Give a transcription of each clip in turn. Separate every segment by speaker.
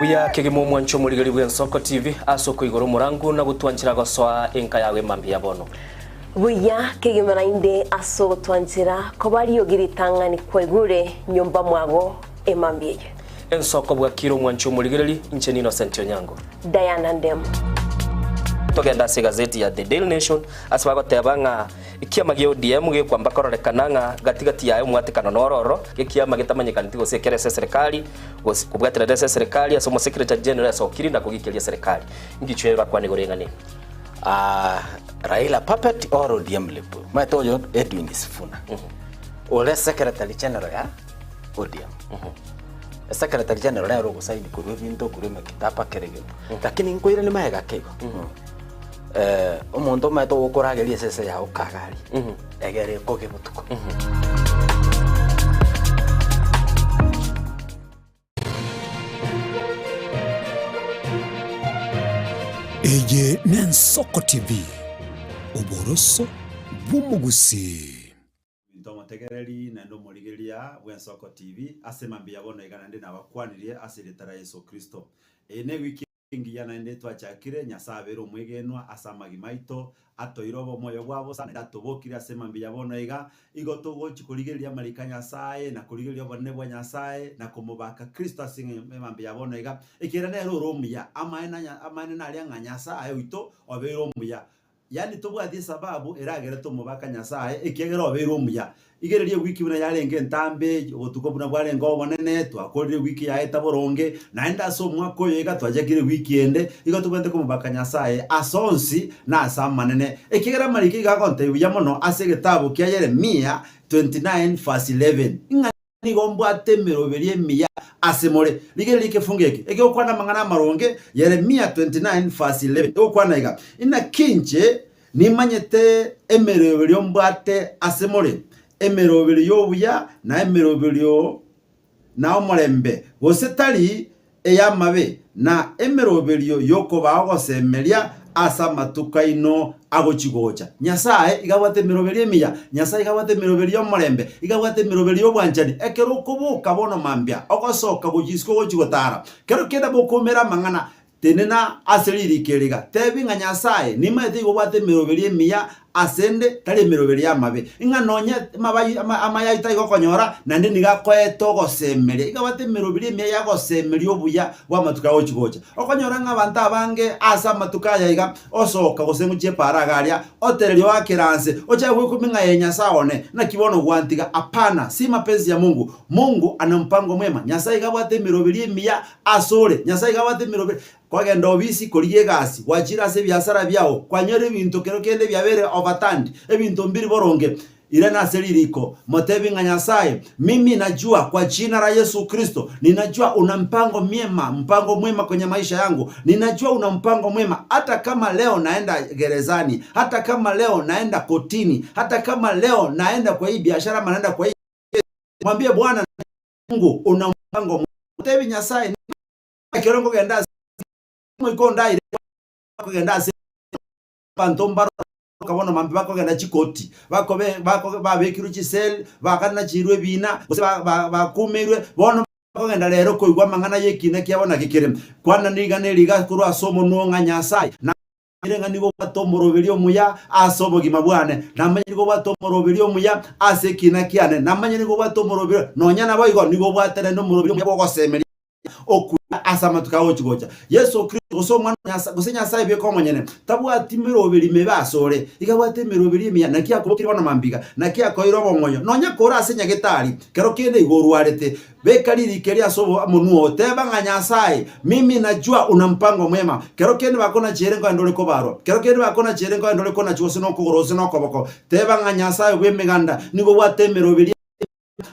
Speaker 1: Buya kegimo mwancho muligari bwa Nsoko TV asoko igoro murangu na gutwanchira goswa enka yawe mambia bono.
Speaker 2: Buya kegimo nainde aso twanchira kobari yogiritanga ni kwegure nyomba mwago emambie.
Speaker 1: Nsoko bwa kiro mwancho muligari ncheni Innocent Onyango.
Speaker 2: Diana Ndem.
Speaker 1: Togenda se gazeti ya The Daily Nation asbago tebanga ikiama gyo DM ge kwamba kororekananga gatigati yayo mwatekano nororo ikiama gitamanyikana tigo sekere serikali kubwatira serikali asomo secretary general asokiri na kugikiria serikali ngichwera kwa negorengane
Speaker 3: Raila puppet or ODM lepo matoyo Edwin Sifuna ole secretary general ya ODM secretary general ya rogo saidi kuru binto kuru makitapa kerege lakini nkoira ni maega kego umuntu mato gukurageria sese ya ukagari egere koge mutuko
Speaker 4: Eje Nsoko TV uboroso bumugusi
Speaker 5: Ntomo tegereri na ndo murigeria Nsoko TV asemambia bono igana ndi nabakwanirie asiritara Yesu Kristo ene wiki ngiya na ndi twachakire nyasabero mwegenwa asamagi maito atoirobo moyo gwabo sana datobokira asemambia bono iga igoto gochi kurigeria marikanya sae na kurigeria bone bwa nyasae na kumubaka Kristo asemambia bono iga ikira ne roromia amane na alianga nyasae uito oberomia yani tobwati sababu eragere tumubaka nyasae ikegera oberomia igererie wiki buna yarenge ntambe otuko buna bwarenga obonene twakorire wiki ya eta boronge naenda so mwako yega twajagire wiki ende igatubende kumubaka nyasae asonsi na asamanene ikigera mariki gakonte buya mono ase gitabo kya Yeremia 29:11 ingani gombo temeroberie mia asemore ligere likefungeke ege okwana mangana maronge Yeremia 29:11 okwana iga ina kinche nimanyete emeroberi ombate asemore emeroberi yobuya na emeroberi na omorembe gosetali eyamabe na emeroberi yoko bagosemeria asa matukaino agochigocha nyasae igabwate emeroberi emiya nyasae igabwate emeroberi omorembe igabwate emeroberi obwanchani ekero kubuka bono mambia ogosoka gojisko gochigotara kero kenda bokomera mangana tenena aseriri keriga tebinga nyasae nimaite igobwate emeroberi emiya asende tali emeroberi amabe inga nonye amayaita igokonyora nande nigakoeto gosemeria igabate emeroberi emiya yagosemeria obuya bwa matuka gochigocha okonyora ng'abantu abange asa matuka yaiga osoka gosenguchie paragaria otererio wakiranse ocha gwikuminga yenya saone na kibono gwantiga apana si mapenzi ya Mungu ana mpango mwema nyasaye igabate emeroberi emiya asore nyasaye igabate emeroberi kwagenda obisi koriye gasi wachira se biasara byao kwanyere ibintu kero kende byabere overturned ebintu mbiri boronge irena seririko motebinga nyasaye mimi najua kwa jina la Yesu Kristo ninajua una mpango mwema kwenye maisha yangu ninajua una mpango mwema hata kama leo naenda gerezani hata kama leo naenda kotini hata kama leo naenda kwa hii biashara naenda kwa hii mwambie Bwana Mungu una mpango mwema motebi nyasaye kirongo genda mwikonda ile kugenda pantomba kabono mambe bako genda chikoti bako babekiru chisel bakana chirwe bina bakumerwe bono bako genda lero koigwa mangana yekine kyabona kikire kwana nigane liga kuru asomo nonga nyasaye na irenga nigo batomoroberi omuya asobo gimabwane namanye nigo batomoroberi omuya asekina kyane namanye nigo batomoroberi nonyana boigo nigo bwatere no moroberi omuya gosemeri oku asama tukawo chigocha Yesu Kristo so mwana gusenya sai bye komonyene tabwa timiroberi mebasore igabwate miroberi emiya nakia kubokiri bana mambiga nakia koirobo monyo nonya kora asenya getari kero kende igorwarete bekariri keria sobo munuo teba nganya sai mimi najua una mpango mwema kero kende bakona chirengo ndole ko baro kero kende bakona chirengo ndole kona chwose no kugorose no koboko teba nganya sai bwe miganda nigo bwate miroberi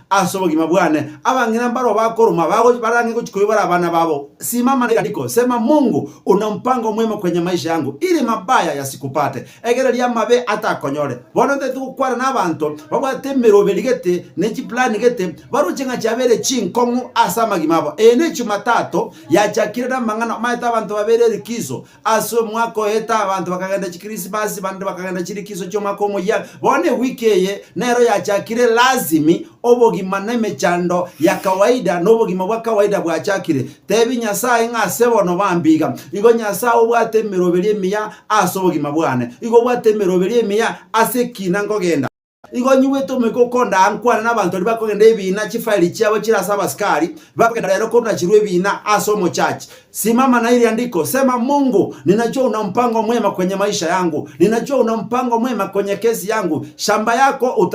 Speaker 5: asobogi mabwane abangina mbaro bakoruma bago barangi kuchikoibara abana babo simama ndiko sema Mungu una mpango mwema kwenye maisha yangu ili mabaya yasikupate egereria mabe atakonyore bono tetukwara nabantu babwate meroberi gete nechi plan gete baruchenga chabere chinkongu asama gimabo ene chumatato yachakira mangana maita abantu babere rikizo aso mwako eta abantu bakagenda chikrismasi bantu bakagenda chirikizo chomako moya bone wikeye nero yachakire lazimi obogima nemechando ya kawaida n'obogima bwa kawaida bwachakire tebi Nyasaye ng'ase bono bambiga igo Nyasaye obwate emeroberi emiya ase obogima bwane igo bwate emeroberi emiya ase ekina nkogenda igo nyuwe tomekokonda ankwana n'abantu bakogenda ebina chifaili chiabo chirasa abasikari bakogenda lero kona chirwe ebina ase omochachi. Simama na ili andiko, sema Mungu, ninajua una mpango mwema kwenye maisha yangu, ninajua una mpango mwema kwenye kesi yangu. Shamba yako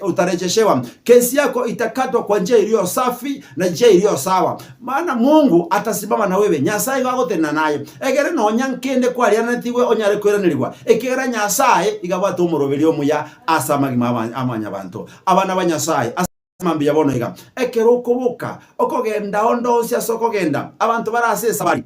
Speaker 5: utarejeshewa, kesi yako itakatwa kwa njia iliyo safi na njia iliyo sawa, maana Mungu atasimama na wewe. Nyasaye gagotena naye egere no nyankende kwa alianatiwe onyare kweranirwa ekera Nyasaye igabata umuroberi omuya asamagima amanya bantu abana ba Nyasaye mambi yabono iga ekero okubuka okogenda ondo sia sokogenda abantu barasesa bari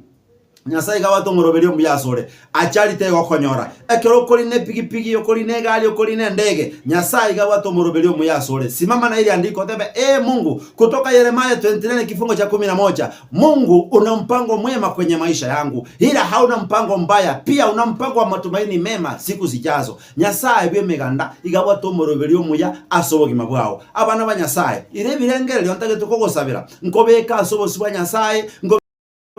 Speaker 5: Nyasaye gawato muroberi omuyasore achari tego konyora ekero koli ne pigipigi okoli ne gali okoli ne ndege Nyasaye gawato muroberi omuyasore. Simama na ile andiko tebe Mungu kutoka Yeremia 29 kifungo cha 11 Mungu una mpango mwema kwenye maisha yangu, ila hauna mpango mbaya, pia una mpango wa matumaini mema siku zijazo. Nyasaye bemeganda igawato muroberi omuya asobogima bwao abana ba Nyasaye ire birengere lyontage tukogosabira nkobeka asobosi bwa Nyasaye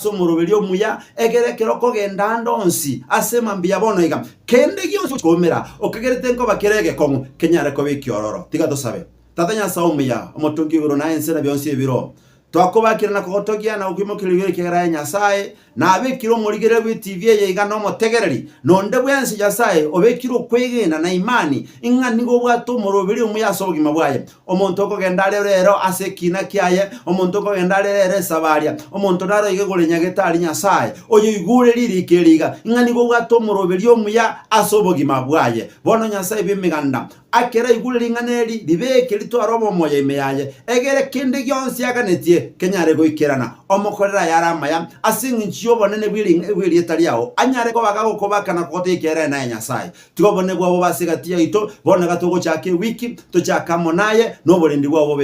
Speaker 5: so muroberi omuya egerekero kogenda ndonsi asema mbiya bono iga kende gyo komera okagerete nko bakerege komu kenyare ko bikiororo tiga tosabe tata Nyasaye omuya omotungi biro na ensera byonsi ebiro twakobakira na kogotogia na ukimokirigere kigara Nyasaye na abekiro murigere bwi TV ye igana omotegereri nonde bwensi Nyasaye obekiro kwegenda na imani ingani go bwato muroberi omuyasobogima bwaye omonto okogenda rero asekina kiaye omonto okogenda rero sabaria omonto naro igegore nyagetari Nyasaye oyo igure lirikeriga ingani go bwato muroberi omuya asobogima bwaye bono Nyasaye bimiganda akera igure linganeri libeke litwaro moye meyaye egere kinde gyonsi yaganetie kenyare go ikerana omokorera yaramaya asingi obonene bwiri etaliao anyare ko bagagokobaka na kote ikere na Nyasaye tugobone bwabo basigatia ito bona gatogo chake wiki tochakamo naye noborindi bwabo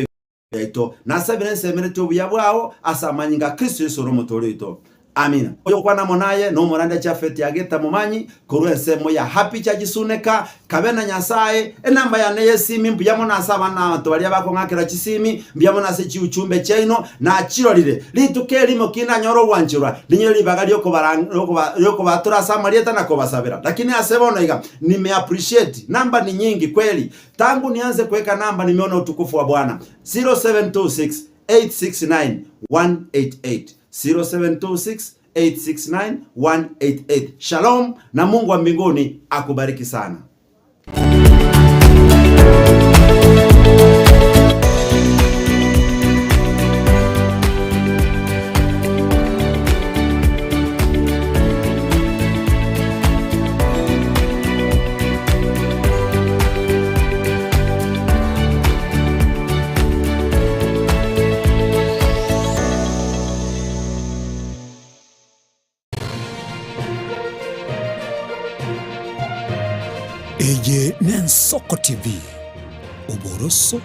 Speaker 5: beito nasabire nsemere tubuya bwao asamanyinga Kristo Yesu romotoro ito. Amina. Oyo kwana monaye no moranda cha feti ageta mumanyi kuruense moya happy cha gisuneka kabena Nyasaye enamba ya neye simi mbiyamo na asaba na abantu bali abako ngakira chisimi mbiyamo na se chiuchumbe chaino na achirolire lituke limo kina nyoro wanjura linyo libagali yoko batura samarieta na kobasabira lakini asebono iga nime appreciate namba ni nyingi kweli tangu nianze kuweka namba nimeona utukufu wa Bwana 0726 869 188 0726-869-188. Shalom na Mungu wa mbinguni akubariki sana.
Speaker 4: Eye Nensoko TV oboroso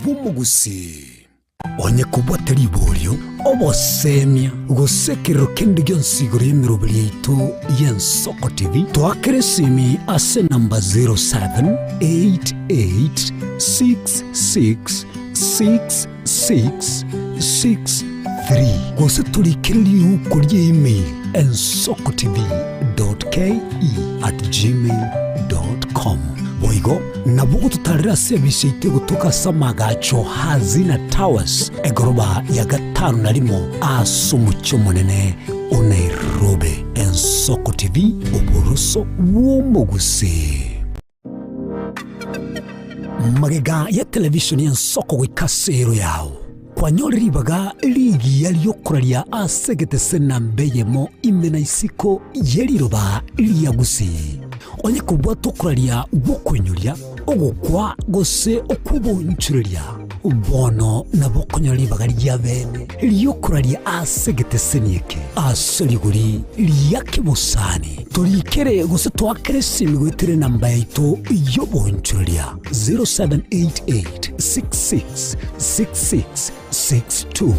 Speaker 4: bumugusi onye kubwatari bolyo obosemia gusekero kindi gyonsigoro yemirobiri yaitu y'Ensoko TV twakeresimi ase namba 0788666663 gose tulikiriri ukurye email ensokotv.ke@gmail.com boigo nabugo tutarira service ite gutuka samagacho hazina towers egoroba ya gatanu narimo asumucyo munene Nairobi. Ensoko TV uburuso bw'umuguse magega ya television y'Ensoko gwikasero yawo kwanyoleribaga ligi yaliyokuralia asegete senambeyemo imena isiko yeliroba liyagusi onye kubwa tokuralia bokwenyulia ogokwa gose okubonchurelia bono nabokonyolibaga lyabene liyokuralia asegete senieke asoliguri liyakibusani tolikere gose twakere simigwetire namba yaito yobonchurelia 0788666662.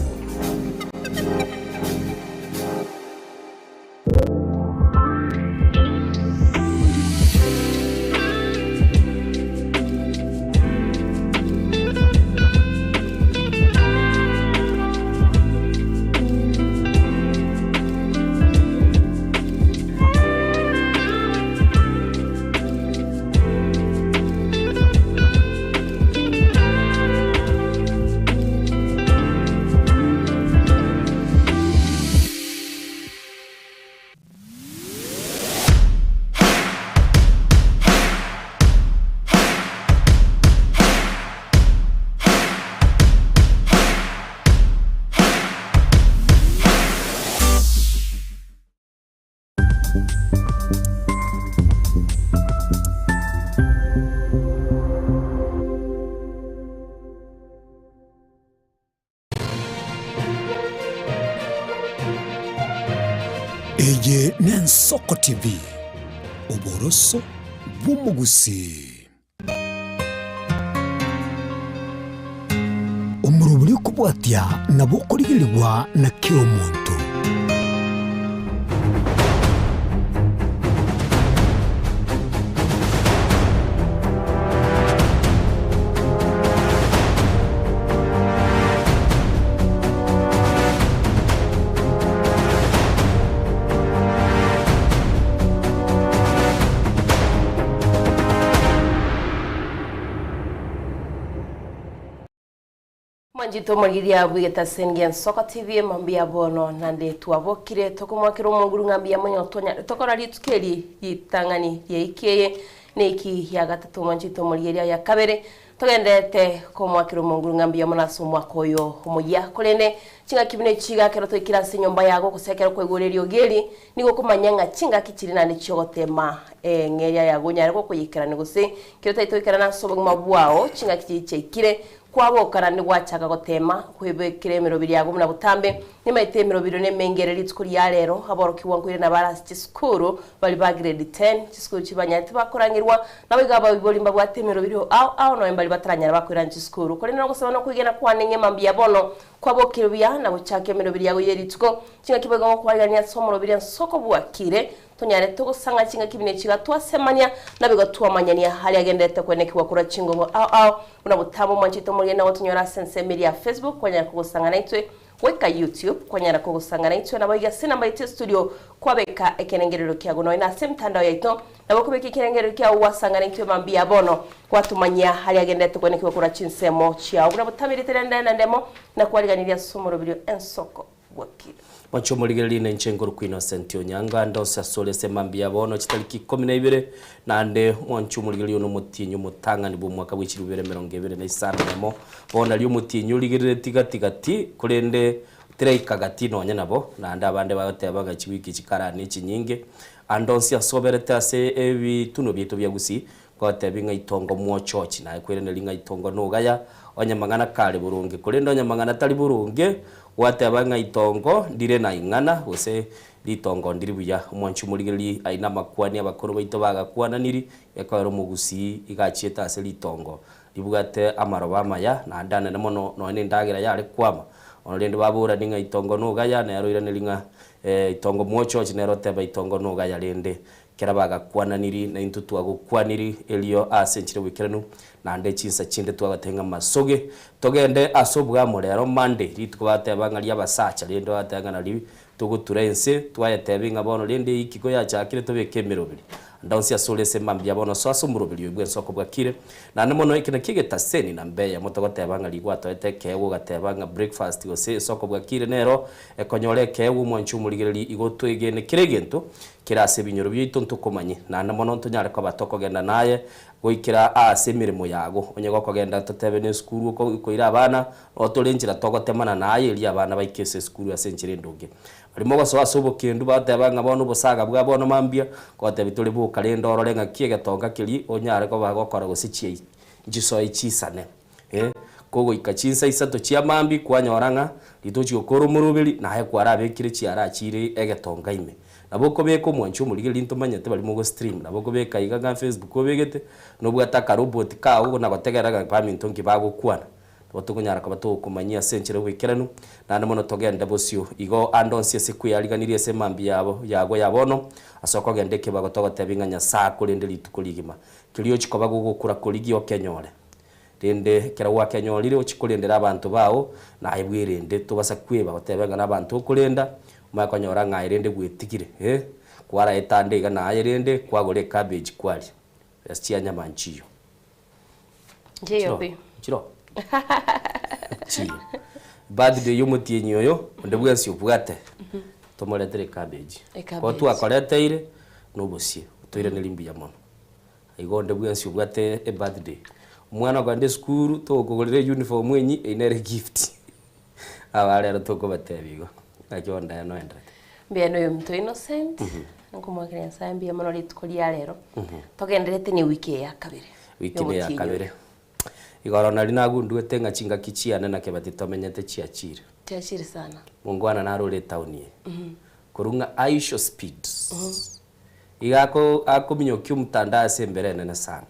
Speaker 4: Eye Nensoko TV. Oboroso bw'umugusi. Umuruburi kubwatia nabo kurigirirwa na kiro muntu.
Speaker 2: Manjito magiria bwigeta sengen Soko TV mambia bono nande tuabokire tokumwakira umunguru ngambia manyo tonya tokora litukeli yitangani yeikeye neki ya gatatu manjito magiria ya kabere togendete kumwakira umunguru ngambia manaso mwakoyo umuya kolene chinga kibine chiga kero toikira sinyomba yago kusekera kwegorerio geli niko kumanyanga chinga kichiri nane chogotema ngeya yago nyareko kuyikira niguse kero toikira naso mabwao chinga kichikire kwabokana ni gwachaga gotema kwibekire mirobiri yago muna butambe ni maite mirobiri ne mengere litskuri ya lero haboroki wankwire na barasi skuru bali ba grade 10 skuru chibanyati bakorangirwa nabiga babibolimba bwate mirobiri aho no embali batranyara bakwira skuru kole no gusaba no kwigena kwanenge mambia bono kwabokire bya na buchake mirobiri yago yeritsko chinga kibego kwagania somorobiri Soko bwakire tonyare tugusanga chinga kibine chiga twasemania nabiga twamanyania hali agendete kweneki wakura chingo una butamu manchito mugenda wotunyora sense media Facebook kwanya kugusanga naitwe weka YouTube kwanya kugusanga naitwe nabayiga sina mbaite studio kwabeka ekenengerero kyago no ina semtandao yaito nabokubeka ekenengerero kya wasanga naitwe mambia bono watumanya hali agendete kweneki wakura chinsemo chia una butamire terenda ndemo na kwaliganiria somorobiro Soko bwakire
Speaker 1: Macho muligeli na nchengoro ku Innocent Onyanga ndosa sole semambia bono chitaliki 12 nande mwanchu muligeli no mutinyu mutangani bu mwaka w'ikiri 2025 nemo bona liyo mutinyu ligirire tigatigati kurende tireikagati nonya nabo nande abande batebaga chiwiki chikarani chinyinge andonsi asoberete ase ebituno byeto byagusi kwatebinga itongo mwochochi na kwirene linga itongo nugaya onyamangana kale burunge kurende onyamangana tali burunge watebanga itongo ndire na ingana ose litongo ndiri buya mwanchu muligeli aina makwani abakoro baito bagakwananiri yakawero mugusi igachieta ase litongo libugate amaroba maya na ndana namono none ndagira yale kwama onolende babura ninga itongo nugaya na yaroira nelinga itongo mwochochi na roteba itongo nugaya lende kera bagakwananiri na intu twagukwaniri elio asenchire wikiranu nande chinsa chinde twagatenga masoge togende asobwa morero mande litwabatebanga lya basacha lendo atanga nali tuguturense twayatebinga bono lende ikiko ya chakire tobekemerobiri ndonsi asole semambia bono swaso murobiri bwe Soko bwakire na nemono ikina kigeta seni na mbeya motogotebanga ligwa toeteke gatebanga breakfast gose Soko bwakire nero ekonyore kewu mwanchu muligeri igotwegene kiregento kirase binyoro byito ntukomanye na nemono ntonyare ko batoko genda naye goikira ase mirimo yago onye gokogenda totebe ne skuru ko ira abana otolenjira togotemana naye iri abana baikese skuru asenjire ndoge arimo gosoba sobo kindu batebanga bono busaga bwa bono mambia kote bituli bu kalendo rolenga kiege tonga kiri onyare ko bagokora gosichie njiso ichisane kogo ikachinsa isato chia mambi kwanyoranga litochi okoro murubiri nahe kwara bekire chiara chire egetonga ime naboko beko mwanchu muligeli ntomanyete bali mugo stream naboko beka igaga Facebook begete nobwa taka robot kawo na bategeraga badminton kibago kwana batukunyara kabato kumanyia senchire wikiranu na namono togenda bosio igo andonsi siku yaliganirie semambi yabo yago yabono asoko gendeke bagotogo tebinganya saa kulinde litukuligima kilio chikobago gukura kuligi okenyore rende kera wa kenyolire ochikulendera abantu bao na ibwirende tubasa kweba batebenga nabantu okulenda makonyora ngairende gwetikire kwara etande ga na ayirende kwagore cabbage kwali yasiya nyamanchiyo
Speaker 2: jeyope
Speaker 1: chiro chi birthday yomutinyo yo ndebwensi ubwate tomoletere cabbage ko tu akoleteire nobusie toire nelimbi ya mono igo ndebwensi ubwate e birthday mwana gande skuru to kugorere uniform enyi inere gift abarero toko batebigo ajonda ya noendra
Speaker 2: mbeno yo mto Innocent nkumwakira nsambi ya mono litukolia lero togenderete ni wiki ya kabere
Speaker 1: wiki ya kabere igoro nari nagunduete ngachinga kichiana na kebati tomenyete chiachire
Speaker 2: sana
Speaker 1: mungwana narore taunie kurunga aisho speed igako akuminyokia mtandao sembere nene sana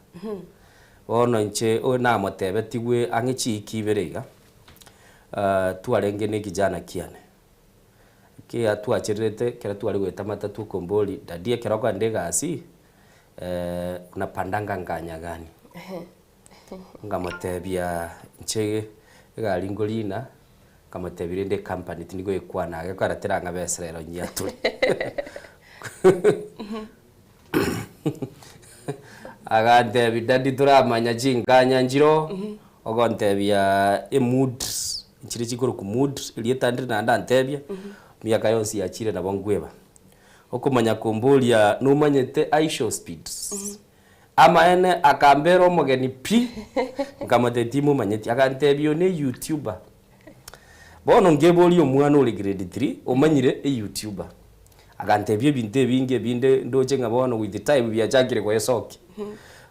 Speaker 1: bono nche ona motebe tigwe angichi ikiberiga tuarenge ne kijana kiane ke atuachirete kera tuari gweta matatu komboli dadie keroko ndegasi unapandanga nganya gani ngamotebia nche galingolina kamotebire nde company tinigo ikwana agakaratera ngabeserero nyaturi agandebi dadi turamanya chinganya njiro ogontebia mood nchiri chikuru ku mood ilietandire na ndantebia miaka yonsi yachire na bongweba okumanya kumbulia numanyete aisho speeds ama ene akambero mogeni pi ngamotetimu manyeti akantebio ne YouTuber bono ngeboli omwana uri grade 3 omanyire YouTuber agantebie binte binge binde ndoche ngabono with the time bya chakire kwa soki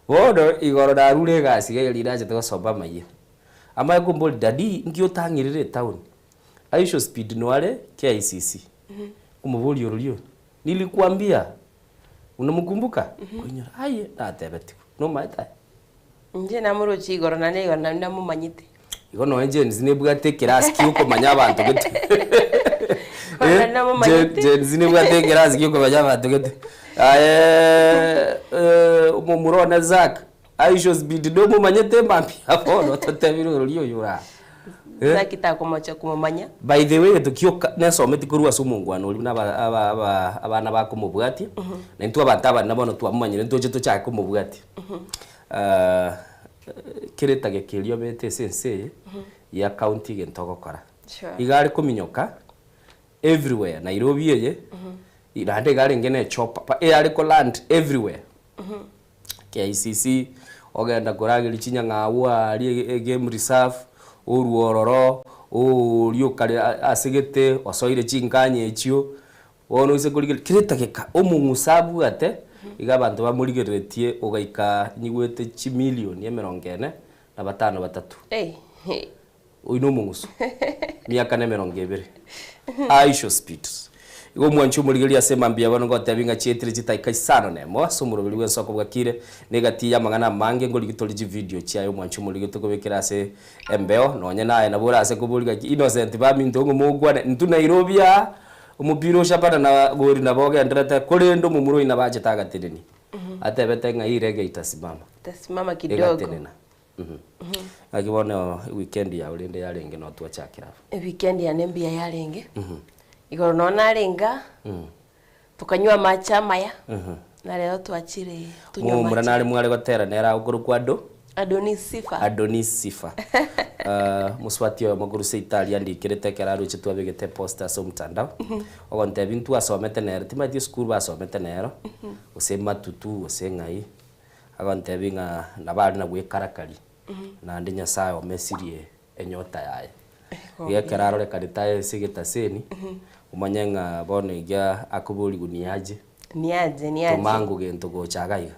Speaker 1: bono igoro darure gasi geliraje to soba maye ama kumboli dadi ngio tangirire town aisho speed noale KICC kumubuli orulio nilikuambia unamkumbuka kunyora aye natebeti no maita
Speaker 2: nje namuro chigoro na nego na namumanyite
Speaker 1: igo no engines ne bwate class kiuko manya abantu gete Jenzi ni bwate class kiuko manya abantu gete umumurona zak aisho speed do mumanyite mampi apono totebiro orulio yura
Speaker 2: Zakita kumacha kumamanya.
Speaker 1: By the way tukioka nesometi kurua sumungwana uri abana bakumubwati na ntu abantaba nabono twamanyire ntoje tocha kumubwati kiretage kilio bete sense ya county gentogokora igari kuminyoka everywhere Nairobi ye irande gari ngene chopa ari ko land everywhere KICC ogenda koragiri chinyang'awa ari game reserve uruororo uriokare asigete osoire chinganye echio wono ise kurigire kiretageka omungusabu ate igabantu bamurigeretie ugaika nyigwete chi milioni ya 43 uino mungusu miaka na 20 aisho speed igo mwanchu murigeria sema mbia bono gotabinga chietire chitaika isano nemo sumuro bili wensoko bwakire negati ya magana mange ngoli gitoliji video chiayo mwanchu murige tukobekera se embeo nonye naye nabura ase kuburiga innocent bami ndongo mugwane ntu Nairobi ya umupiro shapana na gori na boga ndrata kolendo mumuro ina baje tagatireni atebete nga irege
Speaker 2: itasimama kidogo
Speaker 1: akibona weekend ya ulende yarenge no twachakira
Speaker 2: weekend ya nembia yarenge igoro nona arenga tukanywa macha maya na leo twachire tunywa macha
Speaker 1: mura nari mware gotera nera ukuru kwado Adonis Sifa muswati wa maguru se Italia ndikirete keraru chitwa bigete poster so mtandao ogonte bintu asomete nero timati school basomete nero usema tutu usengai agonte binga nabari na gwikarakari na ndinya sayo mesirie enyota yaye ye keraro le kaditaye sigeta seni umanyenga bono igya akubuli guniaje
Speaker 2: niaje
Speaker 1: tumangu gento gochagaiga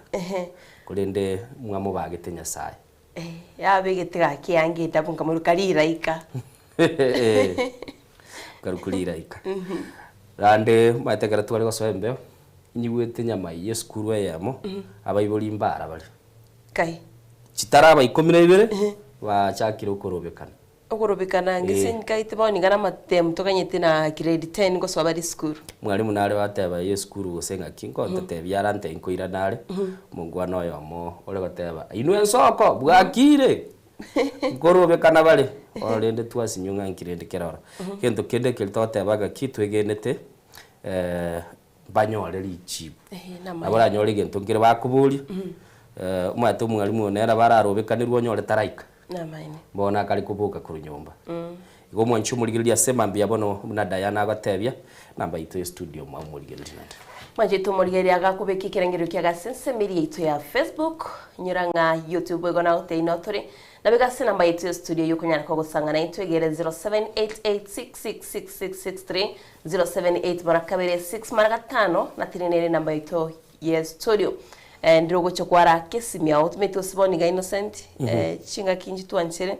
Speaker 1: kulende mwamo bagete nyasaye
Speaker 2: ya bigete gakiange tapunga muri kaliraika
Speaker 1: karukuliraika rande matekera twari gosombe nyigwete nyama yeskuru yamo abayiboli mbara bali
Speaker 2: kai
Speaker 1: chitara ba 12 wa chakira ukorobekana
Speaker 2: ngisenka itiboni ngana matem tokanyete na grade 10 go swabari school
Speaker 1: mwalimu nare wateba ye school gosenga kinko tetebya rante inkoira nare mungwana yomo ole goteba inwe soko bwakire korobekana bale orende twasinyunga nkirende kerora kendo kende keltotebaga kitwegenete banyore lichibu abora nyore gento ngire bakubuli umate mwalimu nera bararobekanirwo nyore taraika
Speaker 2: namaine
Speaker 1: bona kali kubuka kuru nyumba igo mwanchu murigiria sema mbia bono na Diana agatebia namba itu studio mwa murigiria
Speaker 2: manje to murigiria agakubeka ikirengero kya gasense miri itu ya Facebook nyuranga YouTube ego na uteino turi nabega se namba itu studio yuko nyana ko gusangana itwegere 0788666663 078 barakabere 6 maragatano na tirinere namba itu ya studio ndirogo chokwara kesimya utumete usiboni ga innocent chinga kinji twanchere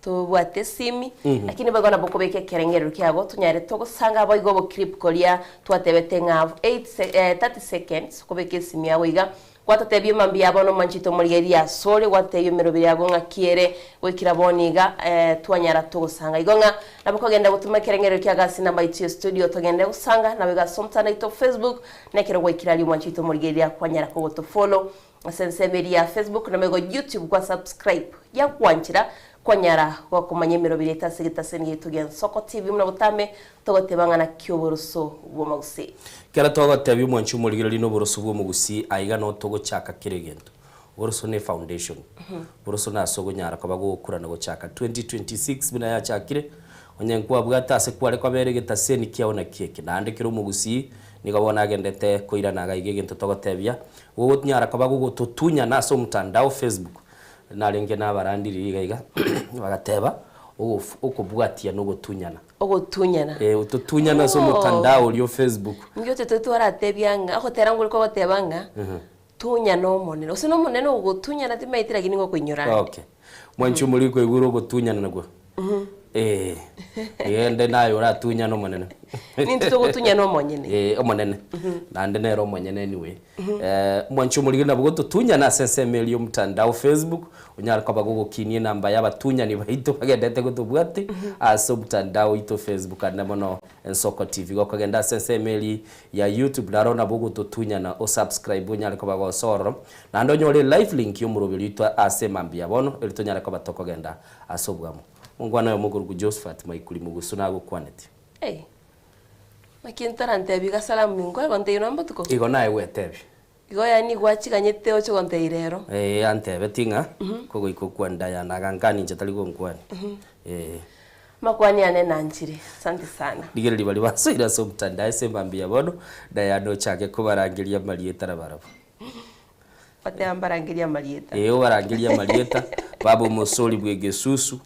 Speaker 2: tubwate simi lakini bagona bokobeke kerengero kyago tunyare togusanga boigo bo clip kolia twatebete nga 30 seconds kobeke simi yawe iga kwatatebye mambi abono manchito murigeria sole wateyo merobiri yago nga kiere wekira boniga twanyara togusanga igonga nabokogenda gutuma kerengero kyagasi na maitio studio togende usanga nabega somtana ito Facebook nekero wekira li manchito murigeria kwanyara ko to follow asensemeria Facebook na mego YouTube kwa subscribe ya kwanchira kwanyara wakumanye merobiri tasigita seni tugen Soko TV mna butame togotebanga na kyoboroso bomagusi
Speaker 1: kera togotebye mwanchu murigiriri no boroso bomagusi aiga no togochaka kiregento boroso ne foundation boroso na sogo nyara kwa bagukura na gochaka 2026 bina ya chakire onyenkwa bwata se kware kwa beregeta seni kiaona kieke na andikiro umugusi nikabona agendete koirana gaige gento togotebya wowe nyara kwa bagututunya naso mtandao Facebook narenge nabarandiri gaiga bagateba ukubwatia no gutunyana ututunyana so mutandao ulio Facebook
Speaker 2: ngyo tetu aratebyanga aho teranguri ko batebanga tunya no monene usino monene ugutunyana timaitira giningo kwinyurana
Speaker 1: okay mwanchu muri ko iguro gutunyana nago yende nayo ratunya no monene
Speaker 2: nintu to gutunya no monene
Speaker 1: omonene nande nero monene niwe mwanchu muri na bugo tunya na sensemelio mtandao Facebook unyara kwa bago kinie namba y'abatunya ni bahito bagendete gutubwate aso mtandao ito Facebook na mono Soko TV go kagenda sensemeli ya YouTube darona bugo tunya na o subscribe unyara kwa bago soro na ndo nyore live link yo murobiri itwa asemambia bono elitonyara kwa batoko genda asobwamo Mungwana yo mugurugu Josephat Maikuli mugusuna gukwanete.
Speaker 2: Makintarante biga salamu mingo gonte yomba tuko.
Speaker 1: Igo nae wetebi.
Speaker 2: Igo yani gwachiganyete ocho gonte irero.
Speaker 1: Ante betinga kogo ikokwanda ya nagangani njetali gongwani.
Speaker 2: Makwani ane nanjire. Asante sana.
Speaker 1: Digeri bali basira so mtanda sembambia bono dayano chake ko barangiria Marieta rabarabo.
Speaker 2: Pate ambarangiria Marieta.
Speaker 1: Barangiria Marieta babo musoli bwegesusu.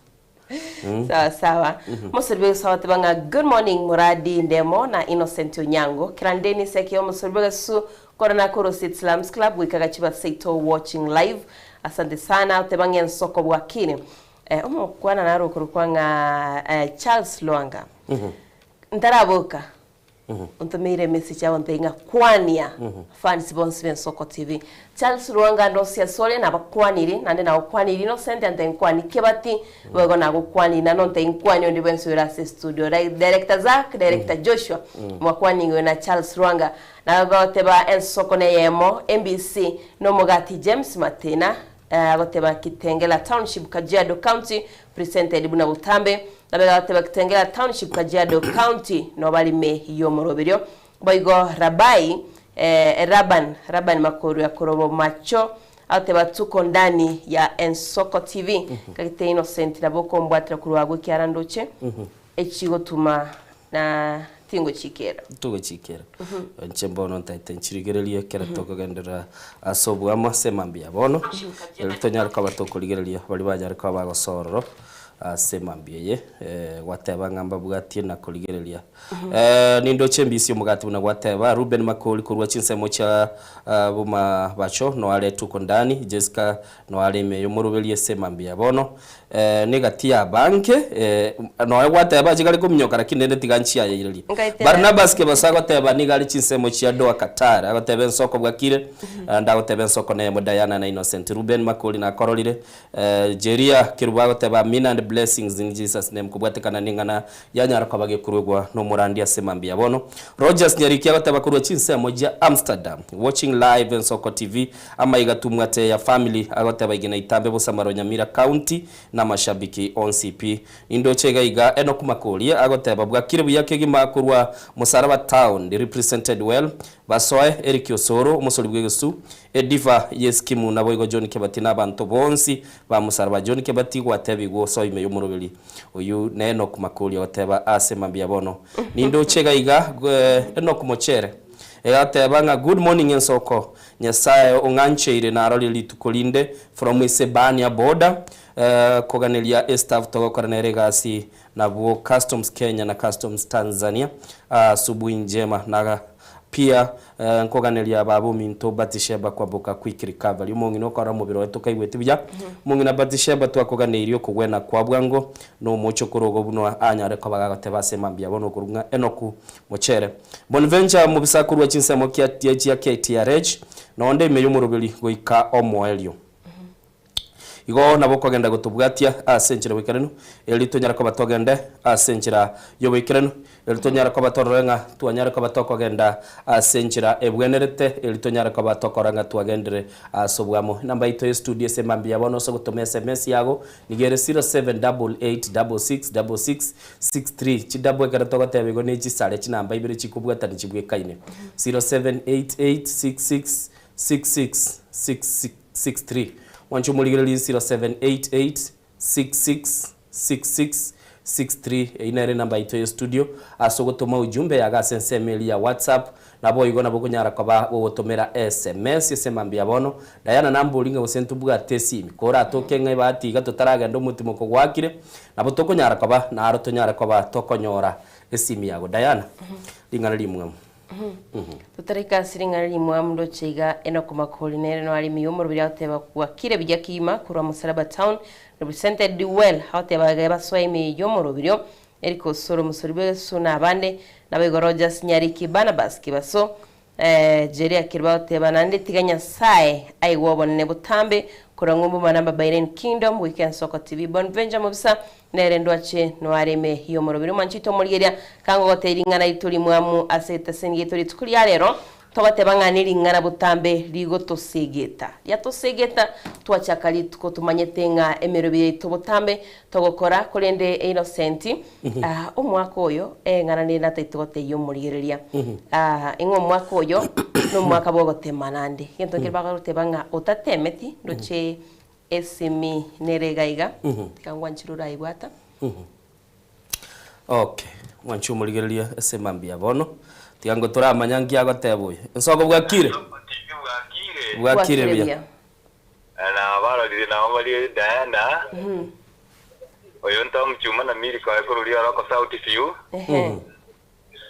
Speaker 2: Sawa. Musurbe sawa tebanga good morning Muradi Ndemo na Innocent Onyango. Kirandeni sekio musurbe su Corona Koro City Slums Club wikaga chiba seito watching live. Asante sana tebanga Nsoko bwakine. Kwana naro kurukwanga Charles Luanga. Ntaraboka. Untumire message ya ntenga kwania fans bonse Soko TV. Charles Luanga ndo sia sole na bakwaniri nande na okwaniri no sente ntenkwani kebati wego na gokwani na no ntenkwani ndi bensura studio director Zack director Joshua mwakwani na Charles Luanga na bateba Soko ne yemo MBC no Mogati James Matena bateba Kitengela Township Kajiado County presented buna butambe bateba Kitengela Township Kajiado County no balime yo moroberio boigo Rabai Raban Makuru ya Korobo Macho ateba tuko ndani ya Soko TV kakite Innocent na boko mbwatra kuruwago kiarandoche echigo tuma na tingo chikera
Speaker 1: tugo chikera nchembono ntaite nchirigerelia kera toko gendera asobu ama semambia bono tonyar ka batoko ligerelia bali bajara ka bagosoro semambie wateba ngamba bugati na koligerelia nindo chembisi umugati una wateba Ruben Makoli kurwa chinsemo cha buma bacho no ale tuko ndani Jessica no ale meyo murubelie semambia bono negatia banke no wateba chikali kumnyoka lakini tiganchi ya irelia Barnabas ke basago teba nigali chinsemo cha doa Qatar agotebe Nsoko bwakire ndagotebe Nsoko na Diana na Innocent Ruben Makoli na korolire Jeria kirubago teba mina and blessings in Jesus name kubwatekana ningana yanyara kwabage kurugwa no murandi asemambia bono Rogers nyariki agoteba kurwa chinsemo ja Amsterdam watching live Soko TV ama igatumwate ya family agoteba igina itambe busamaro Nyamira County na mashabiki on CP indo chega iga Enoch Makoli agoteba bwakire buyake gimakurwa Musaraba Town represented well basoe Eric Osoro umusoli bwegesu Ediva Yeskimu na boigo John Kebati na bantu bonsi ba Musaraba John Kebati gwatebi go soime yumurubili uyu na Enoch Makoli oteba asemambia bono nindo chega iga Enoch Mochere ateba nga good morning Soko Nyasaye ongancheire na aroli litukolinde from Isebania border koganelia staff togokora na regasi na bo customs Kenya na customs Tanzania subuhi njema na pia nkoganeria babu minto Batisheba kwambuka quick recovery umongi no kora mubiro wetu kaigwete bya mungi na Batisheba twakoganeirio kugwena kwa bwango no mucho kurogo buno anyare ko bagagate basema mbia bono kurunga enoku muchere Bonventure mu bisakuru wa chinsemo kia TH KTRH no nde meyo murubiri goika omwelio igo nabo kogenda gutubwatia asenjira wikareno elito nyara ko batogende asenjira yo wikareno elito nyara ko batorenga tuanyara ko batokogenda asenjira ebwenerete elito nyara ko batokoranga tuagendere asobwamo namba ito studio semambia bono so gutuma SMS yago nigere 0788666663 chidabwe karatoka tebego nechi sare chinamba ibere chikubwata ni chibwekaine 0788666663 wanchu muligirili 0788666663 inere namba ito yo studio asogotoma ujumbe yaga sensemeli ya WhatsApp nabo igona bokunyara kwa wotomera SMS semambia bono Diana nambulinga usentu bwa tesimi kora tokenga bati gatotaraga ndo mutimo ko gwakire nabo tokonyara kwa na aro tonyara kwa tokonyora esimi yago Diana lingana limwe
Speaker 2: tutarika siringa limwe amdo chiga enokoma kolinere no ali miyomoro byateba kwa kire bijya kima kurwa Musalaba Town represented well hoteba gaba swaimi yomoro biryo eriko soro musoribe suna abande nabego Rogers Nyariki Barnabas kibaso jeria kirba teba nande tiganya sai ai wobone butambe kurangumbu manamba Byron Kingdom Weekend Soccer TV Bonventure mubisa nerendwache no areme yomoro biryo manchito muligeria kango goteiringana ituri mwamu aseta sengi turi tukuri rero tobatebanga niringana butambe ligo tosegeta ya tosegeta twachakali tuko tumanyetenga emerobi tobotambe togokora kurende Innocent omwaka oyo ngana ni natitote yo muligereria ingo mwaka oyo no mwaka bogotema nande gento kirbaga rutebanga otatemeti ndoche esimi neregaiga kangwa nchirura ibwata
Speaker 1: okay wanchu muligereria esemambia bono tiango turamanya ngiago tebuye nsoko bwakire bya
Speaker 6: na baragire na bali Diana oyo ntamchuma na miri kwa kurulia rako sauti view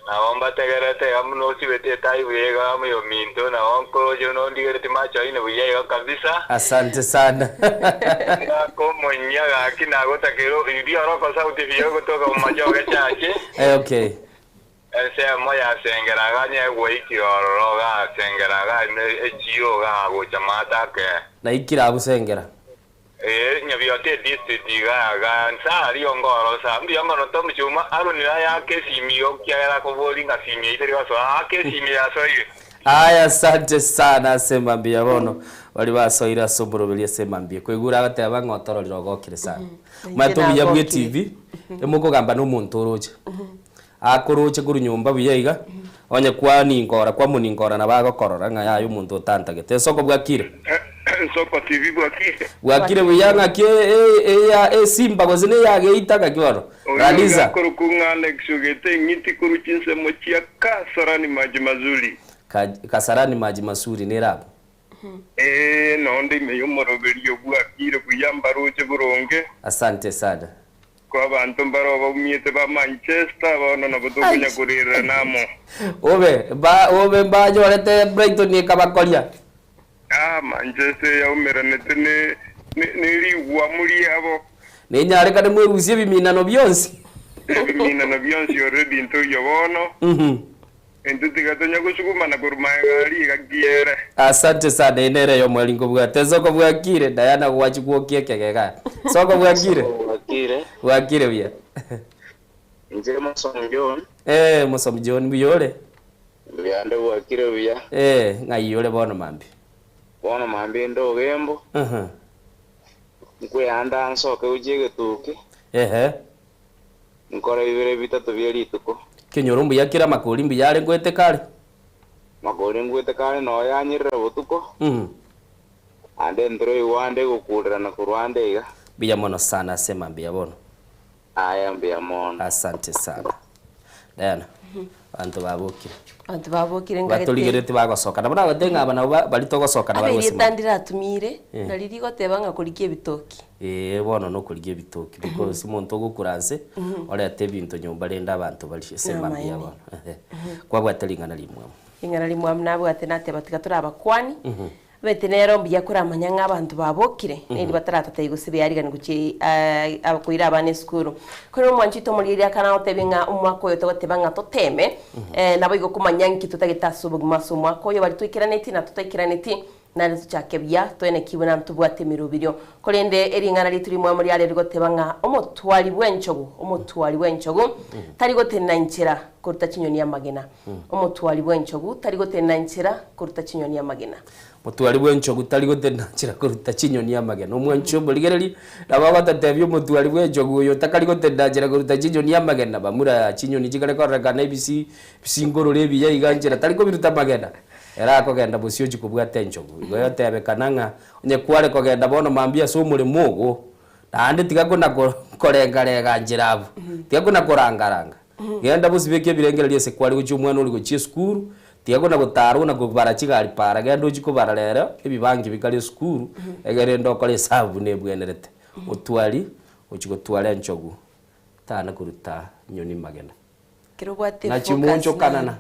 Speaker 6: na wamba tegerete amuno sibete taiwega amuyo minto na onko yo no ndigere macho ine buye kabisa
Speaker 1: asante sana
Speaker 6: como nyaga kina gota kero idia rako sauti view kutoka macho gachache
Speaker 1: okay
Speaker 6: ese moya sengera ganye weiki oroga sengera ga echio ga go chamata ke
Speaker 1: na ikira busengera
Speaker 6: nyabiote district ga nsari ongoro sa mbi amano tomchuma arunira yake simio kiara ko bolinga simio itiriwa so ake simio asoye
Speaker 1: aya asante sana semambia bono wali basoira soborobelia semambia kwegura gateba ngotororiro gokire sana matubiya bwe TV emuko gamba no muntu roje akoroche kuru nyumba buyaiga onye kwani ngora kwa muningora na bagokorora nga yayo muntu utantagete soko bwakire
Speaker 6: soko TV
Speaker 1: bwakire buyanga ke ya simba gozine yage itaga kiwaro raliza
Speaker 6: kuru kungane kshugete ngiti kuru chinse mochia kasarani maji mazuri
Speaker 1: kasarani maji mazuri nerabo
Speaker 6: no ndi meyomoroberio bwakire kuyamba roche buronge
Speaker 1: asante sana
Speaker 6: kwa bantu mbaro bamiyete ba Manchester bono na butukunya kurira namo
Speaker 1: obe yorete Brighton ni kabakolia
Speaker 6: Manchester ya umeranete ne liwa muri abo
Speaker 1: ne nyare kade mwerusie biminano byonsi
Speaker 6: already into yobono entutigatanya gushugumana kurumagali gagiere
Speaker 1: asante sana enere yo mwelingo bwate soko bwakire Diana gwachikuokie kegega soko bwakire bwakire bya
Speaker 6: nje Musom John
Speaker 1: Musom John biyole
Speaker 6: byande bwakire bya
Speaker 1: ngayole bono mambi
Speaker 6: ndo gembo nkwe anda nsoke ujige tuke nkora ibere bitatu byerituko
Speaker 1: kinyorumbu yakira makolimbu yale ngwete kale
Speaker 6: no yanyirira butuko ande ndro iwande gukurira na kurwande iga
Speaker 1: biya mono sana sema mbia bono
Speaker 6: aya mbia mono
Speaker 1: asante sana Diana antu
Speaker 2: babokire ngagete
Speaker 1: batuligerete bagosoka nabona batenga abana bali togosoka na
Speaker 2: bari tandira atumire nariri goteba nga kurikie bitoki
Speaker 1: bono no kurikie bitoki because muntu gukuranse ore ate bintu nyumba renda abantu bali sema mbia bono kwa bwatelingana limwe
Speaker 2: ingana limwe mnabo atenate batika turabakwani bete nero mbya kuramanya nk'abantu babokire nindi bataratateye gusibe yari gani guci abakwira abane skuru kuri umwanchito muri ya kana otebinga umwako yo totebanga toteme nabo igo kumanya nki tutagitasubu gumaso umwako yo bari tuikiraneti na tutaikiraneti nari tuchakebya twene kibona ntubwate mirubiryo kolende eringana lituri mwa muri yale rigotebanga omotwali bwenchogu tari gotena inchira kuruta chinyoni ya magena omotwali bwenchogu tari gotena inchira kuruta chinyoni ya magena
Speaker 1: mutwali bwenchogu tari gotena inchira kuruta chinyoni ya magena omwancho ligereri nababa tatebyo mutwali bwenchogu yo takari gotena inchira kuruta chinyoni ya magena bamura chinyoni chikale koragana ibisi bisingoro lebi ya iganjira tari ko biruta magena era kogenda busio chikubwate enchogu igo yote abekananga onye kwale kogenda bono mambia so muri mugo nande tigakona korengarega njirabu tigakona korangaranga genda busibeke birengererie se kwali guchumwana uri guchie skuru tigakona gutaru na kubara chigali para genda uchikubara rero ebibangi bikali skuru egere ndokole sabu nebwenerete utwali uchigotwala enchogu tana kuruta nyoni magenda
Speaker 2: kirobwate
Speaker 1: na chimuncho kanana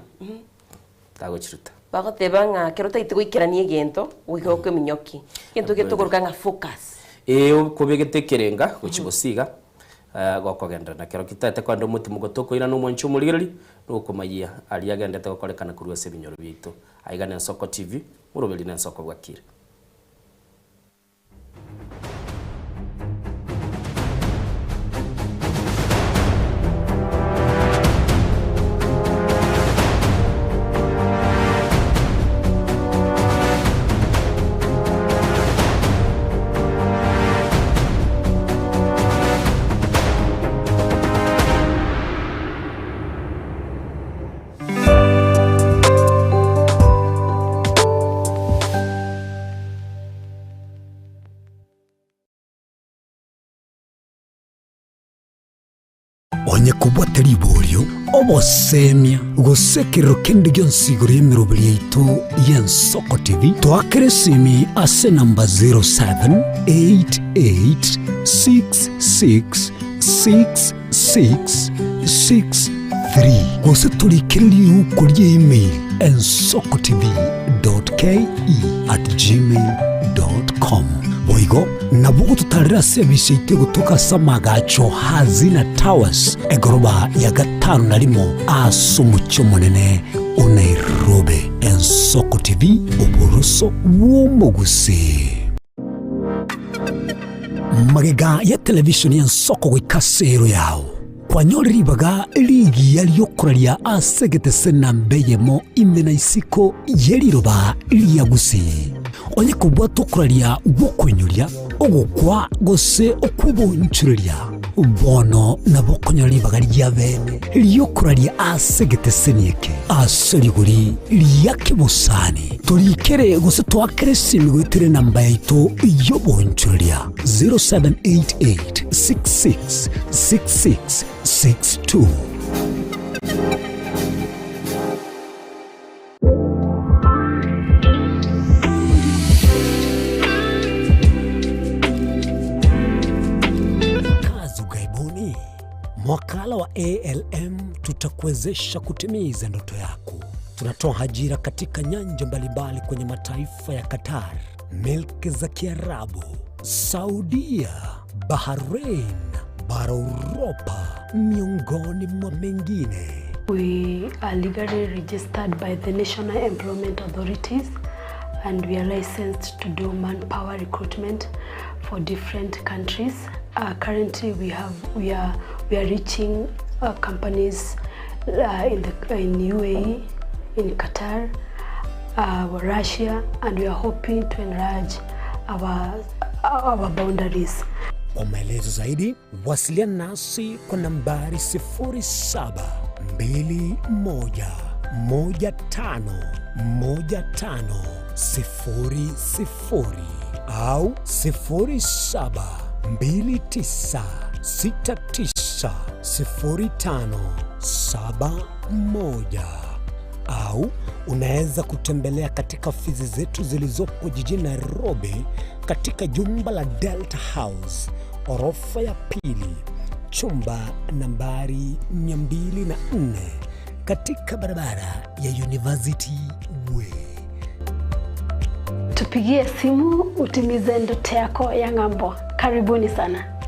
Speaker 1: tago chiruta
Speaker 2: bagotebanga kerota itugikiranie gento wikoko minyoki gento getugurukanga focus
Speaker 1: kubegetekerenga kuchibosiga gokogenda na kero kitete kwando muti mugotoko ira no mwancho muligeri no kumayia ali agenda tekokolekana kurwa sebinyoro bitu aigana Nsoko TV murobeli na Nsoko bwakire
Speaker 4: onye kubwatari ibolyo obosemia gusekero kende gyonsigoro y'emirobiri yaitu ya Nsoko TV twakere simi ase namba 0788666663 gose turikiriri uko email nsokotv.ke@gmail.com boigo nabugo tutarira service ite gutuka samagacho hazina towers egoroba ya gatanu narimo asumucyo munene Nairobi. Nsoko TV uburuso w'umuguse magega ya television ya Nsoko gwikasero yawo kwanyoliribaga ligi yaliyokoralia asegete senambeyemo imena isiko yeliroba liyagusi onye kubwa tukuralia bokwenyulia ogukwa gose okubonchuria bono nabokonyolibaga lyabene liyokoralia asegete senieke aseliguri liyakibusani tulikere gose twakere simigwitire namba yaitu yobonchuria 0788666662 Wakala wa ALM tutakuwezesha kutimiza ndoto yako. Tunatoa ajira katika nyanja mbalimbali kwenye mataifa ya Qatar, Milki za Kiarabu, Saudia, Bahrain, bara Europa, miongoni mwa mengine.
Speaker 7: We are legally registered by the National Employment Authorities and we are licensed to do manpower recruitment for different countries. Currently, we are reaching companies in UAE, in Qatar, Russia, and we are hoping to enlarge our boundaries.
Speaker 4: Kwa maelezo zaidi, wasiliana nasi kwa nambari 0721511500 au 0729690571 au unaweza kutembelea katika ofisi zetu zilizopo jijini Nairobi katika jumba la Delta House, orofa ya pili, chumba nambari 204, katika barabara ya University Way.
Speaker 7: Tupigie simu utimize ndoto yako ya ng'ambo. Karibuni sana.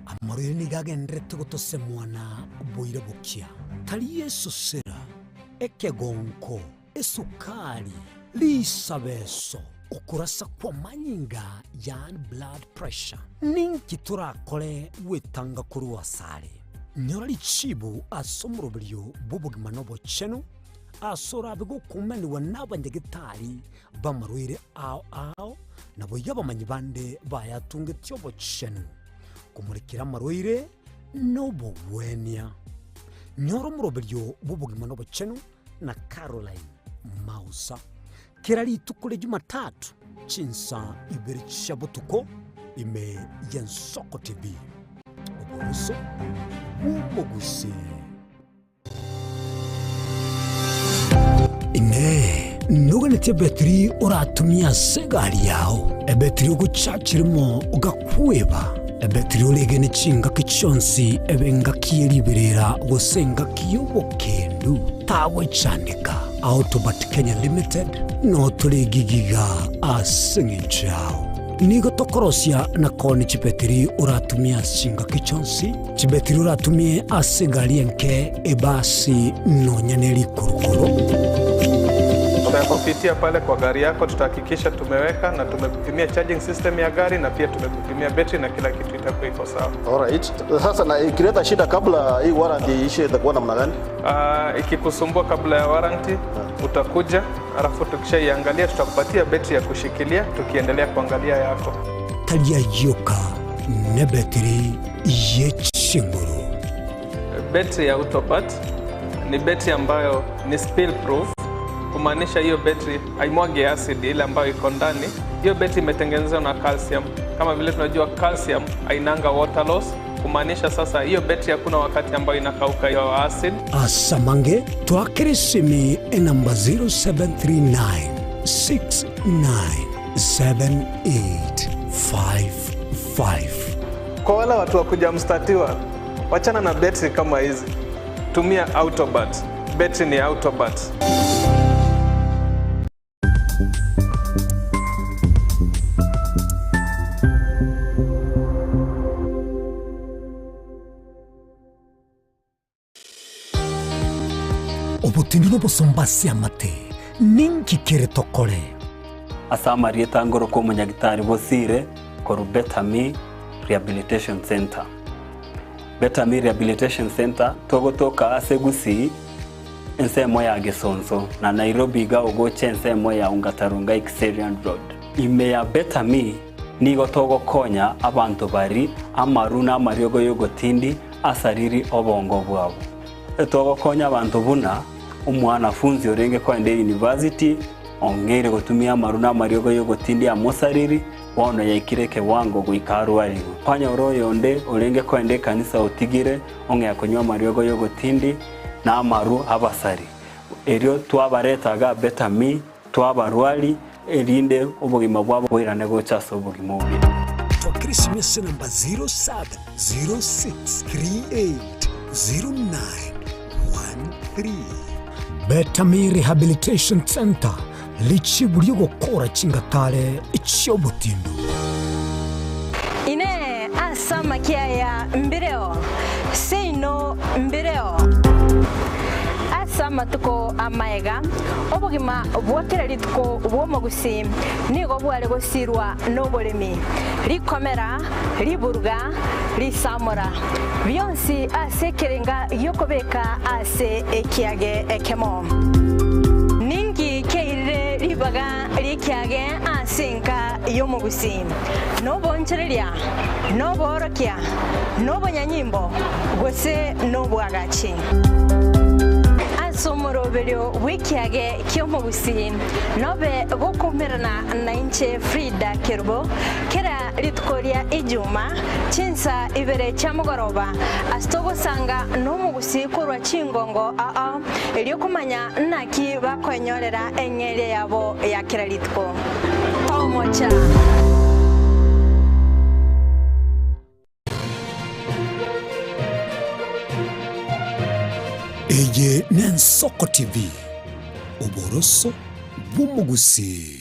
Speaker 4: Amariri nigagendere tugutose mwana boire bukia. Tali Yesu sera ekegonko esukari lisabeso ukurasa kwa manyinga yani blood pressure ninki turakore wetanga kuri wasare nyorali chibu asomurobiryo bubugima nobo cheno asora bigo kumani wanabanyegitari bamarwire ao nabo yabamanyi bande bayatunge tyobo cheno kumurikira marwire nobo wenia nyoro murobiryo bubugima nobo cheno na Caroline Mausa kirali tukule Jumatatu chinsa ibiri shabutuko ime Yensoko TV oburuso umuguse ine nuganete betri oratumia segari yao ebetri uguchachirimo ugakweba ebetri ulegene chinga kichonsi ebenga kiyeliberera gosenga kiyobokendu tawe chandika Autobat Kenya Limited no tuligigiga asingichao nigo tokorosia na koni chipetiri uratumia chinga kichonsi chipetiri uratumie asigalienke ebasi no nyaneli kurukuru.
Speaker 8: Tunapopitia pale kwa gari yako tutahakikisha tumeweka na tumekupimia charging system ya gari na pia tumekupimia battery na kila kitu itakuwa iko sawa.
Speaker 9: Alright. Sasa na ikileta shida kabla hii warranty ishe itakuwa namna gani?
Speaker 8: Ikikusumbua kabla ya warranty utakuja, alafu tukishaiangalia tutakupatia battery ya kushikilia tukiendelea kuangalia yako.
Speaker 4: Talia yoka ne battery yechinguru.
Speaker 8: Battery ya Autobat ni battery ambayo ni spill proof. Kumaanisha hiyo battery haimwagi acid ile ambayo iko ndani. Hiyo battery imetengenezwa na calcium. Kama vile tunajua calcium hainanga water loss. Kumaanisha sasa hiyo battery hakuna wakati ambayo inakauka hiyo acid.
Speaker 4: Asamange twakirisimi namba 0739 697855.
Speaker 8: Kwa wale watu wa kuja mstatiwa, wachana na battery kama hizi. Tumia Autobat. Battery ni Autobat.
Speaker 4: Obutindino bosombasi amate ninki kere tokore
Speaker 10: asamari etangoro ko munyagitari bosire koru Betami Rehabilitation Center. Betami Rehabilitation Center togotoka asegusi ensemo ya Gesonso na Nairobi ga ogoche ensemo ya Ungatarunga Xerian Road. Ime ya Betami nigo togo konya abantu bari amaruna mariogo yogotindi asariri obongo bwabo. Togo konya abantu buna umwana funzi orenge kwa ende university ongere gotumia maruna mariogo yogotindi amosariri wono yaikireke wango guikarwari kwanya oroyo onde orenge kwa ende kanisa otigire onge yakonywa mariogo yogotindi na amaru abasari erio twabaretaga Betami twabarwali erinde obugima bwabo bwirane gochaso obugima obi
Speaker 4: twakirisimiese namba 0706380913 Betami Rehabilitation Center lichiburio gukora chingatare ichiobutindu
Speaker 11: ine asama kiaya mbireo seino mbireo asama tuko amaega obugima bwakira litko bwomogusi nigo bwale gosirwa nobolemi likomera liburga lisamora byonsi asekerenga yokobeka ase ekiage ekemo ningi keire libaga likiage asinka yomogusi nobonchereria noborokia nobonyanyimbo gose nobwagachi somorobelio wikiage kyomogusi nobe gokumerana na inche Frida Kerbo kera litkoria ijuma chinsa ibere chamugoroba astogo sanga nomugusi kurwa chingongo eliokumanya naki bakwenyorera enyere yabo ya kera litko tomocha
Speaker 4: Ye Nensoko TV. Oboroso bw'umugusi.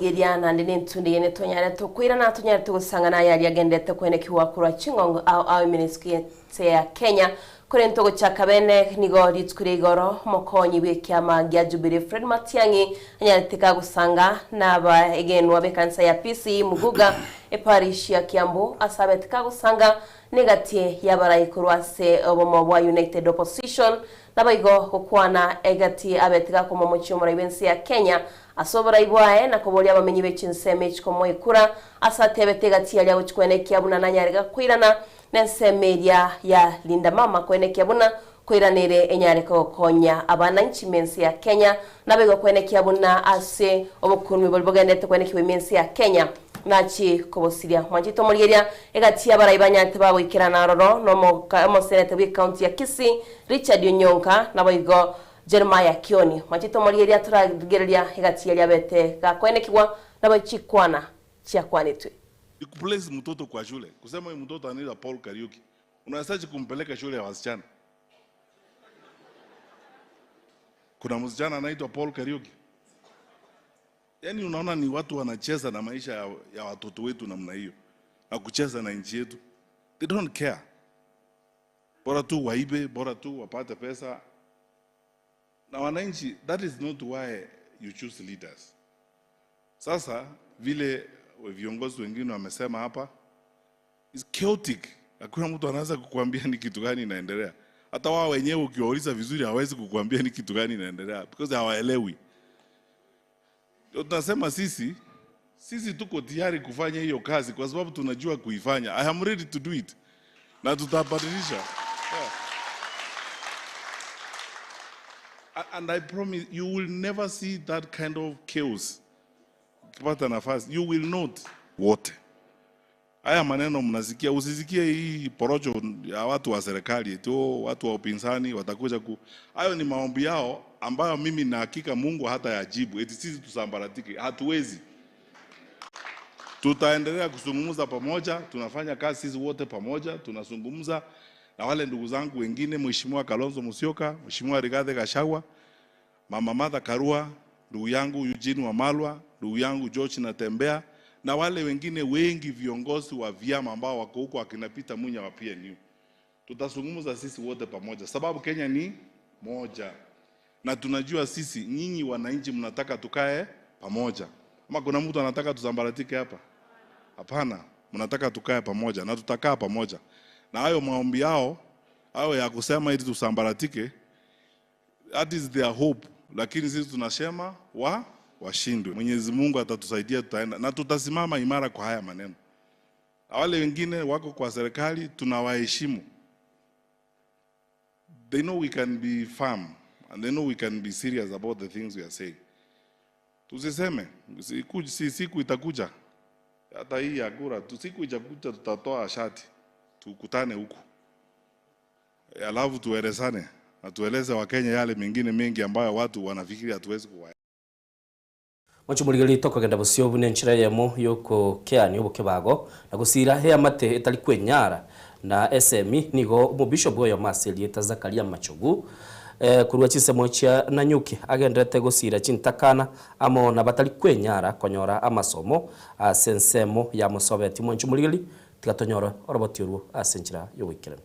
Speaker 2: Geriana ndine ntundi yene tonyare tokwira na tonyare tugusangana yari yagendete kwene kiwakura chingongo au ministry ya Kenya kuri ntogo cha kabene nigo ritskuri igoro mokonyi bw'ekyama gya Jubilee Fred Matiang'i anyateka gusanga naba egenwa bekansa ya PC Muguga eparish ya Kiambu asabeteka gusanga negatie yabaraikurwase obomo wa United Opposition nabaigo kukwana egati abeteka kumomochumura ibensi ya Kenya asobora ibwae na kubolia bamenyi bechinseme chikomo ikura asatebetega tiali abuchkwene Kiabuna nanyarega kwirana nensemeria ya Linda Mama kwene Kiabuna kwiranire enyareko konya abana nchimensi ya Kenya nabego kwene Kiabuna ase obukunmi bolbogendete kwene kimensi ya Kenya nachi kobosiria mwanjito moligeria egati abarayibanyate babo ikirana roro no senete wi county ya Kisii Richard Onyonka nabego Jeremiah Kioni machito moligeria turagereria hegati ya bete gakwene kiwa nabachikwana chiakwanitwe
Speaker 12: ikuplace mtoto kwa shule kusema mtoto anaenda Paul Kariuki unasaje kumpeleka shule ya wasichana. Kuna msichana anaitwa Paul Kariuki. Yaani unaona ni watu wanacheza na maisha ya watoto wetu namna hiyo na kucheza na nchi yetu. They don't care. Bora tu waibe, bora tu wapate pesa. Na wananchi, that is not why you choose leaders. Sasa vile viongozi wengine wamesema hapa is chaotic. Hakuna mtu anaweza kukuambia ni kitu gani inaendelea. Hata wao wenyewe ukiwauliza vizuri hawezi kukuambia ni kitu gani inaendelea because hawaelewi. Ndio tunasema sisi tuko tayari kufanya hiyo kazi kwa sababu tunajua kuifanya. I am ready to do it. Na tutabadilisha. Yeah. And I promise you will never see that kind of chaos. Kipata nafasi, you will not. Wote. Haya maneno mnasikia, usisikie hii porojo ya watu wa serikali, tu watu wa upinzani watakuja hayo ni maombi yao ambayo mimi na hakika Mungu hata yajibu. Eti sisi tusambaratike, hatuwezi. Tutaendelea kuzungumza pamoja, tunafanya kazi sisi wote pamoja, tunazungumza na wale ndugu zangu wengine, Mheshimiwa Kalonzo Musyoka, Mheshimiwa Rigathi Gachagua, Mama Martha Karua, ndugu yangu Eugene Wamalwa, ndugu yangu George Natembea na wale wengine wengi viongozi wa vyama ambao wako huko akina Peter Munya wa PNU. Tutazungumza sisi wote pamoja sababu Kenya ni moja. Na tunajua sisi nyinyi wananchi mnataka tukae pamoja. Ama kuna mtu anataka tusambaratike hapa? Hapana, mnataka tukae pamoja na tutakaa pamoja. Na hayo maombi yao ya kusema ili tusambaratike, that is their hope. Lakini sisi tunasema washindwe. Mwenyezi Mungu atatusaidia, tutaenda na tutasimama imara kwa haya maneno. Wale wengine wako kwa serikali tunawaheshimu. They know we can be firm and they know we can be serious about the things we are saying. Tusiseme siku itakuja. Hata hii ya kura siku itakuja tutatoa shati. Tukutane huku. Alafu tuelezane na tueleze Wakenya yale mengine mengi ambayo watu wanafikiri hatuwezi kuwa.
Speaker 1: Mwacho muligeli toko genda busio bune nchira yemo yoko keani obukebago na gusira he amate etali kwenyara na SME nigo umubisho bwoyo maseli etazakalia machogu kurwa chisemo cha Nanyuki agendete gusira chintakana amo na batali kwenyara konyora amasomo sensemo ya musobeti mwacho muligeli tikatonyora orobotiuru asenchira yowikira.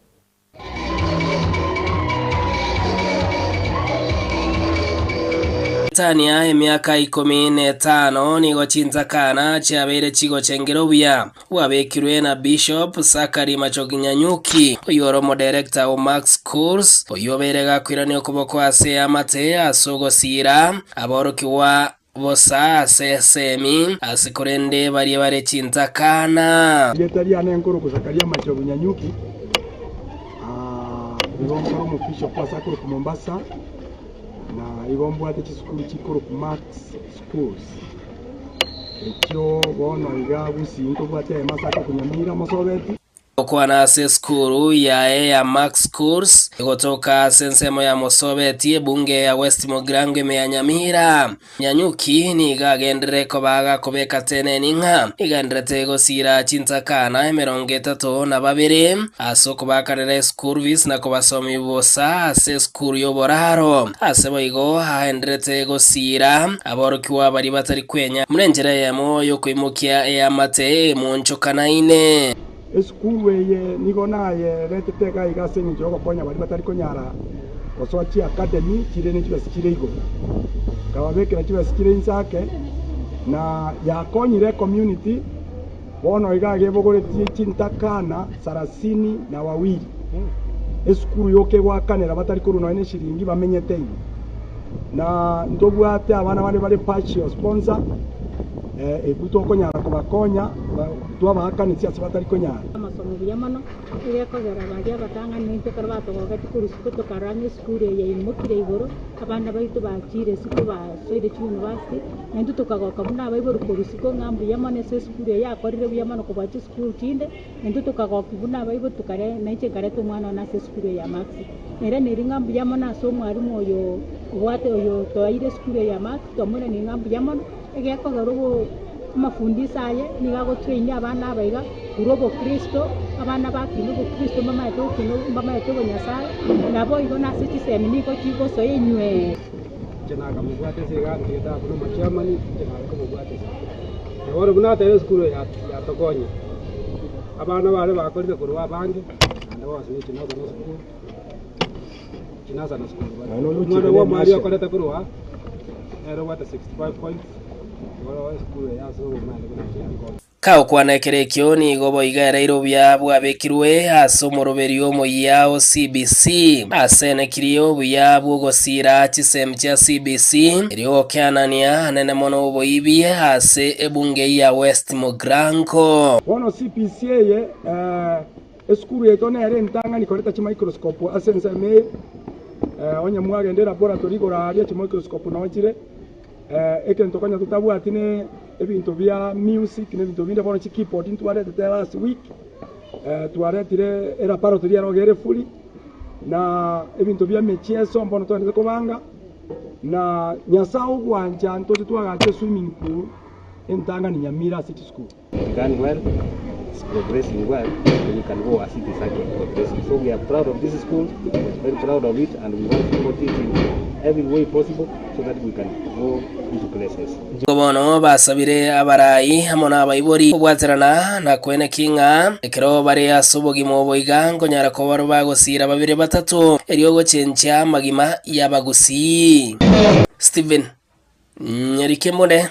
Speaker 13: Tania emiaka 15 nigo chintakana chabere chigo chengero buya wabekirwe na Bishop Sakari Machogi Nanyuki oyoromo director wa Max Course oyoberega kwirane okuboko ase amate asogosira aborokiwa bosa sesemi asikorende bari chintakana
Speaker 14: Getaria nenkoro kusakaria Machogi Nanyuki igomba umufisho kwa sakuru ku Mombasa na igomba ate chisukuru chikoro ku Max Schools ekyo bono iga businto bwate masaka kunyamira Mosobeti
Speaker 13: kwa na skuru ya Max Course kutoka sensemo ya Mosobeti bunge ya West Mogrango ya Nyamira Nyanyuki ni gagendere ko baga kubeka tene ninka igandrete gosira Chintakana 32 asoko bakarere school vis na kubasomi bosa skuru yo boraro asebo igo haendrete gosira aborokiwa bari batari kwenya murengere ya moyo kwimukia ya mate munchokana ine
Speaker 14: eskuru eye nigo naye retete iga senyi jogo konya bari batari konyara osochi academy kirene kibasikire igo kababekera kibasikire insake na yakonyire community bono iga gebogoreti Chintakana 32 eskuru yoke gwakanera batari kuruno ine shiringi bamenyete na ndobwate abana bane bari partial sponsor ebuto konyara kubakonya twabakanitsi asibatari konyara
Speaker 15: amasomo byamano ireko zarabagia batanga ninte karbato gati kurusiko to karanye skure ye imukire igoro abana baitu bakire siko ba soide university nende tukagoka muna baiboro kurusiko ngambu yamane se skure ya korire byamano ko bachi school kinde nende tukagoka muna baiboro tukare naiche kareto mwana na se skure ya Max nere ngambu yamana so mwarimu oyo wate oyo toire skure ya Max tomune ni ngambu yamano egeko garugo mafundisa aye nigago train abana abaiga urobo Kristo abana bakino bo Kristo mama yeto Nyasaye nabo igo na siti semini ko chigo so yenywe
Speaker 16: kenaga mugwate sega ngeta kuno machamani kenaga ko mugwate oro buna tere skuru ya tokonye abana bale bakorite kurwa bange anda wasi ni no skuru kinaza na skuru mwana wa Maria koleta kurwa ero wata 65 points
Speaker 13: Kao kwanekerekyo ni gobo igara irobya bwabekirwe asomoroberio moyao CBC asene kiriyo buyabwo gosira chisem cha CBC iriyo kyanania nene mono boibi ase ebunge ya West Mogrango
Speaker 14: wono CBC ye eskuru yetone ere ntanga ni koleta chi microscope asense me onye mwagende laboratory goraria chi microscope na wachire ekento kanya tutabwatine ebintu bya music nebintu binde bono chikiport ntwarete last week twaretire era paroto ya rogere fuli na ebintu bya mecheso mbono twende kubanga na nyasao gwanja ntote twagache swimming pool entanga ni Nyamira City School
Speaker 16: done well, it's progressing well, and we can go as it is actually progressing. So we are proud of this school, very proud of it, and we want to support it in every way possible so that we can go into places.
Speaker 13: Gobono basabire abarayi hamona abayibori kubwaterana na kwene kinga ekero bari asubogi mu boiga ngonyara ko baro bagosira babire batatu eriyo chencha magima yabagusi Steven Nyarikemone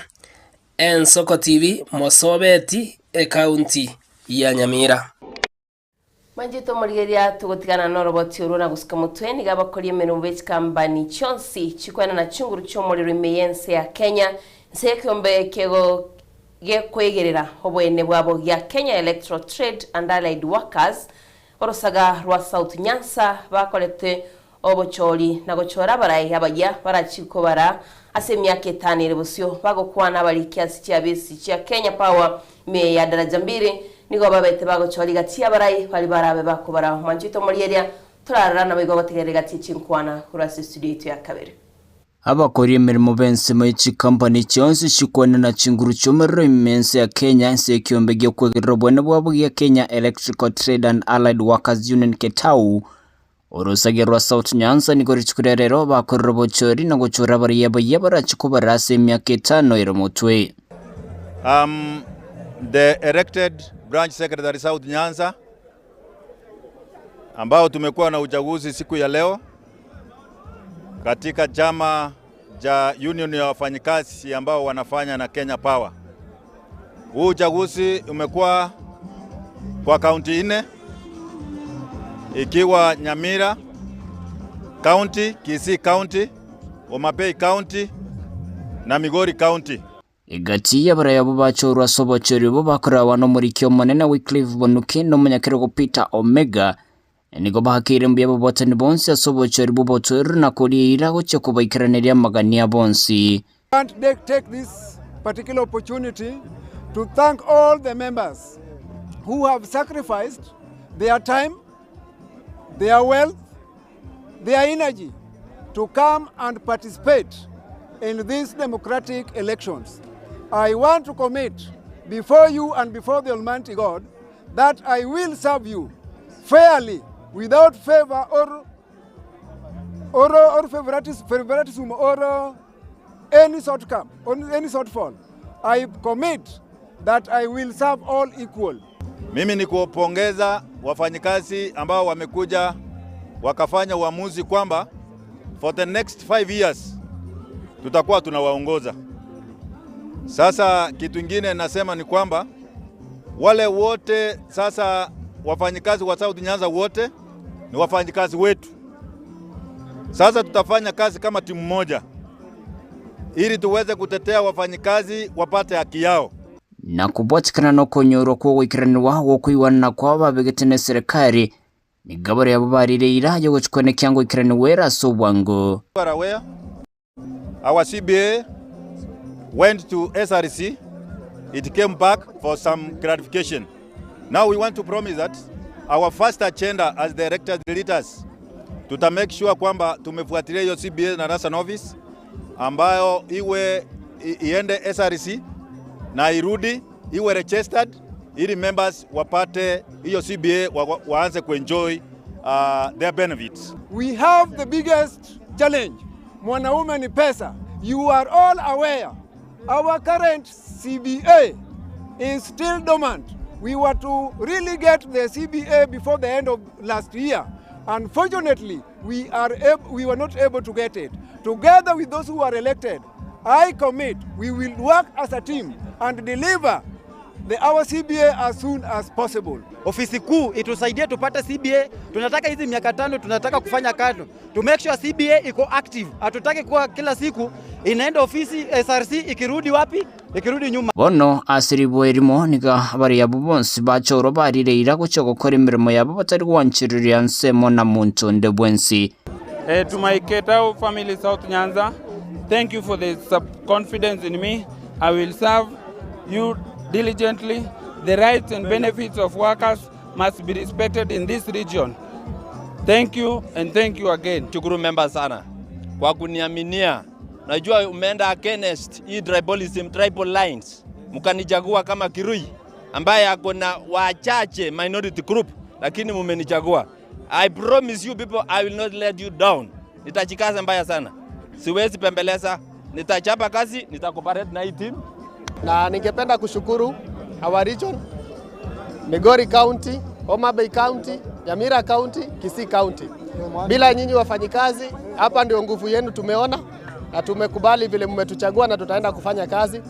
Speaker 13: Ensoko TV Mosobeti county ya Nyamira
Speaker 2: Manjito murigeria tugotigana no roboti uruna gusika mutwe ni gabakori emirumbe kambani chonsi chikwena na chunguru chomorero imeyense ya Kenya nsekombe kego gekwegerera obwene bwabo ya Kenya Electoral Trade and Allied Workers orosaga rwa South Nyanza bakolete obochori na gochora barayi abajya barachiko bara asemyake tanire busyo bagokwana bari kiasi cya bisi cya Kenya Power me ya daraja mbiri nigo babete bagochori gati abarayi bari barabe bakubara manjito muriyeria turarana bigo bategere gati chinkwana kurasi studio itu ya kabere
Speaker 17: abakori emirimo bense muri company cyonse shikwana na chinguru cyomero imense ya Kenya nse kyombe gyo kwegerera bwana bwabo ya Kenya Electrical Trade and Allied Workers Union Ketau Orosagerwa South Nyanza niko richukurerero bakorera bochori na gochora bari yabara chikubara semyaka 5 iromotwe.
Speaker 18: The elected branch secretary South Nyanza ambao tumekuwa na uchaguzi siku ya leo katika chama cha union ya wafanyikazi ambao wanafanya na Kenya Power. Huu uchaguzi umekuwa kwa kaunti 4 ikiwa Nyamira County, Kisii County, Homabay County na Migori County.
Speaker 17: Igati ya barayabo bachorwa sobochori bo bakora wano muri kyo manene Wycliffe Bonuki no munyakero Peter Omega nigo bahakire mbiyabo botani bonsi asobochori bo botor na kurira goche kubaikiraneria magania bonsi.
Speaker 19: And they take this
Speaker 14: particular opportunity to thank all the members who have sacrificed their time, their wealth, their energy to come and participate in these democratic elections. I want to commit before you and before the Almighty God that I will serve you fairly, without favor or favoritism or any shortcome or any shortfall. I commit that I will serve all equal.
Speaker 18: Mimi ni kuwapongeza wafanyikazi ambao wamekuja wakafanya uamuzi kwamba for the next 5 years tutakuwa tunawaongoza. Sasa kitu kingine nasema ni kwamba wale wote sasa wafanyikazi wa South Nyanza wote ni wafanyikazi wetu. Sasa tutafanya kazi kama timu moja ili tuweze kutetea wafanyikazi wapate haki yao.
Speaker 17: Na kubotikana no kunyoro kwa wikiranwa wo kuiwana kwa babegete serikali ni gabare yabo barire yo guchikone kyango ikiranwera so wango.
Speaker 18: Our CBA went to SRC. It came back for some clarification. Now we want to promise that our first agenda as directors leaders tuta make sure kwamba tumefuatilia hiyo CBA na National Office ambayo iende SRC na irudi iwe registered ili members wapate hiyo CBA waanze kuenjoy their benefits.
Speaker 14: We have the biggest challenge. Mwanaume ni pesa. You are all aware. Our current CBA is still dormant. We were to really get the CBA before the end of last year. Unfortunately, we were not able to get it. Together with those who are elected, I commit we will work as a team and deliver our CBA as soon as possible.
Speaker 19: Ofisi kuu itusaidie tupate CBA. Tunataka hizi miaka 5 tunataka kufanya kazi. To make sure CBA iko active. Hatutaki kuwa kila siku inaenda ofisi SRC ikirudi wapi? Ikirudi nyuma.
Speaker 17: Bono asiribo erimo niga bari yabo bonse bachoro barire ira gucyo gukora imirimo yabo batari wanchirira nsemo na muntu ndebwensi.
Speaker 20: To my Ketao family South Nyanza, thank you for the confidence in me. I will serve you diligently. The rights and benefits of workers must be respected in this region. Thank you and thank you again.
Speaker 21: Shukuru members sana kwa kuniaminia. Najua umeenda against hii tribal lines. Mkanichagua kama Kirui ambaye ako na wachache minority group, lakini mumenichagua. I promise you people I will not let you down. Nitachikaza mbaya sana. Siwezi pembeleza. Nitachapa kazi, nitakoparate na hii team.
Speaker 22: Na ningependa kushukuru our region, Migori County, Homa Bay County, Nyamira County, Kisii County. Bila nyinyi wafanyikazi, hapa ndio nguvu yenu tumeona na tumekubali vile mmetuchagua na tutaenda kufanya kazi.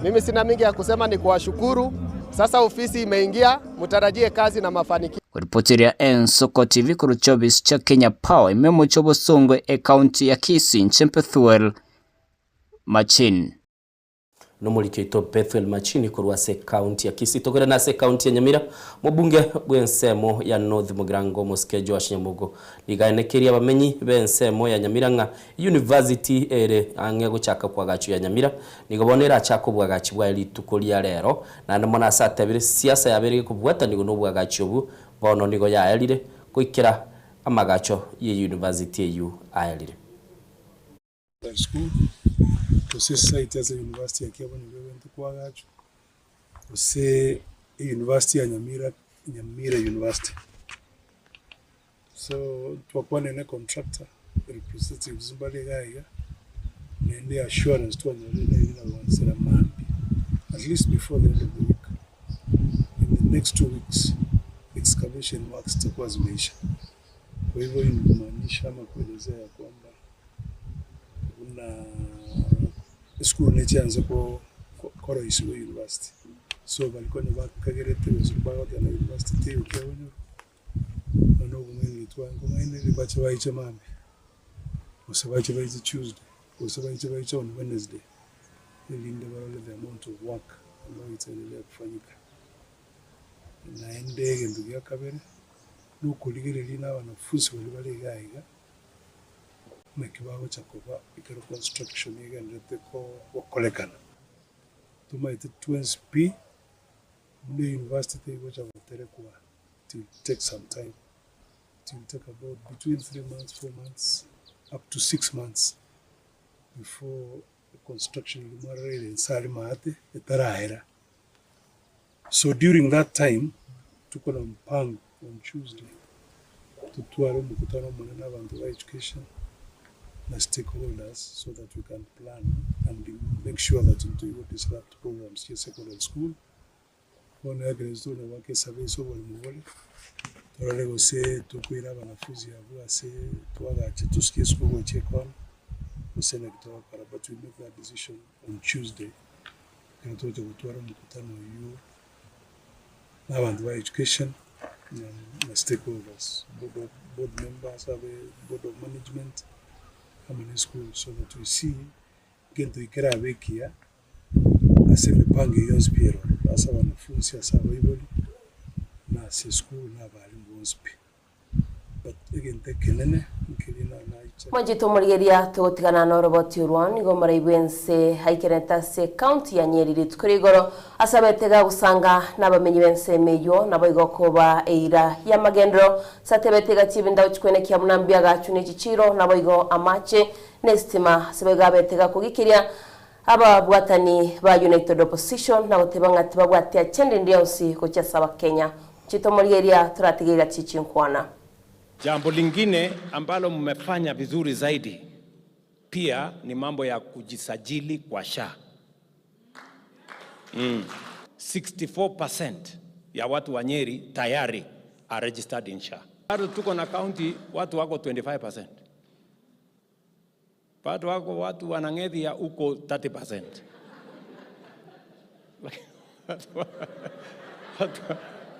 Speaker 22: Mimi sina mingi ya kusema, ni kuwashukuru. Sasa ofisi imeingia, mutarajie kazi na mafanikio.
Speaker 17: Kuripotiria Ensoko TV kuruchobis cha Kenya Power imemo chobo Songwe county ya Kisii Nchempethuel Machin.
Speaker 1: Nomulike ito Bethel Machini kurwa se county ya Kisii tokera na se county ya Nyamira mubunge bwensemo ya North Mugirango Moskejo wa Shinyamugo liganekeria bamenyi bensemo ya Nyamira nga university ere ange guchaka kwa gachu ya Nyamira nigobonera chako bwa gachi bwa litukolia rero na ndamona satabire siasa yabere kubwata nigo no bwa gachi obu bono nigo ya elire kuikira amagacho ye university yu ayalire.
Speaker 23: To say site as a university ya Kiabo ni wewe ntukwa gacho. To say university ya Nyamira University. So tuwakuwa nene contractor representative Zumbale Gaiga nende assurance tuwa nyolene ina wansera mambi at least before the end of the week. In the next 2 weeks excavation works zitakuwa zimeisha. Kwa hivyo inamaanisha ama kuelezea kwamba kuna school nechianze ko rais wa university so balikuwa ni bakagerete bezikwa yote na university hiyo kwa wenyewe no bumeni twangu mwene libache baiche mame usabache baiche Tuesday usabache baiche on Wednesday nilinde barole the amount of work ambayo itaendelea kufanyika na endege ndugu ya kabere nukuligire lina wanafunzi wale gaiga mekibaho cha kuba ikero construction yega ndete ko wakolekana tumaite twins P mune university which I've kwa to take some time. It will take about between 3 months, 4 months, up to 6 months before the construction in Sarimate etarahera. So during that time, tuko na mpango on Tuesday tutware mkutano mwanana bantu wa education na stakeholders so that we can plan and make sure that we do disrupt programs here secondary school. One against one wake survey so wale torale gose tukwira banafunzi abo ase twagache tusikie school check on usene kutoka para, but we make that decision on Tuesday. Kana tote kutwara mkutano hiyo na bantu wa education na stakeholders, board members, board of management, in school, so that we see gento ikera bekia ase mipango yonse piero asa wanafunzi asa bible na ase school na bali bonspe, but again tekenene nkirina na
Speaker 2: Mwanjito murigeria tugotigana na roboti urwan igo maraibense haikerenta se county ya Nyeri ritukurigoro asabetega gusanga nabamenyi bense meyo nabo igokoba eira ya magendro satebetega tibinda uchikwene kya munambia gacu n'igiciro nabo igo amache nestima sebega betega kugikiria aba bwatani ba United Opposition nabo tebanga tibabwatia chende ndionsi kucha saba Kenya. Chito murigeria turatigira chichinkwana.
Speaker 3: Jambo lingine ambalo mmefanya vizuri zaidi pia ni mambo ya kujisajili kwa SHA. 64% ya watu wa Nyeri tayari are registered in SHA. Bado tuko na county watu wako 25%. Bado wako watu wanang'edhi ya uko 30%.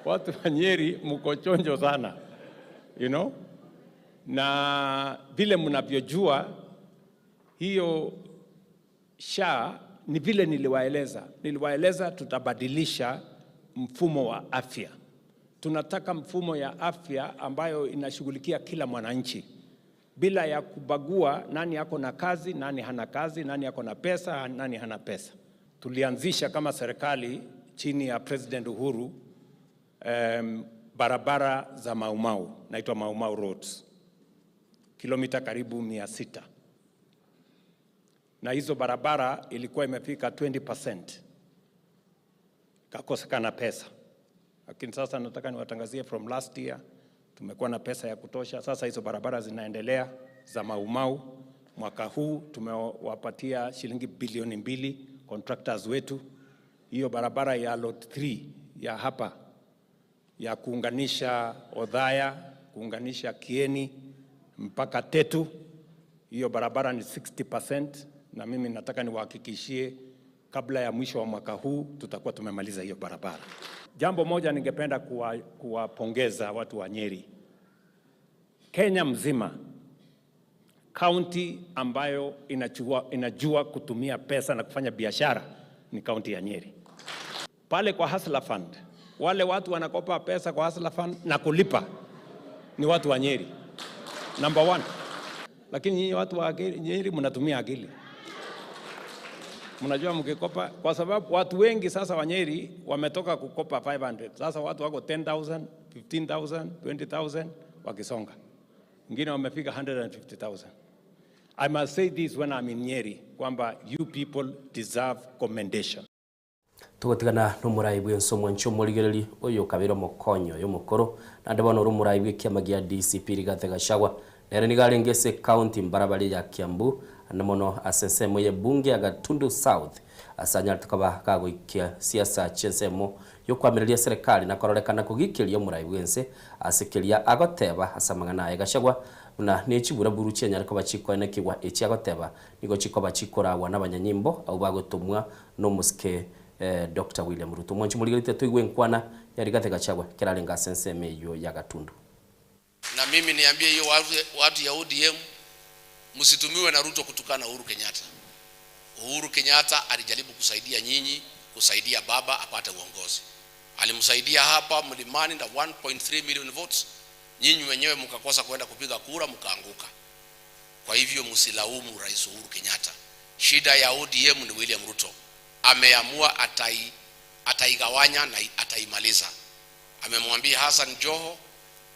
Speaker 3: Watu wa Nyeri mko chonjo sana. You know, na vile mnavyojua hiyo SHA ni vile niliwaeleza tutabadilisha mfumo wa afya. Tunataka mfumo ya afya ambayo inashughulikia kila mwananchi bila ya kubagua nani yako na kazi, nani hana kazi, nani yako na pesa, nani hana pesa. Tulianzisha kama serikali chini ya President Uhuru barabara za Mau Mau, naitwa Mau Mau Roads, kilomita karibu 600. Na hizo barabara ilikuwa imefika 20%. Kakosekana pesa. Lakini sasa nataka niwatangazie from last year tumekuwa na pesa ya kutosha. Sasa hizo barabara zinaendelea za Mau Mau. Mwaka huu tumewapatia shilingi bilioni 2 contractors wetu. Hiyo barabara ya lot 3 ya hapa ya kuunganisha Odhaya, kuunganisha Kieni mpaka Tetu, hiyo barabara ni 60%, na mimi nataka niwahakikishie kabla ya mwisho wa mwaka huu tutakuwa tumemaliza hiyo barabara. Jambo moja ningependa kuwapongeza watu wa Nyeri. Kenya mzima, county ambayo inajua kutumia pesa na kufanya biashara ni county ya Nyeri. Pale kwa Hustler Fund, wale watu wanakopa pesa kwa Hustler Fund na kulipa ni watu wa Nyeri. Number 1. Lakini nyinyi watu wa Nyeri mnatumia akili. Mnajua mkikopa, kwa sababu watu wengi sasa wa Nyeri wametoka kukopa 500. Sasa watu wako 10,000, 15,000, 20,000 wakisonga. Wengine wamefika 150,000. I must say this when I'm in Nyeri, kwamba you people deserve commendation.
Speaker 1: Tugotigana n'umurai bw'enso mwancho murigereri oyo kabiro mokonyo yo mukoro na ndabona urumurai bw'ikiama gya DCP Rigathi Gachagua nere nigarengese county Mbarabari ya Kiambu anamono asensemo ye bunge ya Gatundu South asanya tukaba kagoikia siasa chensemo yo kwamiriria serikali na kororekana kugikiria umurai bw'ense asikiria agoteba asamangana ya Gachagua na nechibura buru chenya ariko bachikwana kigwa echi agoteba nigo chiko bachikorawa n'abanyanyimbo au bagotumwa no musike Dr. William Ruto mwanchi muligerite tuigwe nkwana ya Rigathi Gachagua kiralenga senseme yo ya Gatundu.
Speaker 5: Na mimi niambie hiyo watu ya ODM msitumiwe na Ruto kutukana Uhuru Kenyatta. Uhuru Kenyatta alijaribu kusaidia nyinyi, kusaidia baba apate uongozi. Alimsaidia hapa mlimani na 1.3 million votes. Nyinyi wenyewe mkakosa kwenda kupiga kura mkaanguka. Kwa hivyo msilaumu Rais Uhuru Kenyatta. Shida ya ODM ni William Ruto. ameamua ataigawanya na ataimaliza. Amemwambia Hassan Joho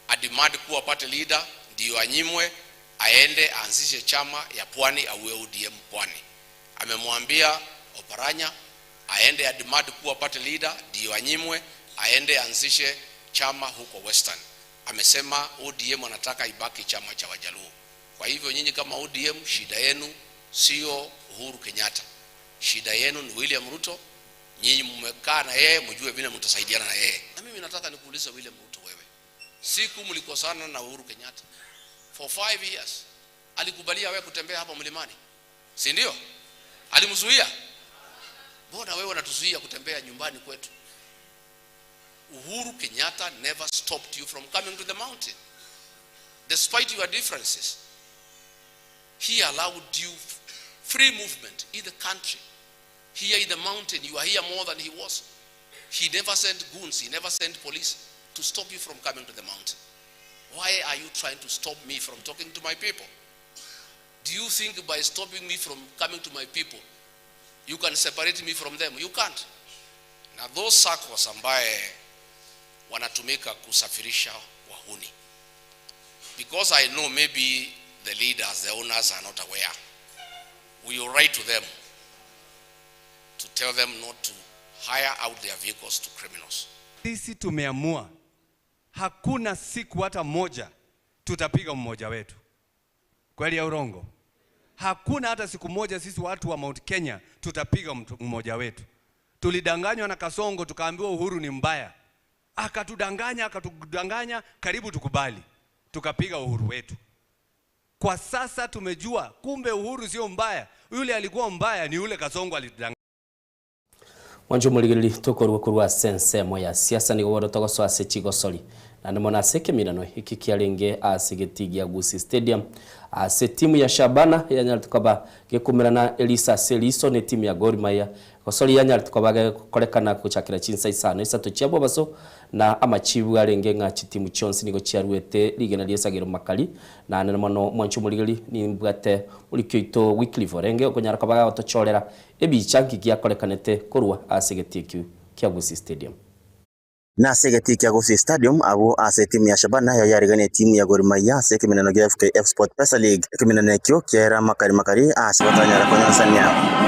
Speaker 5: ademand kuwa party leader ndio anyimwe aende aanzishe chama ya Pwani au ODM Pwani. Amemwambia Oparanya aende ademand kuwa party leader ndio anyimwe aende aanzishe chama huko Western. Amesema ODM anataka ibaki chama cha Wajaluo. Kwa hivyo nyinyi kama ODM, shida yenu sio Uhuru Kenyatta. Shida yenu ni William Ruto. Nyinyi mmekaa na yeye, mjue vile mtasaidiana na yeye. Na mimi nataka nikuulize William Ruto, wewe siku mlikosana na Uhuru Kenyatta for 5 years, alikubalia wewe kutembea hapa mlimani, si ndio? Alimzuia. Mbona wewe unatuzuia kutembea nyumbani kwetu? Uhuru Kenyatta never stopped you from coming to the mountain. Despite your differences, he allowed you free movement in the country. Here in the mountain, you are here more than he was. He never sent goons, he never sent police to stop you from coming to the mountain. Why are you trying to stop me from talking to my people? Do you think by stopping me from coming to my people, you can separate me from them? You can't. Na those circles ambaye wanatumika kusafirisha wahuni, because I know maybe the leaders, the owners are not aware, we will write to them to tell them not to hire out their vehicles to criminals.
Speaker 6: Sisi tumeamua hakuna siku hata moja tutapiga mmoja wetu. Kweli ya urongo? Hakuna hata siku moja sisi watu wa Mount Kenya tutapiga mmoja wetu. Tulidanganywa na Kasongo tukaambiwa Uhuru ni mbaya. Akatudanganya karibu tukubali. Tukapiga Uhuru wetu. Kwa sasa tumejua kumbe Uhuru sio mbaya. Yule alikuwa mbaya ni yule Kasongo alidanganya.
Speaker 1: Wanjo muligiriri tukorwa kurwa sense moya siasa ni godo togoso ase chigosori na ndimona seke mirano iki kiarenge ase getigia Gusii Stadium ase timu ya Shabana yanya tukaba gekumirana Elisa Seliso ne timu ya Gor Mahia gosori yanya tukaba korekana kuchakira chinsa isano isa tuchiabo baso na amachibu arenge nga chitimu chonsi nigo chiarwete ligena liesagiro makali na ndimono mwancho muligiriri ni mbwate ulikyo ito weekly forenge okonyara kabaga otochorera ebichangi giakorekanete kurwa ase getikyu kia Gusii Stadium.
Speaker 7: Na segeti kia Gusii Stadium abo ase timu ya Shabana ya yarigane timu ya Gor Mahia ase kiminano gia FKF Sport Pesa League kiminano kyo kiera makari ase watanyara konyonsania.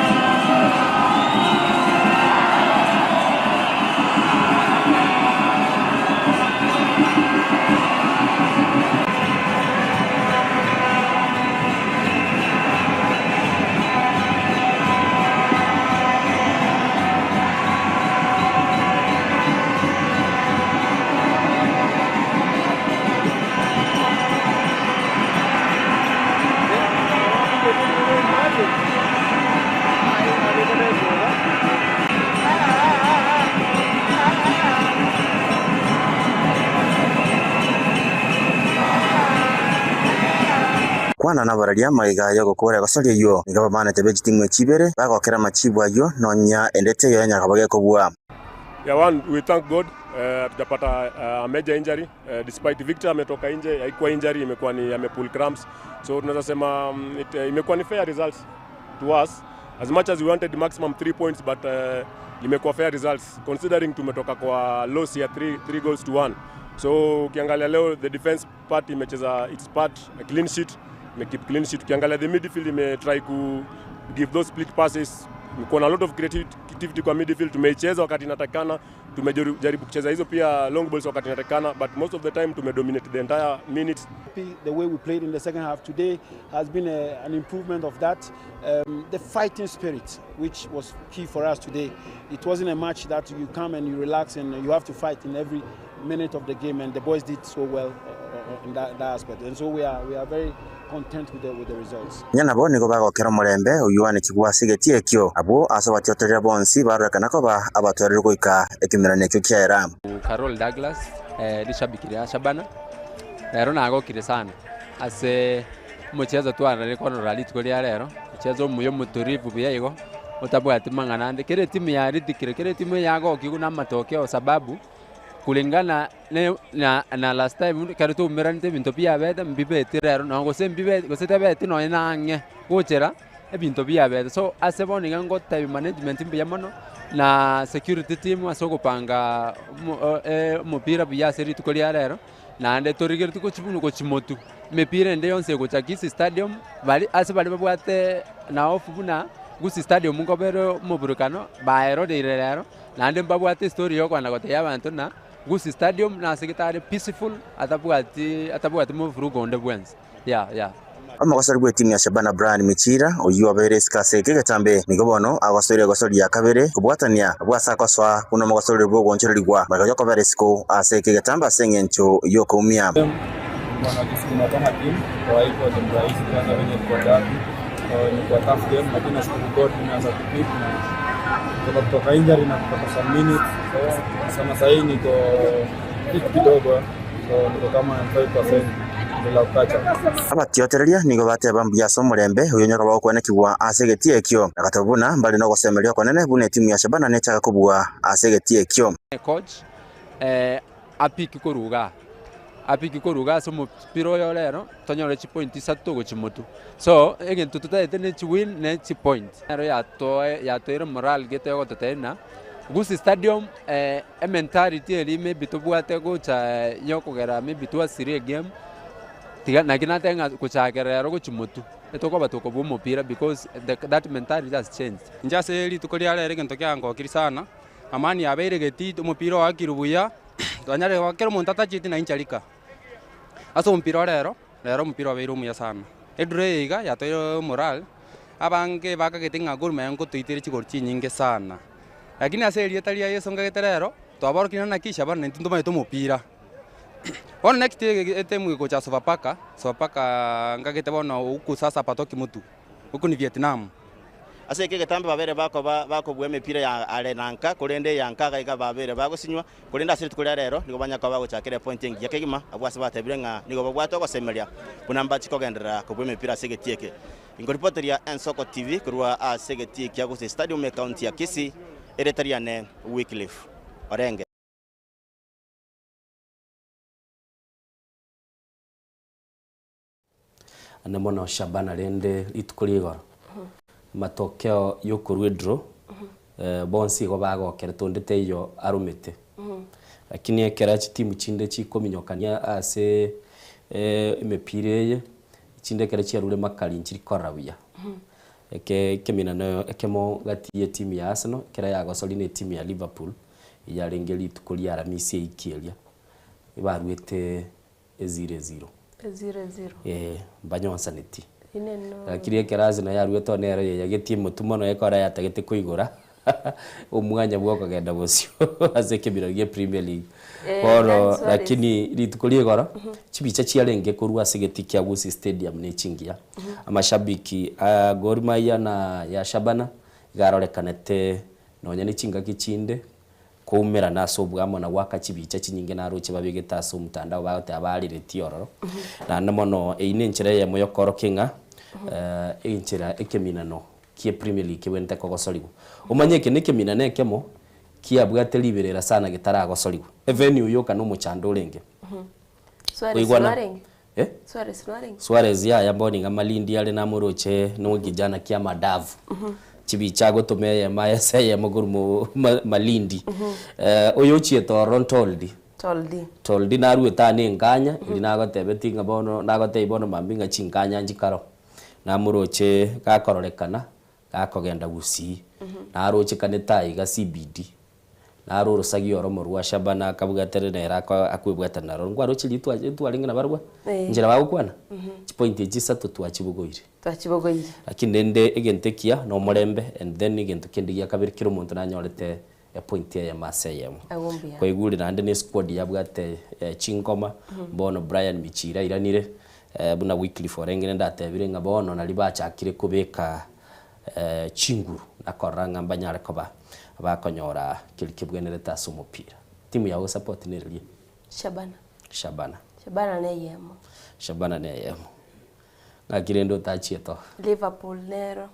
Speaker 7: Kwana nabararia maiga yo gukora gosori yo ngaba bana tebe timu chibere bagokera machibu ayo nonya endete yo nya kabage kobua.
Speaker 9: Yeah, we thank God tutapata a major injury despite Victor ametoka nje, haikuwa injury, imekuwa ni amepull cramps, so tunaweza sema imekuwa ni fair results to us as much as we wanted maximum 3 points, but imekuwa fair results considering tumetoka kwa loss ya 3 goals to 1. So ukiangalia leo the defense part imecheza its part, a clean sheet, keep clean sheet. Ukiangalia the midfield try to give those split passes, kuna a lot of creativity kwa midfield, tumecheza wakati inatakana, tumejaribu kucheza hizo pia long balls wakati inatakana, but most of the time tumedominate the entire minutes.
Speaker 24: The way we played in the second half today has been an improvement of that. The fighting spirit, which was key for us today. It wasn't a match that you come and you relax and you have to fight in every minute of the game, and the boys did so well in that aspect, and so we are very content with the results.
Speaker 7: Nyana bo nigo bagokera murembe uyuane kigwa sigetie kyo abo asobatyoterera bonsi barakana ko ba abatwarira goika ekimirane kyo kyera.
Speaker 25: Carol Douglas ni shabiki ya Shabana rero nagokire sana ase muchezo twanare kono rally tkoria rero muchezo muyo muturivu biyego utabwa timangana ande kire timu ya ridikire kire timu yago kiguna matokeo sababu kulingana na last time karuto umirante binto pia beta mbibeti rero no gose mbibeti gose tabeti no nange gochera ebinto biabete so ase bono ngango time management mbiya mono na security team asogopanga mupira biyase rituko lya rero nande torigere tuko chibuno ko chimotu mepira nde yonse go chakisi stadium bali ase bali babwate na ofu buna gusi stadium ngobero muburukano baero de rero nande babwate story yo kwana gote yabantu na gusi stadium na sekretary peaceful atabwati mu furugo nde bwenzi yeah
Speaker 7: Amakosori gwe timu ya Shabana Brian Michira oyu abere skase kegetambe nigobono agosori agosori ya kabere kubwatania bwasakoswa kuno makosori bwo gonchererigwa bagayo kabere siko ase kegetamba sengencho yoko umia
Speaker 4: bwana kisima kama timu kwa hivyo ndio rahisi kwanza venye kwa tatu ni kwa tough game lakini nashukuru God tumeanza kupick na kutoka injury na kutoka some minutes so sana sasa niko kidogo so niko kama 5%
Speaker 7: abatiotereria nigo bateba mbiaso murembe uyo nyoka bakwanekirwa asegetie ekyo akatabuna mbali no gosemeria konene bune timu ya Shabana nechaga kubua asegetie ekyo
Speaker 25: coach apiki koruga so mupiro yo lero tonyore chi point 3 go chimotu so egento tutete ne chi win ne chi point ero ya to moral gete go tetena gusi stadium mentality eli maybe tobwate go cha yokogera maybe to asiri game tiga na kinatenga kuchagerero go chimotu etoko batoko bo mupira because that mentality has changed
Speaker 8: njase eli tukolia lere gento kyango kiri sana amani abere geti mupira wa kirubuya twanyare wakero montata chiti na incharika aso mpira rero mpira wa birumu ya sana edure iga ya to moral abange baka getinga gurme yango tuitire chigor chinyinge sana lakini ase eli etalia yeso ngageterero twabaro kinana kisha bana ntindo maito mupira on next etemu ko cha Sofapaka ngagete bona uku sasa patoki mutu uku ni Vietnam
Speaker 7: ase kegetambe babere bako bwe mipira ya arenanka kurende yanka gaiga babere bago sinywa kurenda siri tukulia rero nigo banya kwa bago chakere pointing ya kegima abwase batebire nga nigo babwato ko semeria bunamba chiko gendera ko bwe mipira segetieke ingoripoteria Ensoko TV kurwa a segetieke ya Gusii Stadium county ya Kisii eretariane Wycliffe Orenge
Speaker 1: anamona Shabana rende itukuligora matokeo yokurwidro bonsi go bagokera tondete iyo arumite lakini ekera timu chinde chikominyokania ase imepireye chinde kera chiarure makali nchiri korawia kemina no ekemo gatie timu ya Arsenal kera yagosori ne timu ya Liverpool yarengeli tukulia Aramisi ikilia ibarwete 0-0 banyonsa neti lakini kerazi na yaru etonera yagetie mutumo no ekora yatagete kuigura umwanya bwoko genda bosio azekebira ge Premier League oro lakini ritukulie gora chibicha chiarenge kurwa segeti kya Gusii Stadium ne chingia amashabiki a Gor Mahia na ya Shabana garorekanete nonya ni chinga kichinde kumera naso bwamo na waka chibicha chinyinge na roche babigeta so mutandao bagote abarire tiororo na namono eine nchire ya moyo korokinga inchira ekeminano kie Premier League wente kogosorigo umanyeke nekeminane kemo kia bwate liberera sana gitaragosorigo avenue yoka no muchando renge Suarez ya mboni ngamalindi yale na muroche no gijana kia madavu chibichago tumeye mayese ya maguru malindi oyo chieto toldi naru etane nganya linago tebetinga bono nago teibono mambinga chinganya njikaro na muroche gakororekana gakogenda Gusii naroche kaneta iga CBD naroro sagi oromo rwa Shabana akabugatere nera akwibwata naro ngwaro chilitwa aringa na barwa njira bagukwana point ejisatu twachibugoire lakini nende egentekia no morembe and then egento kendigia kabiri kiro muntu nanyorete ya point ya maseyemo kwa iguri nande ne squad yabwate chinkoma bono Brian Michira iranire buna Wycliffe Orenge ndatebire nga bono na libachakire kubeka chinguru akoranga mbanyare koba bakonyora kilikibwenere taso mupira timu yawo support nerie Shabana ne yemo ngakirendo tachieto
Speaker 2: Liverpool nero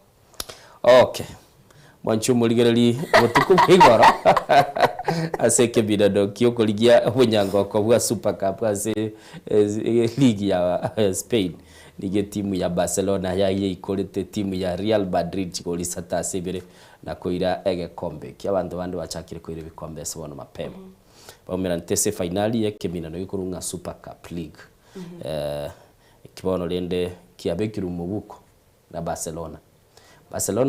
Speaker 1: okay mwanchu muligereri botuku kwigoro ase kebina do kiokoligia bunyango ko bwa Super Cup ase ligi ya Spain lige timu ya Barcelona ya ikorete timu ya Real Madrid chigoli sata sebere na koira egekombe ky'abantu bandi bachakire koira bikombe sebona mapema baumira ntese finali ya kebina no ikurunga Super Cup League kibono lende kiabekiru mubuko na Barcelona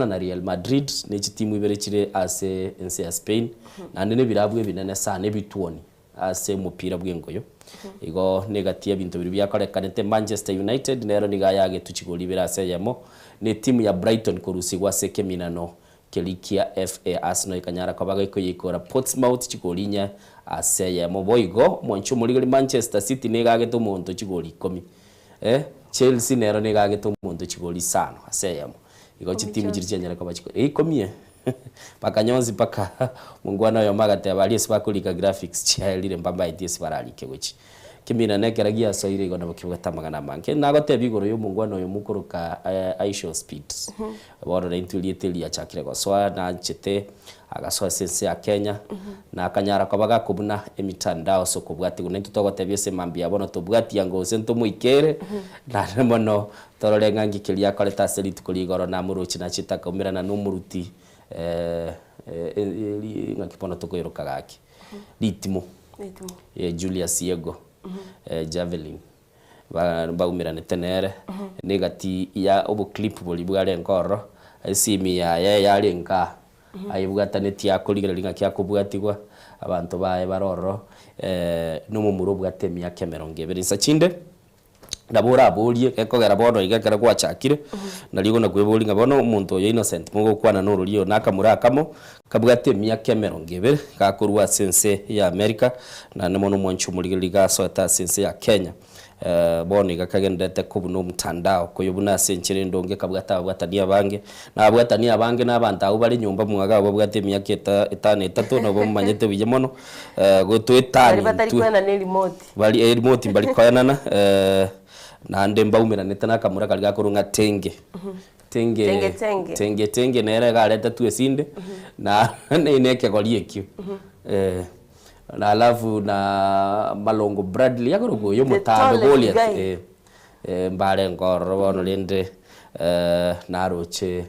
Speaker 1: na Real Madrid ni timu ibere chire ase ense ya Spain na nene birabwe binene sana bituoni ase mupira bw'engoyo igo negatia bintu biri byakorekanete Manchester United nero nigayage tuchigoli birase yamo ni timu ya Brighton kurusigwa seke minano kelikia FA Arsenal ikanyara kwabaga ikoyikora Portsmouth chigolinya ase yamo boigo moncho muri Manchester City negage to monto chigoli 10 Chelsea nero negage to monto chigoli 5 ase yamo igo chitimu chirichenyera kwa chigoli ikomie paka nyonzi paka mungwana yo magate abali sibakulika graphics chialire mbamba idesi baralike wechi kimina nekeragia soire igo nabokibwa tamagana manke nagote bigoro yo mungwana yo mukuruka Aisho Speed boro na intulieteli ya chakire go swa na chete agaswa sense ya Kenya na akanyara kwabaga kubuna emitandao so kubwati gune tutogote byese mambia bono tubwati yango sento muikere na mono tororenga ngikelia koleta seli tukuligoro na muruchi na chitaka umira na numuruti ngakipono tokoyiruka gaki ritmo Julius Yego Javelin baumirane tenere negati ya obo clip boli bwale nkoro simi ya yali nka ayibwataneti yakoligira linga kyakubwatigwa abantu bae baroro numumuro bwatemi ya Cameron geberi sachinde ndabura bolie ekogera bono igakera kwa chakire naligo na kweboli ngabono umuntu yo innocent mugo kwana no rulio nakamura kamo kabwatemi ya Cameron geberi kakurwa sense ya America na nemono mwanchu muligiliga sota sense ya Kenya bone gakagendete kubuno mtandao koyobuna senchire ndonge kabwata bwatania bange na bwatania bange n'abantu abo bari nyumba mwaga babwate myaka 3 no bomanyete bijemono gutwetani
Speaker 2: batari kwena ne remote
Speaker 1: bali remote bali kwayanana na ndemba umiranete nakamura kali gakurunga tenge tenge nere galeta tuesinde na ineke goliekyo na alafu na Malongo Bradley yakurugo yo mutando Goliath mbare ngoro bono lende naroche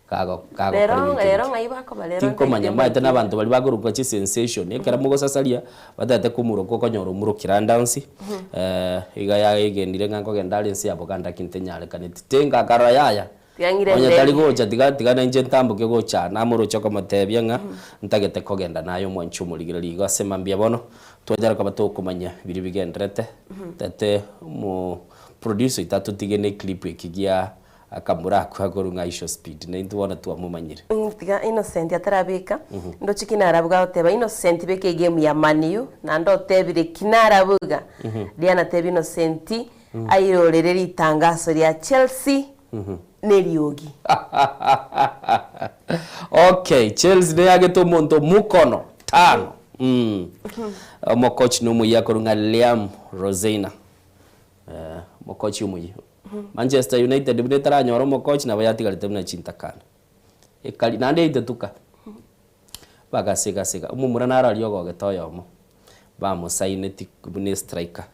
Speaker 1: kago
Speaker 2: lero ngaiba ko balero
Speaker 1: tinko manyamaite nabantu bali bakurugo chi sensation ekera mugo sasalia batate kumuroko konyoro muro kirandansi iga ya igendire nganko gendalensi abo kanda kintenyale kaneti tenga kara yaya onya taligo tiga na nje ntambuke gocha na muro choko matebya nga ntagete kogenda nayo mwanchu muligira ligo asemambia bono twajara kwa bato kumanya biri bigendrete tate mu producer itatu tigene clip ikigia akamura kwagorunga Aisho Speed na ntubona tuamumanyire
Speaker 2: tiga Innocent atarabika ndo chikinara buga oteba Innocent beke game ya Maniu na ndo tebire kinara buga Diana tebi Innocent ayirorere itangazo rya Chelsea Neriogi.
Speaker 1: Okay, Chelsea ne yageto monto mukono 5. Mo coach no muya korunga Liam Rosena. Mo coach umuyi. Manchester United bune tara nyoro mo coach na bayati galite mna chintakana. Ekali nande itetuka. Baga sega umumura nara lyogo getoyo mo. Ba mo saineti bune striker.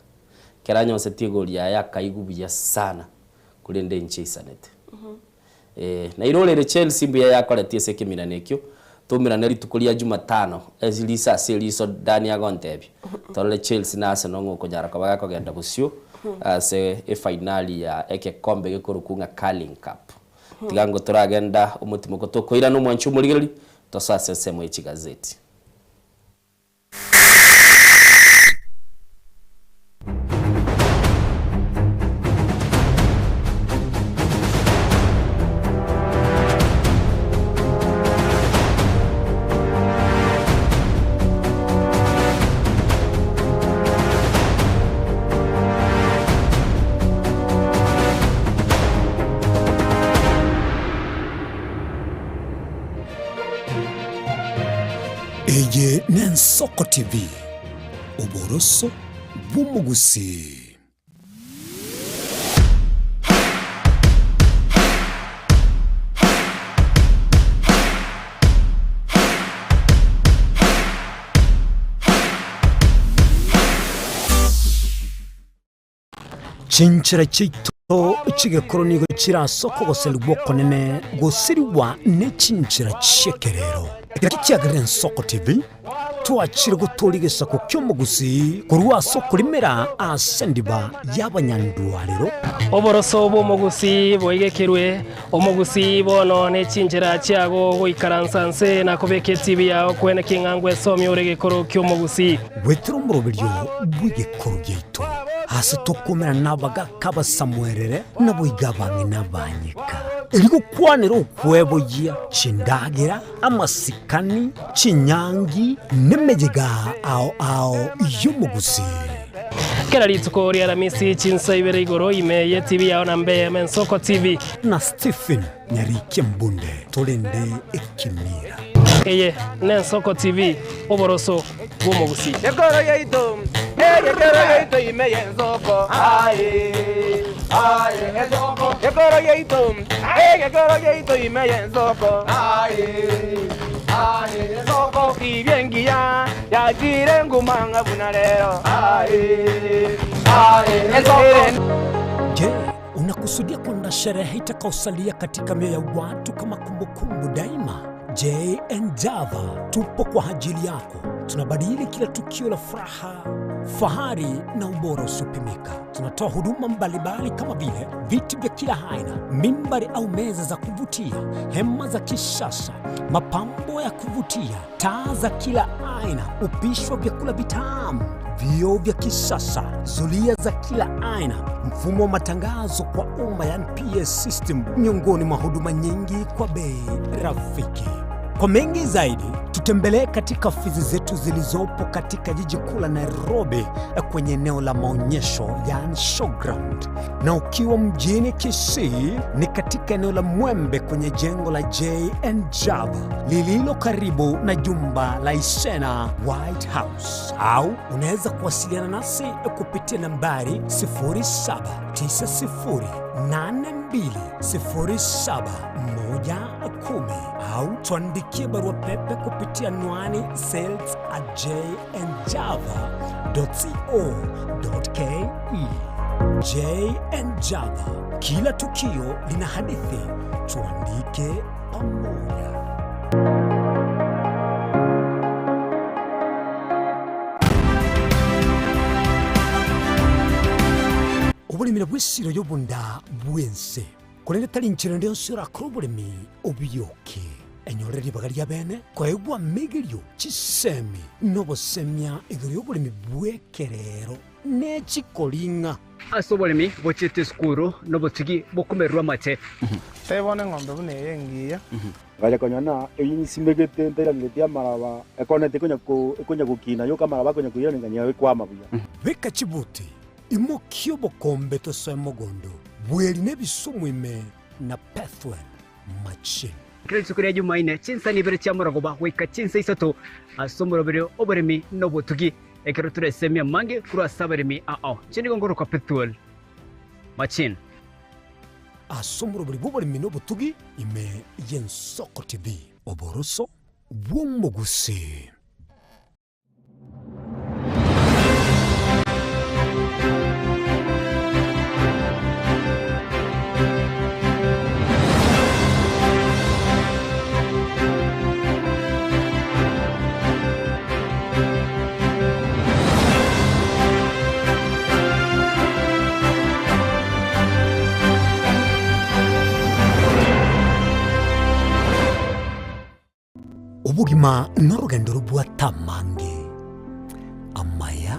Speaker 1: Keranyo setigoli ya kaigubiya sana kulende nchisanete. Na irolere Chelsea mbuya yakoretie sekimina nekyo tumira neri tukulia Jumatano ezilisa seliso dani ya gontebi tole Chelsea na Arsenal ngoko nyara kabaga kogenda busyo ase finali ya eke kombe gekurukunga Carling Cup tigango turagenda umutimo ko tokoira no mwanchu muligeli tosase semo y'ikigazeti.
Speaker 10: Eye Nensoko TV Uboroso bw'umugusi. Chinchira chito chigekoro nigo chirasoko goselwa konene gosiriwa ne chinchira chekerero. Kikiagren Soko TV twachire guturigisa ku kyomugusi kurwa soko limera asendiba y'abanyandwariro
Speaker 11: oboroso bomugusi boigekerwe omugusi bono ne chinjira cyago goikaransanse na kubeke TV yawo kwene kingangwe somye uregekoro kyomugusi
Speaker 10: wetro murobiryo bwigekoro gyeito hasi tukumera nabaga kabasamwerere naboigabange nabanyika Iligo kwanero ukweboya chindagira amasikani chinyangi nemejega ao yumugusi
Speaker 11: kera litsuko ri aramisi chinsa ibere igoro imeye TV yawo na Mbeya Men Soko TV
Speaker 10: na Stephen Nyarike Mbunde tolende ekimira
Speaker 11: eye Nen Soko TV oboroso bumugusi
Speaker 12: Yekoro yeito imeye Soko Soko Yekoro yeito imeye Soko Soko kibengia ya jirengu manga bunaleo
Speaker 10: Je, unakusudia kwenda sherehe itakaosalia katika mioyo ya watu kama kumbukumbu daima? JN Java tupo kwa ajili yako. Tunabadili kila tukio la furaha, fahari na ubora usipimika. Tunatoa huduma mbalimbali kama vile viti vya kila aina, mimbari au meza za kuvutia, hema za kisasa, mapambo ya kuvutia, taa za kila aina, upishi wa vyakula vitamu, vioo vya kisasa, zulia za kila aina, mfumo wa matangazo kwa umma yani PS system, miongoni mwa huduma nyingi kwa bei rafiki. Kwa mengi zaidi, tutembelee katika ofisi zetu zilizopo katika jiji kuu la Nairobi kwenye eneo la maonyesho yani showground. Na ukiwa mjini Kisii ni katika eneo la Mwembe kwenye jengo la JN Java lililo karibu na jumba la Isena White House. Au unaweza kuwasiliana nasi kupitia nambari 0792071110 au tuandikie barua pepe kupitia anwani sales@jnjava.co.ke. JN Java, kila tukio lina hadithi, tuandike pamoja. Obulimira bw'essiro y'obunda bwense kulende talinchira ndio sura krobulimi obiyoke enyore libaga lya bene kwaegwa megelyo chisemi nobosemya igoro y'obulimi bwekerero n'ekikolinga
Speaker 13: ase obulimi bochete skuru nobotigi bokumerwa mate
Speaker 12: tebone ng'ombe bune yengiya
Speaker 15: ngaja konyana eyinyisimbegete ntera ngetia maraba ekonete konya kukina yo kamara bakonya kuyira nganya wekwama buya
Speaker 10: beka chibuti imokyo bokombe to semogondo bweli nebisumwime na pathway machine
Speaker 13: kile sukuri ya Jumaine chinsa ni bere cha muragoba weka chinsa isato asomoro bere oberemi nobotugi ekero turesemia mange kura saberemi chini gongoro kwa pathway machine
Speaker 10: asomoro bere oberemi nobotugi ime yen Soko TV oboroso bwumugusi. Ubugima n'urugendo rw'atamange amaya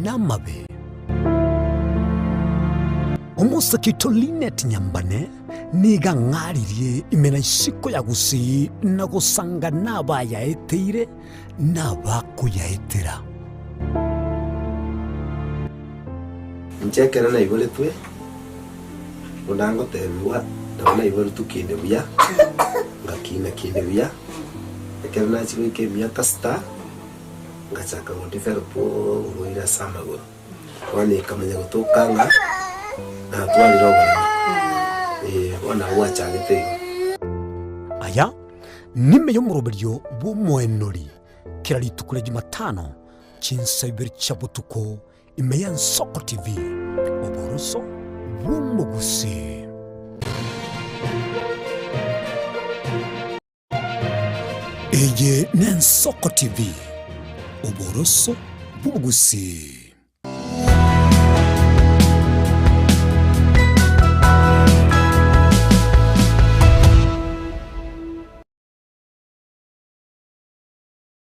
Speaker 10: n'amabe umusakito Linet Nyambane niga ng'aririye imena isiko yagusi nagusanga n'abayaeteire n'abakuyaetera
Speaker 16: nchekera na ibole twe undango tebiwa ndabona ibole tukinde buya ngakina kinde buya ekera na chiwe ke miaka sta ngachaka ngondifero po uruira samago wani kamanya gutokanga na twali rogo wana wacha gitego
Speaker 10: aya nime yo muroberyo bumwenori kira litukule Jumatano chinsa ibiri chabutuko imeya Soko TV. oboroso bw'omugusi. Eye n'Ensoko TV, oboroso bw'omugusi.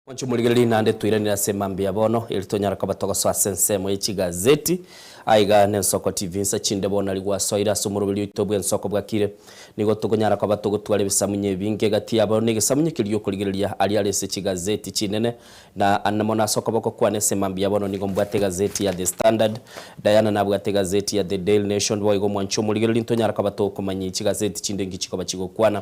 Speaker 1: Wanchumuligeli nande tuiranira semambia bono ilitonyara kabatoka so asensemo y'ikigazeti aiga n'Ensoko TV nsa chinde bona ligwa soira sumurubili itobwe Ensoko bwakire nigo tugonyara kabatogo twale bisamunye binge gati yabo nigesamunye kiliyo kuligiria ali alese kigazeti chinene na anamona soko boko kwa nesemambia bono nigo mbwate gazeti ya The Standard Diana na bwate gazeti ya The Daily Nation boigo mwanchumuligeli ntonyara kabatogo kumanyi kigazeti chinde ngichiko bachigo kwana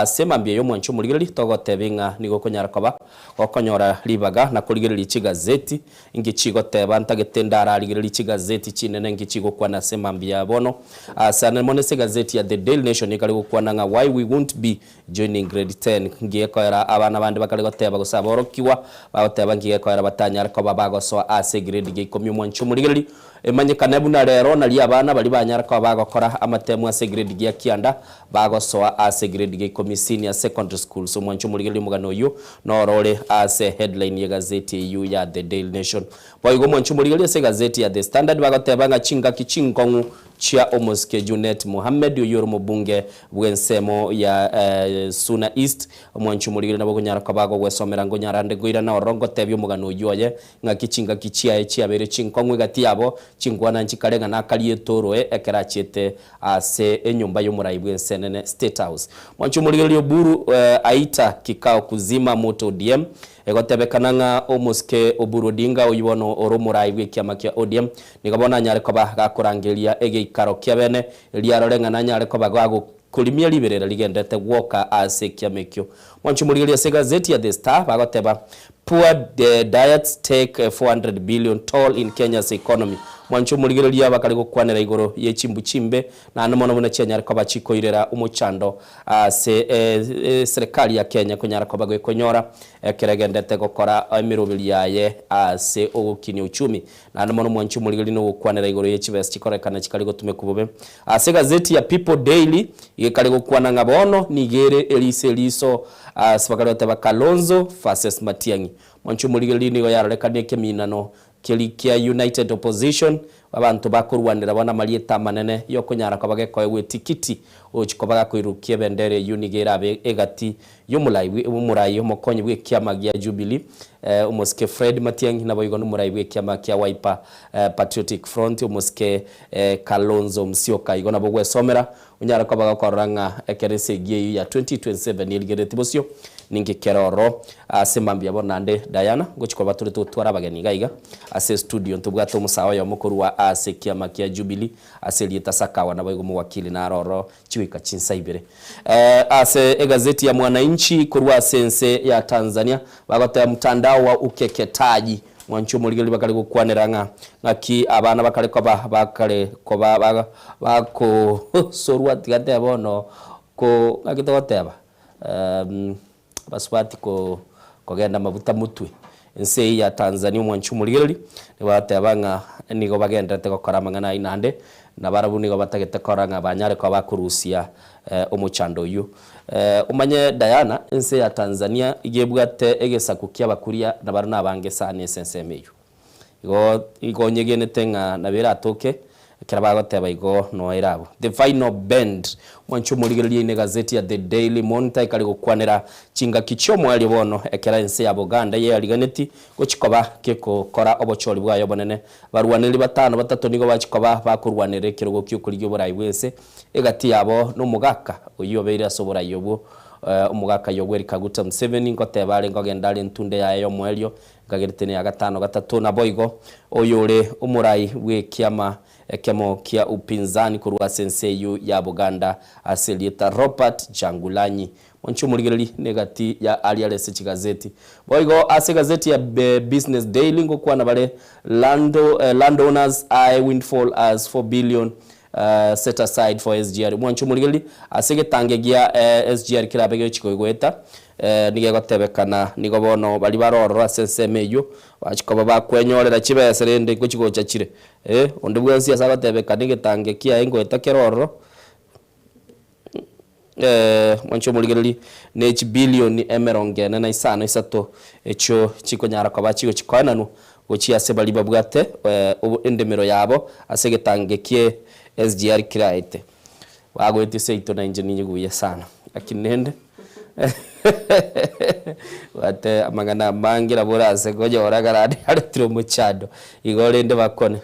Speaker 1: semambia yo mwanchumuligeli togo tebinga nigo konyara kaba okonyora libaga na kuligiria ikigazeti ngichigo teba ntagetendara aligirira ikigazeti chinene ngichigo kwa na semambia bono sana monese gazeti ya The Daily Nation ikali gukwana nga why we won't be joining grade 10 ngiye kwera abana bandi bakali goteba gusaba orokiwa bagoteba ngiye kwera batanyara ko babagoso ase grade ge 10 mwanchumuligeli emanyekana buna rero nali abana bali banyara ko bagokora amatemu ase grade ge kianda bagoso ase grade ge 10 senior secondary school so mwanchumuligeli mugano yo norole ase headline ya gazeti yu ya The Daily Nation boigo mwanchumuligeli ase gazeti ya The Standard bagoteba nga chinga kichingongu chia omoske Junet Mohamed uyoro mubunge bwensemo ya Suna East mwanchumuligeli nabo kunyara kabago gwesomera ngo nyarande goira na orongo tebyo mugano uyoye nga kichinga kichia echiabere chinkongwe gati yabo chingwana nchikarenga na kaliye toroe ekerachete ase enyumba y'omurayi bwensenene State House mwanchumuligeli oburu aita kikao kuzima moto ODM egotebekana nga omoske Oburu Odinga uyibono oromurayi bw'ekiama kya ODM nigabona nyare ko bagakorangeria egeikaro kyabene liarorenga na nyare ko bagago kulimia liberera ligendete woka ase kiamekyo mwanchumuligeli ase gazeti ya The Star bagoteba poor diets take 400 billion toll in Kenya's economy mwanchumuligeli yabakali gukwanira igoro yechimbu chimbe na namono buna cyanyara ko bachikoirera umuchando ase serikali ya Kenya kunyara ko bagwe konyora keregendete gukora emirubili yaye ase ogukini uchumi na namono mwanchumuligeli no gukwanira igoro yechibesi chikorekana chikali gutume kubube ase gazeti ya People Daily ikali gukwana ngabono nigere elise liso sibakalote bakalonzo versus Matiang'i mwanchumuligeli nigo yarekanie keminano kelikia United Opposition abantu bakurwanira bana malieta manene yo kunyara ko bageko ewe tikiti ochiko bagakoirukie bendere unigera egati y'umurayi umukonyi bw'ekiama gya Jubilee umuske Fred Matiang'i nabo yigo n'umurayi bw'ekiama kya Wiper Patriotic Front umuske Kalonzo Musyoka yigo nabo gwesomera unyara ko bagakoranga ekerese giye ya 2027 ilgereti bosyo ningi keroro semambia bonande Diana gochiko baturi tutwara abageni gaiga ase studio ntubwato musawa yo mukuru wa ase kiama kya Jubilee ase lieta sakawa na bayigo muwakili na roro chiwika chinsaibere ase egazeti ya Mwananchi kurwa sense ya Tanzania bagota mtandao wa ukeketaji mwanchumuligeli bakali gukwanira ngaki abana bakale ko bakale ko bako sorwa tigate bono ko ngakitoteba baswati ko genda mabuta mutwe nse ya Tanzania mwanchumuligeli ni batabanga nigo bagenda te gukora mangana inande na barabu nigo batagete koranga banyare ko bakurusia umuchando yu umanye Diana nse ya Tanzania igebwate egesakukia bakuria na baruna bange sane sensemeyo igo nyegene tenga na biratoke kirabagoteba igo no irabo the final bend mwanchumuligeli ine gazeti ya The Daily Monitor ikali gukwanira chinga kichomo ali bono ekera ense ya Buganda ye aliganeti gochikoba keko kora obochori bwayo bonene barwaniri batano batatu nigo bachikoba bakurwanire kirogo cyukuryo burayi bwese egati yabo no mugaka uyobeira sobora yobo umugaka Yoweri Kaguta Museveni ngoteba ale ngogendale ntunde yayo mwelyo ngageretene ya gatano gatatu na boigo oyore umurayi bw'ekiama ekemo kia upinzani kurwa senseyu ya Buganda aselieta Robert Jangulanyi mwanchumuligeli negati ya alialese chigazeti boigo ase gazeti ya Business Daily ngokwa na bale landowners I windfall as 4 billion set aside for SGR mwanchumuligeli asege tangegia SGR kirabege chikoigweta nige gotebekana nigo bono bali barorora sensemeyo wachikoba bakwenyorera chibese rende kuchigocha chire onde bwensi asa gotebekana gitange kia engo etakerororo mwancho muligereri ne billion emerongene na isano isato echo chikonyara kwa chigo chikoananu gochi ase bali babwate endemero yabo ase gitangekie SGR kiraite wagwete seito na engineer nyiguye sana akinende wate amangana mangira borase gojo oragarade aretiro muchado igorende bakone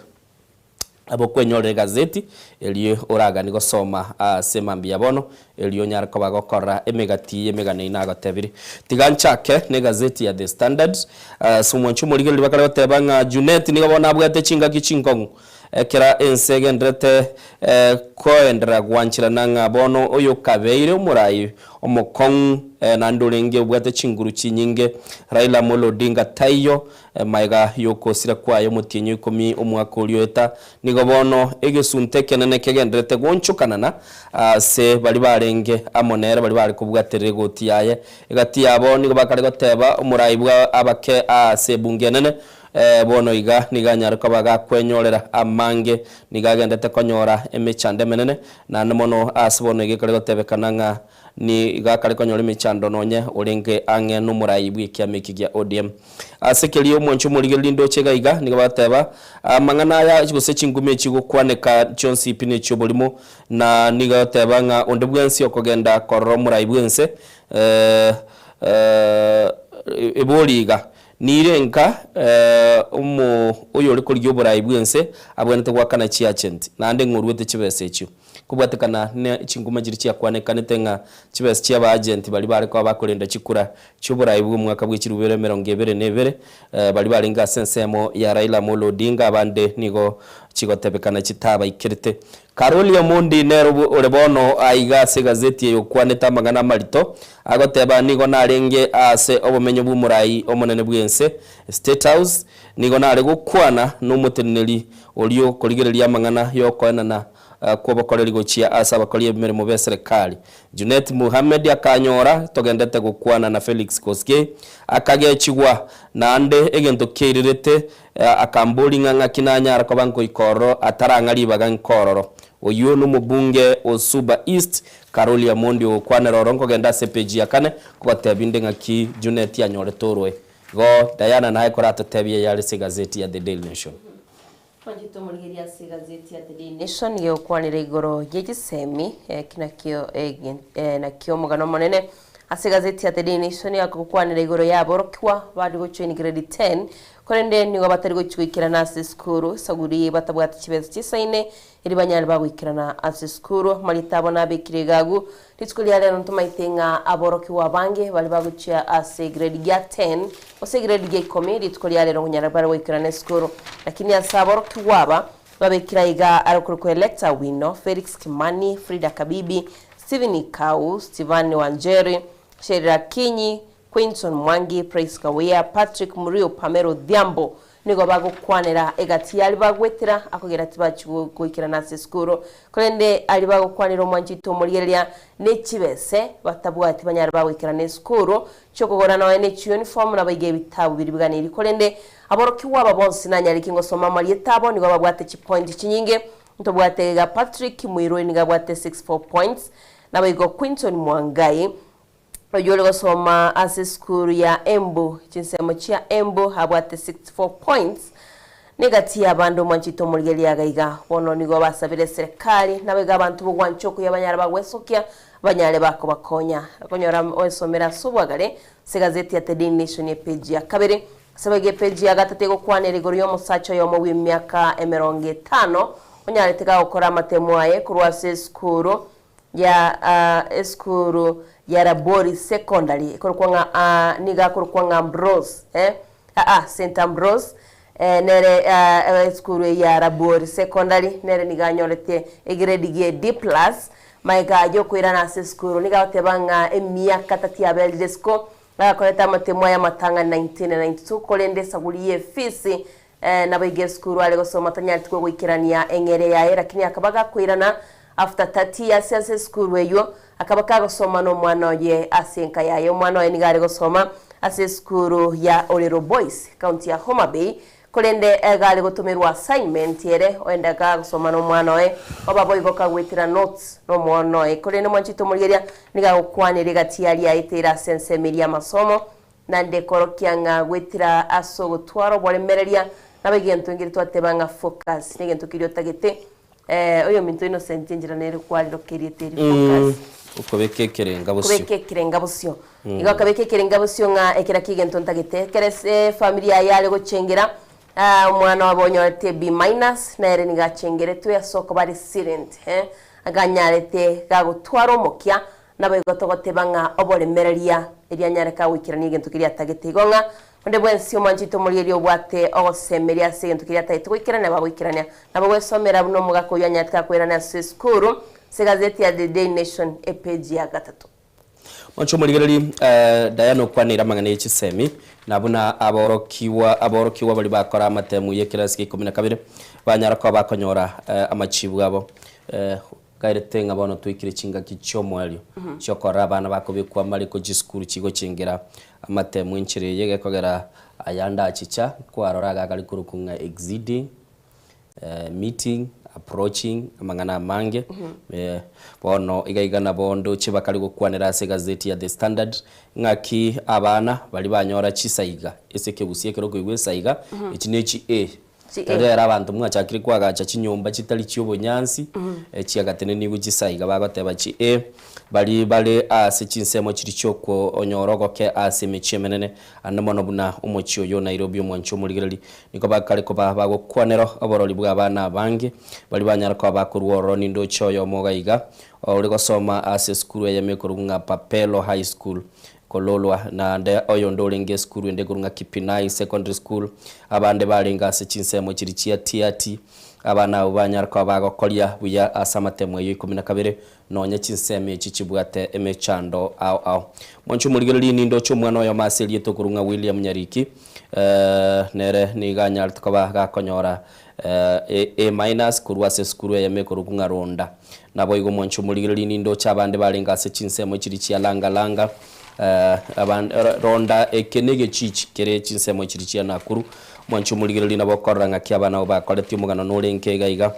Speaker 1: abo kwenyore gazeti eliyo oraga ni gosoma semambi yabono eliyo nyara ko bagokora emegati emegane inago tebiri tiganchake ne gazeti ya The Standard sumwanchu muri bakara batebanga Junet ni gabona bwate chinga kichinkongu kera ensegendrete koendra gwanchira nanga bono oyo kabeire murai omokong nandolenge bwate chinguru chinyinge Raila Amolo Odinga tayo maiga yoko sira kwayo mutinyo komi omwaka oliota nigo bono egesunte kenene kegendrete gonchukanana se bali barenge amonera bali bari kubwaterere goti yaye egati yabo nigo bakare goteba murai bwa abake se bungenene bono iga niganyara ko baga kwenyorera amange nigagendete konyora emechande menene na mono asbono ige kare gotebekana nga ni iga kare konyora emechando nonye orenge ange numurai bwikia mekigia ODM asekeliyo mwancho muri lindo chega iga niga bateba amangana ya gose chingume chigo kwaneka chonsi ipine chobolimo na niga bateba nga ondebwensi okogenda korro murai bwense eboliga nirenka oyo liko lyoburayi bwense abwanete gwakana chiachenti nande ngurwete chibese echo kubwatekana ne chinguma jiri chiakwanekane tenga chibese chia agent bali bari kwa bakorenda chikura cyoburayi bwo mwaka bw'ikirubere 2022 bali bari nga sensemo ya Raila Amolo Odinga abande nigo chigotebekana chitaba ikirite Karoli Omondi nero orebono aiga se gazeti yo kwaneta magana marito agoteba nigo narenge ase obumenyo bw'umurayi omonene bwense State House nigo nare gukwana n'umuteneri oliyo koligereria mangana yo kwanana kubakorera gochia asa bakoriye mirimo be serikali Junet Muhammad akanyora togendete gukwana na Felix Koske akagechigwa nande egento kerirete akamboli nganga kinanya arako banko ikoro atarangari bagankororo oyo numubunge Osuba East Karoli Amondi okwana rorongo genda sepeji yakane kubatebinde ngaki Junet yanyore torwe go Diana naye korata tebye yale gazeti ya The Daily Nation
Speaker 2: Panjito muligeria se gazeti ya The Daily Nation yo kwanira igoro yegisemi kinakio nakio mugano monene ase gazeti ya The Daily Nation yakukwanira igoro yaborokwa badi gocheni grade 10 korende nigo batari gochwikirana ase skuru saguri batabwata kibezi kisaine iri banyali bagwikirana ase skuru malitabo nabekirigagu litskuli yale ntumaitenga aborokiwa bange bali baguchia ase grade ya 10 ose grade ya 10 litskuli yale ngunyara bari wikirana skuru lakini asaborokiwa aba babekira iga arokuru elector wino Felix Kimani Frida Kabibi Steven Ikau Steven Wanjeri Sherira Kinyi Quinton Mwangi Praise Kawea Patrick Murio Pamero Dhiambo nigo bagukwanira egati ali bagwetera akogera tibachigo kuikira nase skuru kolende ali bagukwanira omwanjito muligeria nechibese batabwati banyara bagwikira ne skuru chokogora na ene uniform na bayige bitabu biribiganiri kolende aborokiwa babonsi nanyari kingo soma mali etabo nigo babwate chi point chinyinge ntobwate ga Patrick Muiro niga bwate 64 points na bayigo Quinton Mwangai Oyolo gosoma ase skuru ya Embu chinsemo chia Embu habwate 64 points negati abando mwanchito muligeria gaiga bono nigo basabire serikali nabega abantu bugwanchoko yabanyara bagwesokia banyale bako bakonya akonyora osomera subwagale se gazeti ya The Daily Nation ye page ya kabere sabege page ya gatatego kwanere igoro yo musacho yo mu myaka 50 onyale teka okora amatemo kurwa se skuru ya skuru ya Rabori secondary kurkwanga niga kurkwanga Ambrose St Ambrose nere skuru ya Rabori secondary nere niga nyorete grade D+ maiga yo kwirana se skuru niga otebanga emyaka tati ya beldesco bakoleta matemo ya matanga 1992 kolende saguliye fisi na bige skuru ale gosoma tanyati ko gwikirania engere yae lakini akabaga kwirana after 30 years ase school weyo akaba kagosoma no mwana oye asenka yayo mwana oye nigari gosoma ase school ya Olero Boys county ya Homa Bay kolende gari gutumirwa assignment yere oenda gosoma no mwana oye oba boigo kagwitira notes no mwana oye kolende mwanchito murigeria nigagukwanire gatiari aitira sensemiria masomo na ndekorokianga gwitira asogotwaro boremereria nabegento ngiri twatebanga focus nigento kirio tagete oyo minto Innocent njira nere kwaliro kirieteri focus
Speaker 1: ukobekekere ngabusyo
Speaker 2: kubekekere ngabusyo iga kabekekere ngabusyo nga ekira kigento ntagete kerese familia yale gochengera umwana wabonyorete B- nere nigachengere tu yasoko bari silent aganyarete gagutwaro mokya nabegotogotebanga oboremereria erianyareka wikirani egento kiria tagete igonga onde bwensi omanchito murieri obwate ogosemeria segento kiria tagete wikirana babwikirania nabo wesomera buno mugako yanyatka kwerana school se gazeti ya The Daily Nation page ya 3
Speaker 1: Moncho murigereri Diana kwanira mangane y'ikisemi nabuna aborokiwa bali bakora amatemu y'ekirasi 12 banyarako bakonyora amachibu abo kairete ngabono twikire chinga kichomwalyo cyokora abana bakobikwa mariko giskuru kigo cingera amatemu incire yege kogera ayanda achicha kwarora gali kurukunga exceeding meeting approaching amangana mange bono igaigana bondo chibakali gukwanira ase gazeti ya The Standard ngaki abana bali banyora chisaiga eseke busiye kero kwigwe saiga echinechi Tadera abantu mwachakiri kwagacha chinyomba chitali cyobonyansi chiagatene ni gugisaiga bagateba chi bali ase chinsemo chiri cyoko onyorogoke ase mechemenene anamono buna umuchiyo yo Nairobi omwancho murigereri niko bakale ko bagokwanero aborori bw'abana bange bali banyara ko bakurworo nindo choyo mogaiga uri gosoma ase school ya mekorunga Papelo High School kololwa na nde oyo ndolenge school ende kurunga Kipinai Secondary School abande balinga se chinsemo chiri chia tiati abana ubanyara ko bagokolia buya asamatemo yo 12 nonye chinseme chichibwate emechando au moncho murigereri nindo cyo mwana oyo maseli yeto kurunga William Nyariki nere niganya tukaba gakonyora A- kurwa se school ya mekorunga Ronda nabo igo moncho murigereri nindo chabande balinga se chinsemo chiri chia langa Ronda ekenege chichi kere chinsemo chirichia nakuru mwanchu murigereri nabo koranga kyabana bakoleti umugano nolenke gaiga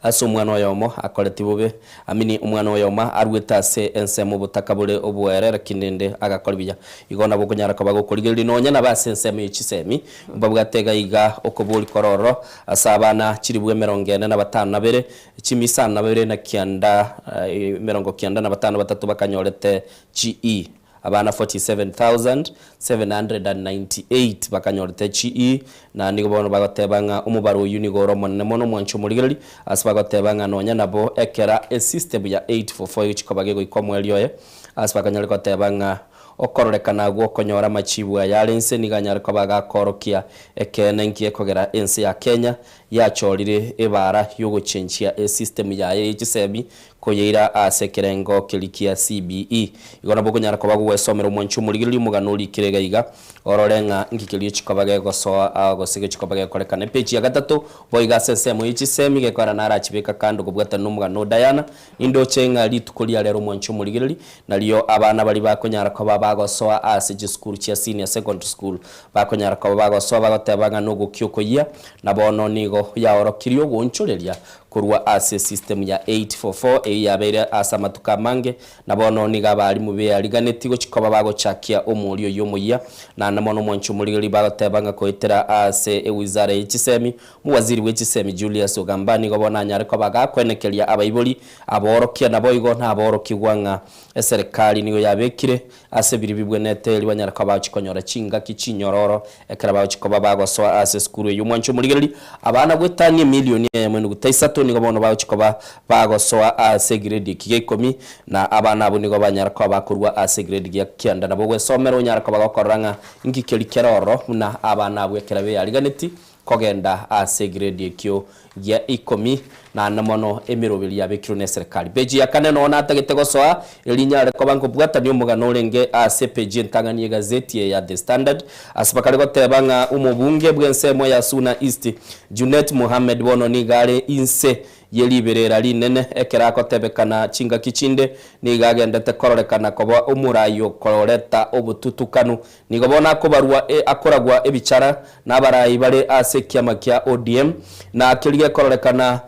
Speaker 1: aso umwana yomo akoleti bube amini umwana yoma arweta se ensemo butakabule obwerera kinende agakolbiya igona bokonyara ko bagokorigereri nonya na basensemo yichisemi mbabwatega iga okobuli kororo asabana chiribwe 45 chimisana bere na kianda 95 batatu bakanyorete GE abana 47,798 bakanyorete GE na nigo bono bagatebanga umubaro unigoro monne mono mwancho murigereri asbagatebanga nonya nabo ekera a system ya 844 chikobagego ikomwelioye asbakanyale kotebanga okororekana gwo konyora machibu ya lense niganyare ko bagakorokia ekene nkie kogera ense ya Kenya yachorire ebara yogochenchia a system ya HSB koyeira asekerengo kilikia CBE igona bokonyara ko bagwesomera mwanchu murigereri muganuri kiregaiga ororenga ngikiliyo chikobage gosoa agosige chikobage korekana page ya 3 boiga sensemo HSM gekora nara chibeka kando kubwata numugano Diana indo chenga litukolia lero mwanchu murigereri naliyo abana bali bakonyara ko bagosoa ase school chia senior secondary school bakonyara ko bagosoa bagotebanga no gukyokoyia nabono nigo yaorokirio gonchoreria kurwa ase system ya 844 yabere asamatuka mange nabono niga bali mube aliganeti go chikoba bagochakia omulio yomoya na namono mwancho murigereri bagotebanga koitera ase wizara y'ikisemi muwaziri w'ikisemi Julius Ogambani go bonanyare ko bagakwenekelia abayiboli aborokia naboigo ntaborokigwanga serikali niyo yabekire ase biribibwe neteli banyara ko bachikonyora chinga kichinyororo ekara bachikoba bagosoa ase school y'umwancho murigereri abana gwetanye milioni ya mwenu gutaisatu nigo bono bachikoba bagosoa ase grade kigikomi na abana abo nigo banyara ko bakurwa ase grade ya kianda nabo gwesomero nyara ko bagokoranga ngikeli keroro na abana abo ekera be aliganeti kogenda ase grade kyo ya ikomi na namono emiroberia bekiro ne serikali beji yakane no na tagete gosoa elinya ko banko bwata ni umugano urenge ase peji ntangani gazeti ya The Standard asipakale gotebanga umubunge bwensemo ya Suna East Junet Mohamed bono ni gare inse yeliberera linene ekerako tebekana chinga kichinde ni gagendete kororekana koba umurayo kororeta obututukanu nigobona ko barua akoragwa ebicara n'abarayi bare ase kiama kya ODM na akirige kororekana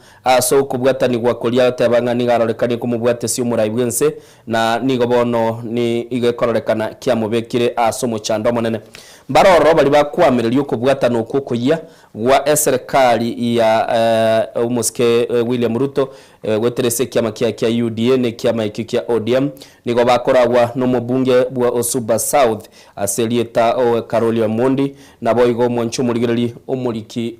Speaker 1: so kubwatani gwa kolia tebanga ni garorekani kumubwate si umurayi bwense na nigobono ni igekororekana kya mubekire asomo chando monene baroro bali bakwamiriryo kubwatana okukoya wa serikali ya umuske William Ruto weterese kiama kya UDA ne kiama kya ODM nigo bakoragwa no mubunge bwa Osuba South aselieta o Carolia Mondi na boigo moncho murigiriri omuliki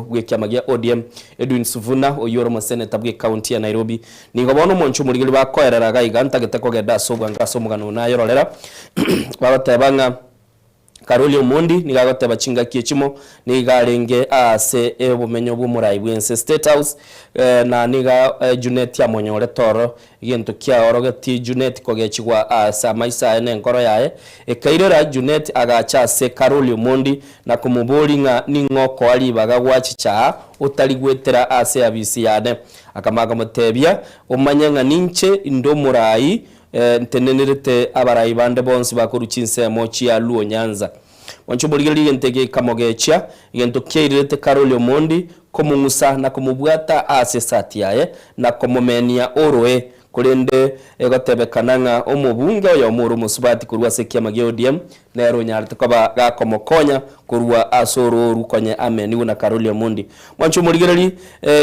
Speaker 1: bwe kiama kya ODM Edwin Suvuna oyoro mo senator bwe county ya Nairobi nigo bono moncho murigiriri bakoerera gaiganta geteko geda sobwa ngaso mugano na yorolera babatebanga Karoli Omondi nigagote bachinga kiechimo nigarenge ase obumenyo bw'umurayi bwense State House na niga Junet ya monyore toro gento kya orogeti Junet kogechigwa asa maisa ene nkoro yae ekairera Junet agacha ase Karoli Omondi na kumubolinga ningoko ali bagagwachi cha utaligwetera ase abisi yane akamaga mutebya umanyanga ninche indomurayi ntenenerete abarayi bande bonsi bakuruchinse mochi ya Luo Nyanza wancho boligeli yentege kamogecha yento keirete Karoli Omondi komungusa na kumubwata ase satiaye na komomenia oroe kulende egotebekananga omubunge oyo muru musubati kurwa sekia gya ODM nero nyarite koba gakomokonya kurwa asoro rukonye ameni na Karoli Omondi mwancho muligereri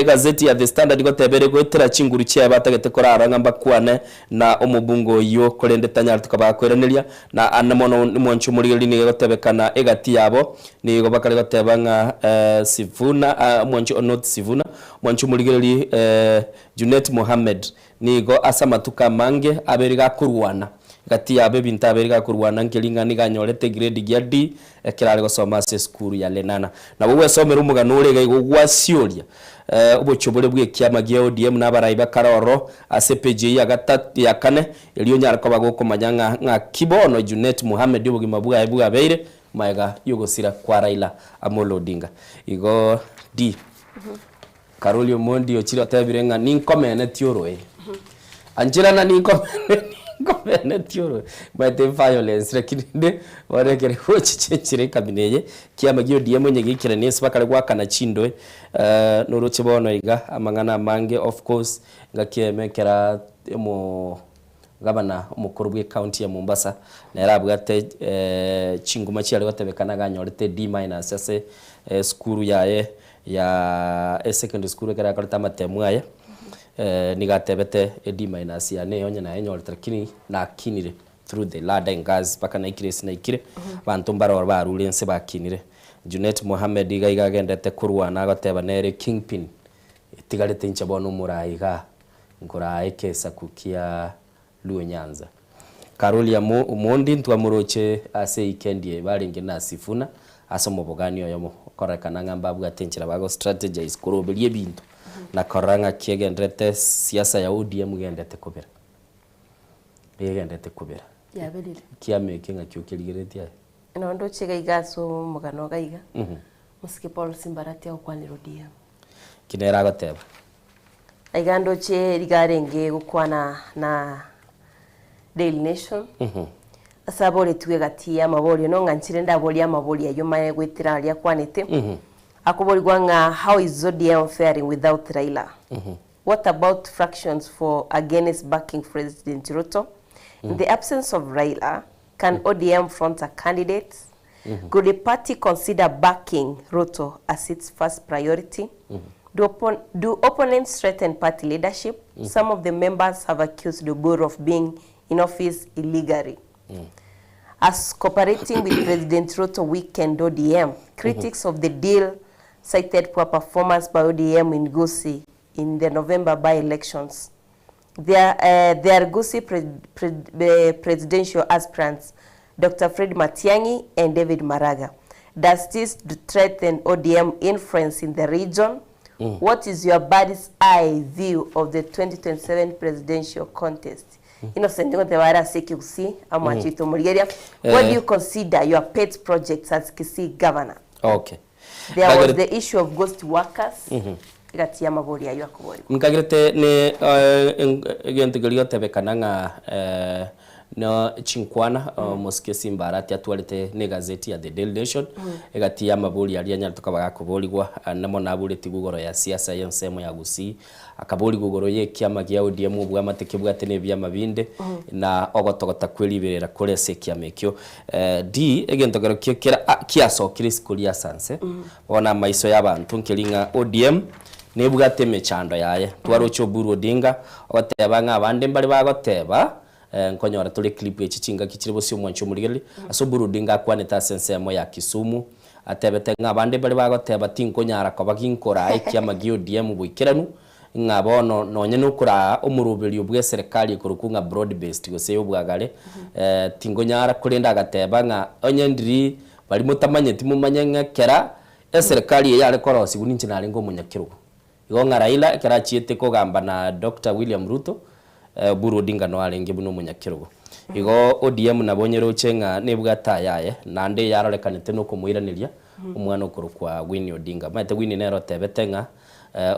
Speaker 1: gazeti ya The Standard gotebere gwetera chinguru cya batagete korara ngamba kwane na omubungo yo kulende tanyarite koba kwerenelia na anamono mwancho muligereri ni gotebekana egati yabo ni gobakale gotebanga Sivuna mwancho not Sivuna mwancho muligereri Junet Mohamed nigo asamatuka mange aberiga kurwana gati yabe binta aberiga kurwana nkelinga niganyorete grade ya D ekirare gosoma se school ya Lenana na wowe somera umugano urega igwasyoria ubuchobore bwe kiama gya ODM n'abarayi bakaroro ACPJ ya gatatu ya kane eliyo nyarako bagoko manyanga nka Kibono Junet Mohamed ubugima bwa abeire maiga yogosira kwa Raila Amolo Odinga igo D Karoli Omondi ochira tabirenga ninkomene tioroe anjira na ninkomene tioroe but violence rekinde warekere hochichechire kabineye kiama gyo DM nyege kiranese bakale gwakana chindwe noroche bono iga amangana mange of course ngakemekera mo gabana umukuru bwe county ya Mombasa na yarabwate chinguma cyari batebekana ganyorete D- ase school yaye ya secondary school kera kalta matemu aya nigatebete D- ya ne onye na enyorete kini na kinire through the ladder gas baka na ikire sina ikire bantu mbara barulense bakinire Junet Mohamed iga gendete kurwana agateba nere kingpin itigarete nchabono murayiga ngora ekesa kukia Luo Nyanza Karoli Omondi ntwamuroche ase ikendie baringe na Sifuna asomo bogani oyomo korekana ngamba bwatenchira bago strategize kurobelie bintu na koranga kiegendete siasa ya ODM gendete kubera gendete kubera
Speaker 2: yabelile
Speaker 1: kiame kinga kyokeligereti ya
Speaker 2: no ndo chega igaso mugano gaiga musike Paul Simbarati okwanira ODM
Speaker 1: kinera goteba
Speaker 2: aigando che rigarenge gukwana na Daily Nation asabole tuwe gati amaboli no nganchire ndaboli amaboli ayo maye gwetira ali akwanete akoboli gwanga how is ODM faring without Raila what about fractions for against backing President Ruto in the absence of Raila can ODM front a candidate could the party consider backing Ruto as its first priority do opponents threaten party leadership some of the members have accused the board of being in office illegally. As cooperating with President Ruto weekend ODM, critics of the deal cited poor performance by ODM in Gusii in the November by-elections. Their Gusii presidential aspirants, Dr. Fred Matiang'i and David Maraga. Does this threaten ODM influence in the region? What is your bird's eye view of the 2027 presidential contest? Innocent ngo tebara sekikusi amwachito Murigeria. What do you consider your pet projects as Kisii governor?
Speaker 1: Okay.
Speaker 2: There was the issue of ghost workers. Igati ya mabori ya yakubori.
Speaker 1: Mkagirete ne egento galiyo tebekananga no chinkwana moske simbarati atwalete ne gazeti ya The Daily Nation egati ya mabori ya nya tukabaga kuboligwa namo nabule tigugoro ya siasa yensemo ya Gusii akabori gugoro ye kiama gya ODM bwa mateke bwa tene bya mabinde na ogotogota kwelibirira kurese kiamekyo d egento garo kiaso kriskuli ya sanse ona maiso y'abantu nkiringa ODM nebwate mechando yaye twarocho Buru Odinga ogoteba ng'abande mbali bagoteba nkonyora tuli clip y'ichinga kikiri bose umwancho Murigeria aso Buru Odinga akwaneta sensemo ya Kisumu atebete ng'abande mbali bagoteba tinkonyara ko baginkora ikiama GODM bwikiranu ng'abono nonye nukura umurubiri ubwe serikali kurukunga broad based gose yobwagale tingonyara kurinda gateba nga onyendiri bali mutamanye timumanye ng'ekera serikali yale korosi guninchi nari ngo munyakirugo igonga Raila kerachiete kogamba na Dr. William Ruto Buru Odinga no arenge buno munyakirugo igo ODM nabonyero chenga nebwata yaye nande yarorekanete no kumwiraniria umwana ukuru kwa Winnie Odinga mate Winnie nero tebetenga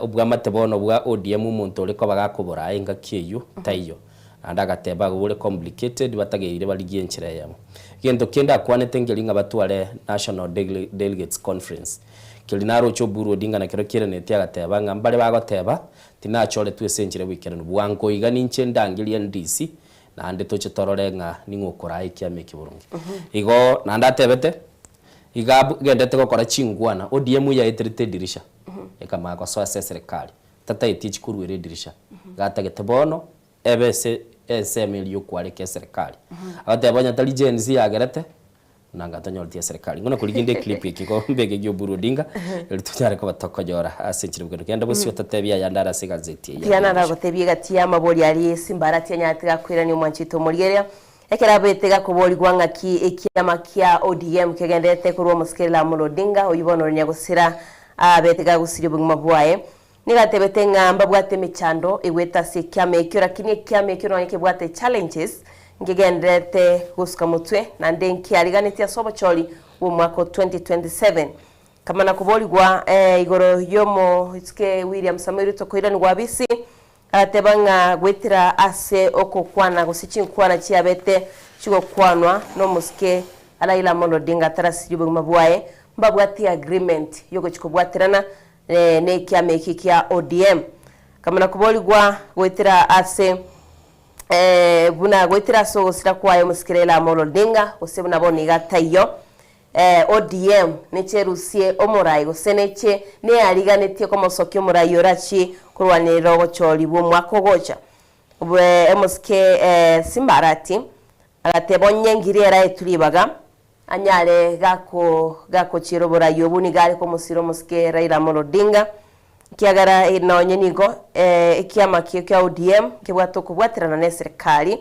Speaker 1: ubwa matebono bwa ODM umuntu uri ko bagakubura inga kiyo tayo andagateba gure complicated batageire baligiye nchire yamo gendo kenda kwanete ngelinga batwale National Delegates Conference kilinaro cho Buru Odinga na kero kirenete agateba ngambale bagoteba tinachore twesenjire weekend bwango igani nche ndangili NDC na ande toche tororenga ningukora ikiame kiburungi igo nandatebete iga gendete gukora chingwana ODM ya etrete dirisha ekama kwa soa serikali tata itichi kuruire dirisha gata getebono ebese SML yokwaleke serikali agatebanya tali genzi yagerete nanga tanyoltia serikali ngona kuliginde clip ikiko mbege gyo Buru Odinga elitunyare ko batokojora asenchire bugendo kenda bose yotatebya yandara segazeti
Speaker 2: yana ragotebye gatia mabori ari simbarati nyatiga kwirani umwanchito Murigeria ekera betega kubori gwanga ki ekiama kia ODM kegendete kurwo muskela Odinga oyibono nyagusira betega gusiri buguma bwaye nigatebete ngamba bwate michando igweta se kiama ekyo lakini kiama ekyo nonye bwate challenges ngigendete gusuka mutwe na ndenki aliganitia sobocholi wo mwaka 2027 kama nakuboligwa igoro yomo itike William Samuel tokoirani gwabisi atebanga gwetira ase okokwana gusichinkwana chiabete chigo kwanwa no muske Raila Odinga tarasi yubuguma bwaye mbabwati agreement yogo chikobwatirana ne kiame kia ODM kama nakuboligwa gwetira ase buna gwetira so sira kwayo muskirela Odinga usebuna boni gatayo ODM necherusie omorai goseneche ne aliganetie ko mosokyo morai orachi kurwaniro gocholi bwo mwako gocha bwe muske simbarati agatebonye ngirera eturibaga anyale gako chiro borayo buni gari ko musiro muske Raila Odinga kiagara inonye nigo ikiama kya ODM kibwato kubwatirana na serikali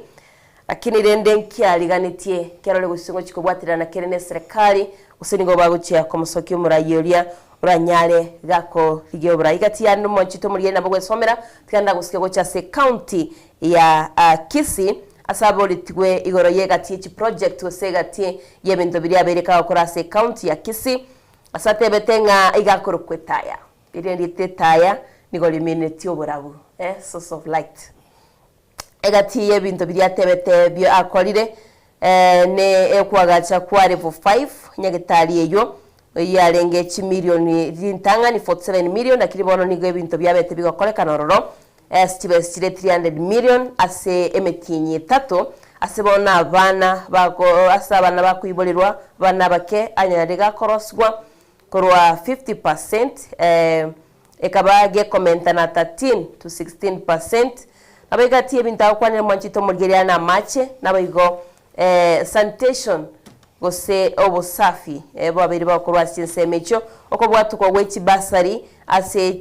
Speaker 2: lakini rende nkialiganitie kerole gusingo chikobwatirana kerene serikali usinigo baguchya ko musokyo murayoria uranyale gako ligyo burayigati ya no chito muri na bogwe somera tikanda gusike gocha se county ya Kisii asabo litwe igoro yegati chi project osegati yebento biri abereka okora se county ya Kisii asate betenga igakoro kwetaya birende tetaya nigoli minute oburabu source of light egati yebinto biri atebete bio akolire ne ekwagacha kwa level 5 nyagitali eyo yarenge chi milioni rintanga ni 47 million akiribono nigo ebinto byabete bigakoleka nororo Steve 300 million ase emetinyi 3 asebona abana bako asabana bakuibolirwa bana bake anyarega koroswa korwa 50% ekabage komenta na 13 to 16% abegati ebinta kwanira mwanchito Murigeria na mache nabigo sanitation gose obusafi babiri bakorwa sinsemecho okobwatu ko wechi basari ase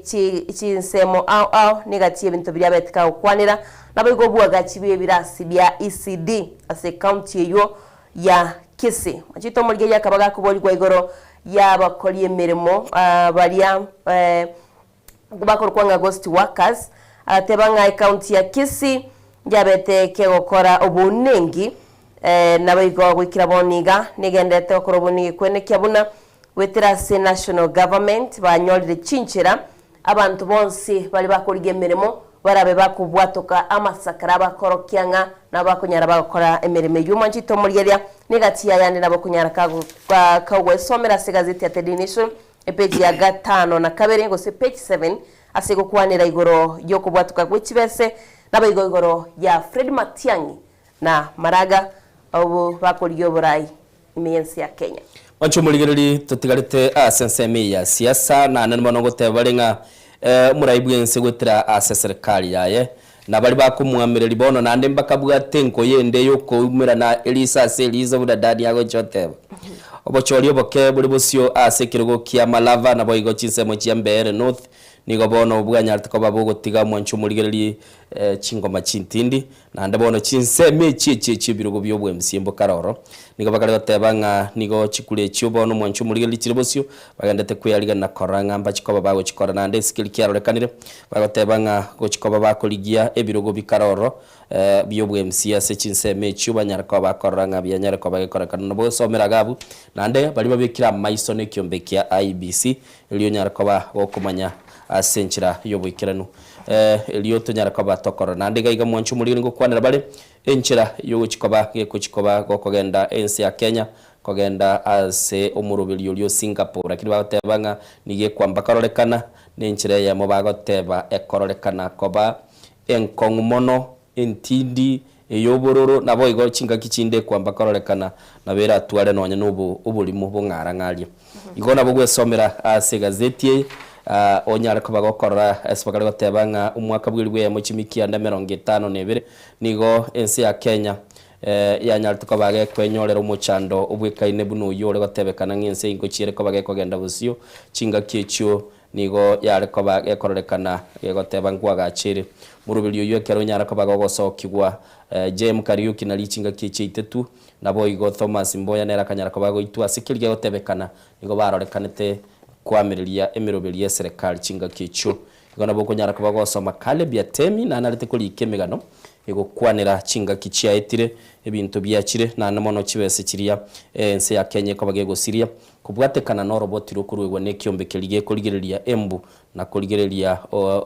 Speaker 2: chinsemo au negati ebintu byabetika okwanira nabigo bwaga chibiye birasi bya ECD ase county yo ya Kisii mwanchito Murigeria kabaga kuboligwa igoro yabakoliye mirimo balia kubakora kwanga ghost workers atebanga county ya Kisii jabete kegokora obunengi nabigo gwikira boniga nigendete okora obunigi kwene kyabuna wetira se national government banyolire chinchira abantu bonsi bali bakoriga emirimo barabe bakubwatoka amasakara bakorokyanga nabakonyara bakora emirimo y'umanjito muryeria negati yayandi nabakunyara kagwe somera se gazeti ya The Nation epeji ya 5 na 2 ngo se page 7 asego kwanira igoro yo kubwatoka gw'ikibese nabayigo igoro ya Fred Matiang'i na Maraga abo bakoriyo burayi imiyensi ya Kenya
Speaker 1: Wanchu muligereri tutigarite asensemi ya siasa na nanimo gotebarenga murayibwense gutira serikali yaye na bali bakumwamirira bono nande mbakabwa tenko yende yoko umira na Elisa Seliza budadadi yago choteba obochori oboke buli busyo asekirgo kia Malava na boyigo chinsemo chia Mbeere North nigo bono ubwanya tuko babugotiga mwanchu muligereri chingoma chintindi na ndabono chinseme chichi birugo byobwe msimbo karoro nigo bakari batebanga nigo chikule chibono mwanchu muligereri chiribosyo bagandete kuyaliga na koranga mba chikoba bago chikora na nde skill kia rolekanire bagatebanga go chikoba bakoligia ebirugo bikaroro byobwe msiase chinseme chuba nyarako bakoranga byanyarako bagikorakana no bosomera gabu nande bali babikira maiso ne kyombe kia IBC iliyo nyarako ba okumanya asenchira yobwikiranu eliyo tonyarako batokora nande gaiga mwanchu muliri ngo kwanira bale enchira yo chikoba geko chikoba gokogenda ensi ya Kenya kogenda ase omurubiri lyo Singapore akiri batebanga nige kwamba karolekana nenchira ya mobagoteba ekororekana koba enkongmono entindi eyobororo nabo igo chinga kichinde kwamba karolekana nabera atware nonya nubu ubulimo bungara ngali igona bwo gwesomera ase gazeti onyara ko bagokora esipakari gotebanga umwaka bwirwe ya muchimikia nda 52 nigo ensi ya Kenya yanyara tuko bage kwenyorera umuchando ubwikaine buno yore gotebekana ngense ingo chire ko bage kogenda busyo chinga kicho nigo yare ko bage kororekana yegotebanga agachire murubiri yo kero nyara ko bagogosokigwa Jem Kariuki na lichinga kiche itetu nabo igo Thomas Mboya nera kanyara ko bago itu asikirge gotebekana nigo barorekanete kwamiriria emiroberi ya serikali chinga kicho igona boko nyara ko bagosoma Caleb ya Temi na narete kuri ikemegano ego kwanira chinga kichia etire ebintu byakire na namono kibese kiria ense ya Kenya ko bagego Syria kubwatekana no robot rukurwego ne kyombekelige kurigereria embu na kurigereria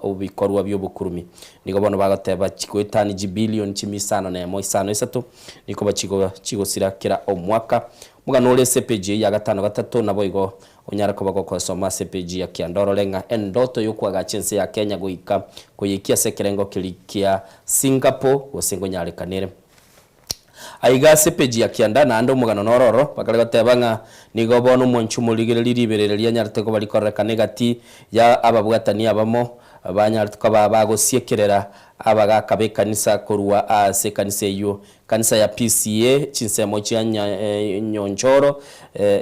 Speaker 1: obikorwa byobukurumi nigo bono bagateba chikwetani jibilion chimisano na moisano isato niko bachigo sira kira omwaka mugano ole CPG ya 5 nabo igo onyara ko bagokosoma CPG ya Kiandoro lenga endoto yokwaga chense ya Kenya goika kuyikia sekerengo kilikia Singapore wosengo nyare kanere aiga CPG ya Kiandana ando mugano nororo bakaragatebanga nigo bono monchu muligiriri libereria nyarte ko balikoreka negati ya ababwatani abamo abanyartuka bagosiekerera abaga kabe kanisa korwa ase kanisa yo kanisa ya PCA chinsemo chia nyonjoro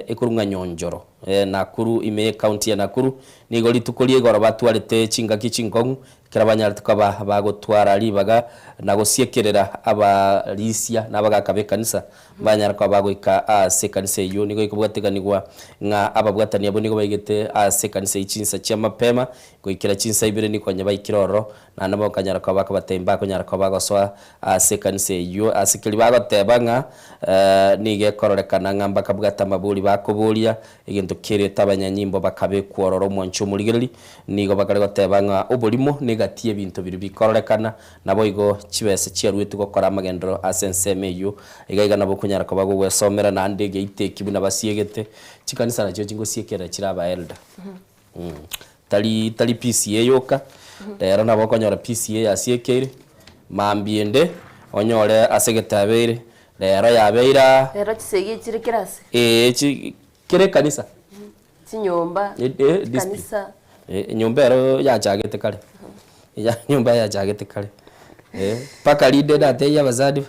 Speaker 1: ekurunga nyonjoro Nakuru ime county ya Nakuru nigo litukolie goro batwarete chinga kichingongu kirabanyartuka bagotwara libaga nagosiekerera abalisia nabaga kabe kanisa banyarka bagoika ase kanisa yo nigo ikubwateganirwa nga ababwatani abo nigo bayigete ase kanisa ichinsa chia mapema goikira chinsa ibere ni kwanya bayikiroro na nabo kanyarka bakabatemba konyarka bagoswa ase kanisa yo asikiri bagotebanga nige kororekana ngamba kabwata mabuli bakobulia igento kireta abanyanyimbo bakabe kwororo mwancho muligeri nigo bakarigotebanga obulimo negatie bintu biri bikororekana nabo igo chibese chiarwetu gukora amagendero asenseme yo igaiga nabo kunyaraka bagugwesomera na ndege itekibu nabasiegete chikanisa na cyo chingo siekera kiraba elder tali PCA yoka rero nabo konyora PCA asiekere mambiende onyore asegetabere rero yabeira
Speaker 2: rero kisege kire kirase
Speaker 1: kire kanisa
Speaker 2: nyumba kanisa
Speaker 1: nyumba rero yachagete kale ya nyumba yachagete kale paka lide date y'abazadi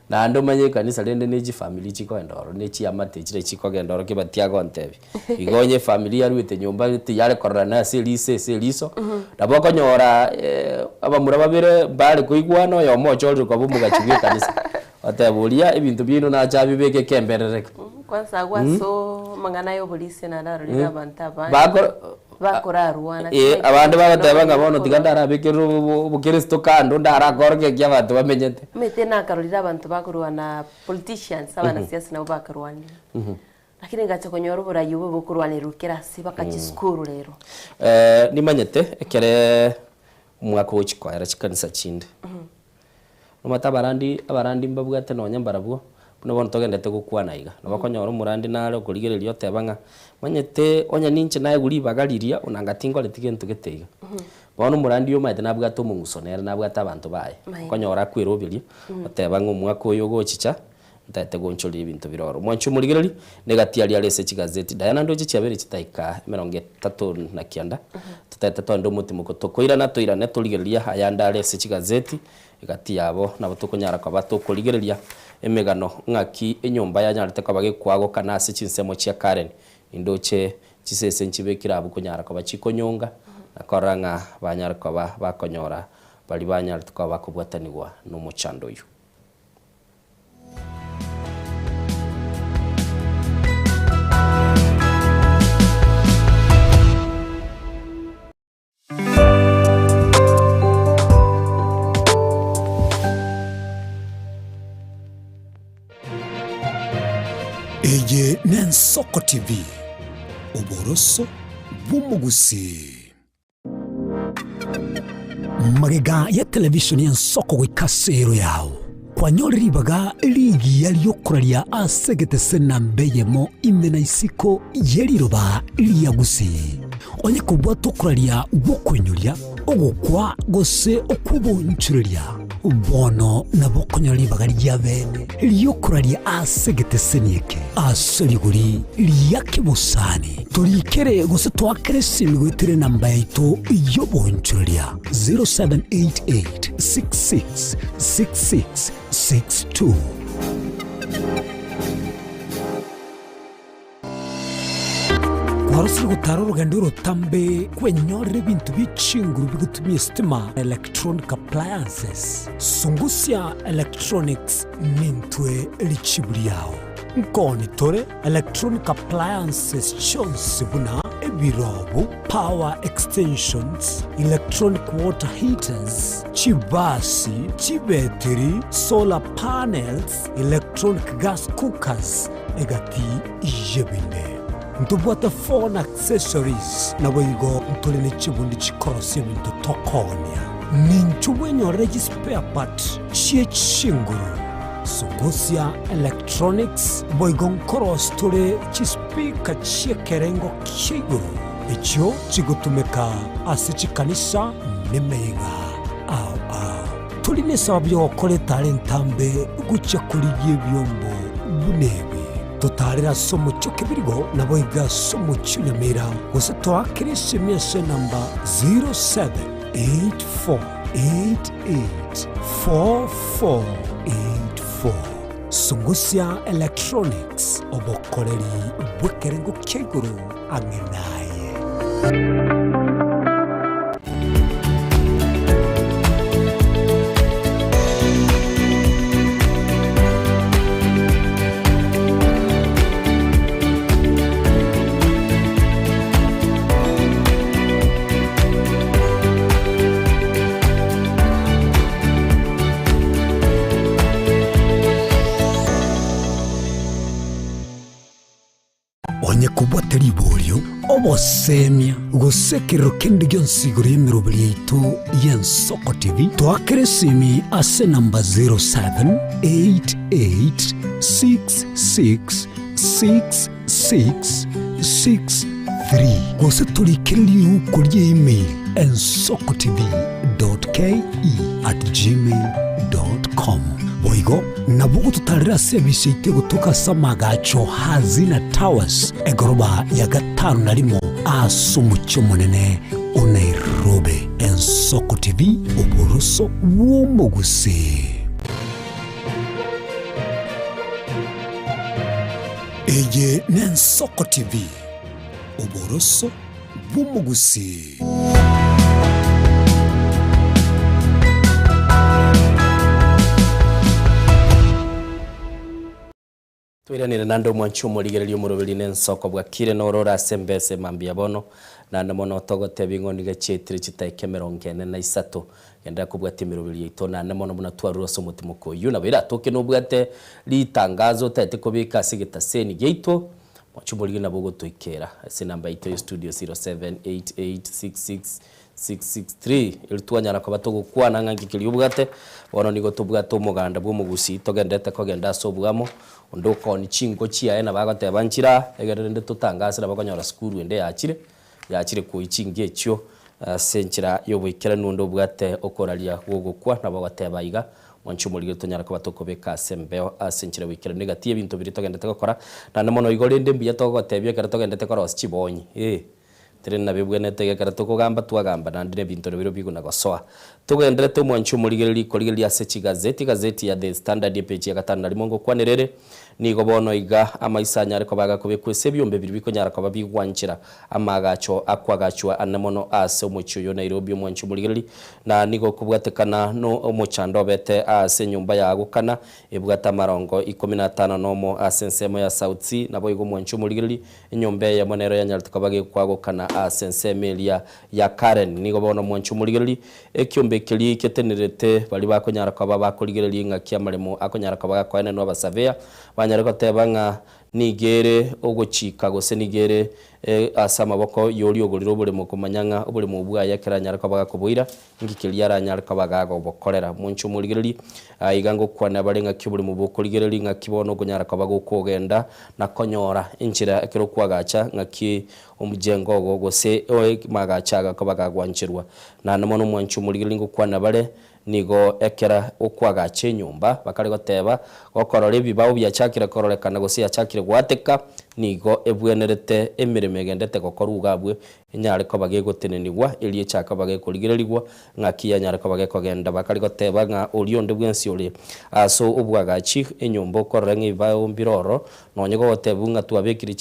Speaker 1: na ando manye kanisa rende neji family chiko endoro nechi amate chire chiko gendoro kibatiago ntebi igonye family yarwite nyumba tiyare korana seliso naboko nyora abamura babire bale kuigwano yo mocho ri ko bumuga chibye kanisa atabulia ibintu bino na chabi beke kemberereke
Speaker 2: kwanza gwaso mangana yo polisi na ndaro lira bantaba bakorarwana
Speaker 1: abandi bagatebanga bono tigandara bikiru bukristo kando ndara gorge kya bantu bamenyete
Speaker 2: metena karolira abantu bakorwana politicians abana siasa nabo bakorwani lakini ngacha konyoro burayi bo bukorwanira kirasi bakachiskuru rero
Speaker 1: nimanyete ekere umwaka w'ikiko era kikanisa kinde nomata abarandi mbabwate nonya mbarabwo buno bono togendete gukwana iga nabakonyora umurandi naro kurigererio tebanga manyete onya ninche naye guri bagariria unangatingo letigentu geteiga bono umurandi yo maite nabwate umungusonera nabwate abantu baye konyora kwirobiria otebanga umwaka uyu gochicha ndate gonchori ibintu biroro mwanchu murigereri negatiari arese kigazeti Diana ndoje cyabere kitaika 39 tutete tondo mutima ko tokoira na toira ne turigereria hayanda arese kigazeti igati yabo nabo tukonyara kwa bato kurigereria emegano ngaki enyomba yanyarite kwa bagekwago kanase kinsemo cya Karen indoche kisese nkibekira abo kunyara kwa bakikonyonga nakoranga banyara kwa bakonyora bali banyarite kwa bakubwatanirwa n'umucando uyu
Speaker 10: Eye Nensoko TV Oboroso Bumugusi Magega ya television ya Nsoko gwikasero yao kwanyoriribaga ligi yaliyokuralia asegete sena mbeyemo imena isiko yeliroba liyagusi onye kubwa tokuralia bokwenyulia ogukwa gose okubonchuria bono nabokonyoribaga lyabene liyokuralia asegete senieke asoliguri liyakibusani tolikere gose twakresimigwitire namba yaito yobonchuria 0788666662 Warusiri gutara urugendo rutambe kwenyorere bintu bicinguru bigutumye stima electronic appliances Sungusya Electronics nintwe lichiburi yao nkoni tore electronic appliances chonsi buna ebirobu power extensions electronic water heaters chibasi chibeteri solar panels electronic gas cookers egati ijebine ntubwata phone accessories na boigo ntulene chibundi chikorosi bintu tokonia ninchuwenyo spare part chie chinguru Sungusya Electronics boigon koros tule chispika chie kerengo kiguru icho chigutumeka asichikanisa nemeiga au tuline sababu yokole talentambe gucha kuligie byombo bunebe totalera somo chokebirigo nabo iga somo chunyamira gose twakirisi mese namba 0784884484 Sungusya Electronics obokoleri bwekerengo keguru angenaye onye kubwata libolyo obosemya gusekero kende gyonsiguro yemirobili yaitu y'Ensoko TV twakeresimi ase namba 0788666663 gose tulikiriri uko email ensokotv.ke@gmail.com boigo nabugo tutarira service ite gutuka samagacho hazina towers egoroba ya gatanu narimo asumucyo munene Nairobi Ensoko TV uboroso w'umugusi Eye Nensoko TV uboroso w'umugusi
Speaker 1: Twiranire nando mwanchu murigererio murubiri nensoko bwakire norora sembese mambia bono na namono togote bingoni gacetire citaike 43 yenda kubwate mirubiri ito na namono muna twaruro so mutimo ko yuna bira toke no bwate litangazo tete kubika sigita seni geito mwanchu murigere nabogo toikera ese namba ito studio 0788666663 ilitwanya kwa batogo kwa nangangikiri ubwate bono nigo tubwate umuganda bwo mugusi togendete kogenda so bwamo ndoko ni chingo chia na bagate banchira egerende tutangasira bakonyora skuru ende yachire ku ichingi echo senchira yobwikira nundo bwate okoralia gugukwa na bagate baiga mwanchu muri gitonyara ko batokobeka sembeo asenchira wikira negative bintu biri togendete gukora na namono igorende mbiya togotebye kara togendete kora chibonyi tere na bibwenete gekara tokogamba twagamba na ndine bintu biro biguna gosoa tugenderete mwanchu muri girilia sechi gazeti ya The Standard page ya gatanu limongo kwanerere nigo bono iga amaisanya ariko baga kubekwese byombe biri bikonyara ko babigwanchira amagacho akwagachwa anamono ase umuchuyo Nairobi mwanchu muri giri na nigo kubwatekana no umuchando bete ase nyumba yagukana ibwata marongo 15 nomo asensemo ya Sauti nabo igo mwanchu muri giri nyumba ya monero ya nyaltuka bage kwagukana asensemelia ya Karen nigo bono mwanchu muri giri ekyombe kili ketenerete bali bakonyara ko babakuligirira ngaki amaremo akonyara ko bagakwana no basavea banyariko tebanga nigere ogochika gose nigere asama boko yori ogoriro bure mu kumanyanga obure mu bwa yakera nyariko bagakubuira ngikiri yaranyariko bagago bokorera munchu murigiriri igango kwana barenga kiburi mu bokuligiriri ngakibono gonyariko bagukogenda nakonyora injira ekero kwagacha ngaki umujengo gose magachaga ko bagagwanchirwa na namono munchu murigiriri ngukwana bare nigo ekera okwagache nyumba bakari goteba gokorora bibao byachakira kororekana gose yachakire gwateka nigo ebwenerete emirime gendete gokoruga bwe nyare ko bage gotenenigwa elie chaka bage kuligireligwa ngakia nyare ko bage kogenda bakari goteba nga olionde bwensi oli aso obwagachi enyumba okorora ngibao mbiroro nonye gotebu nga twabekiri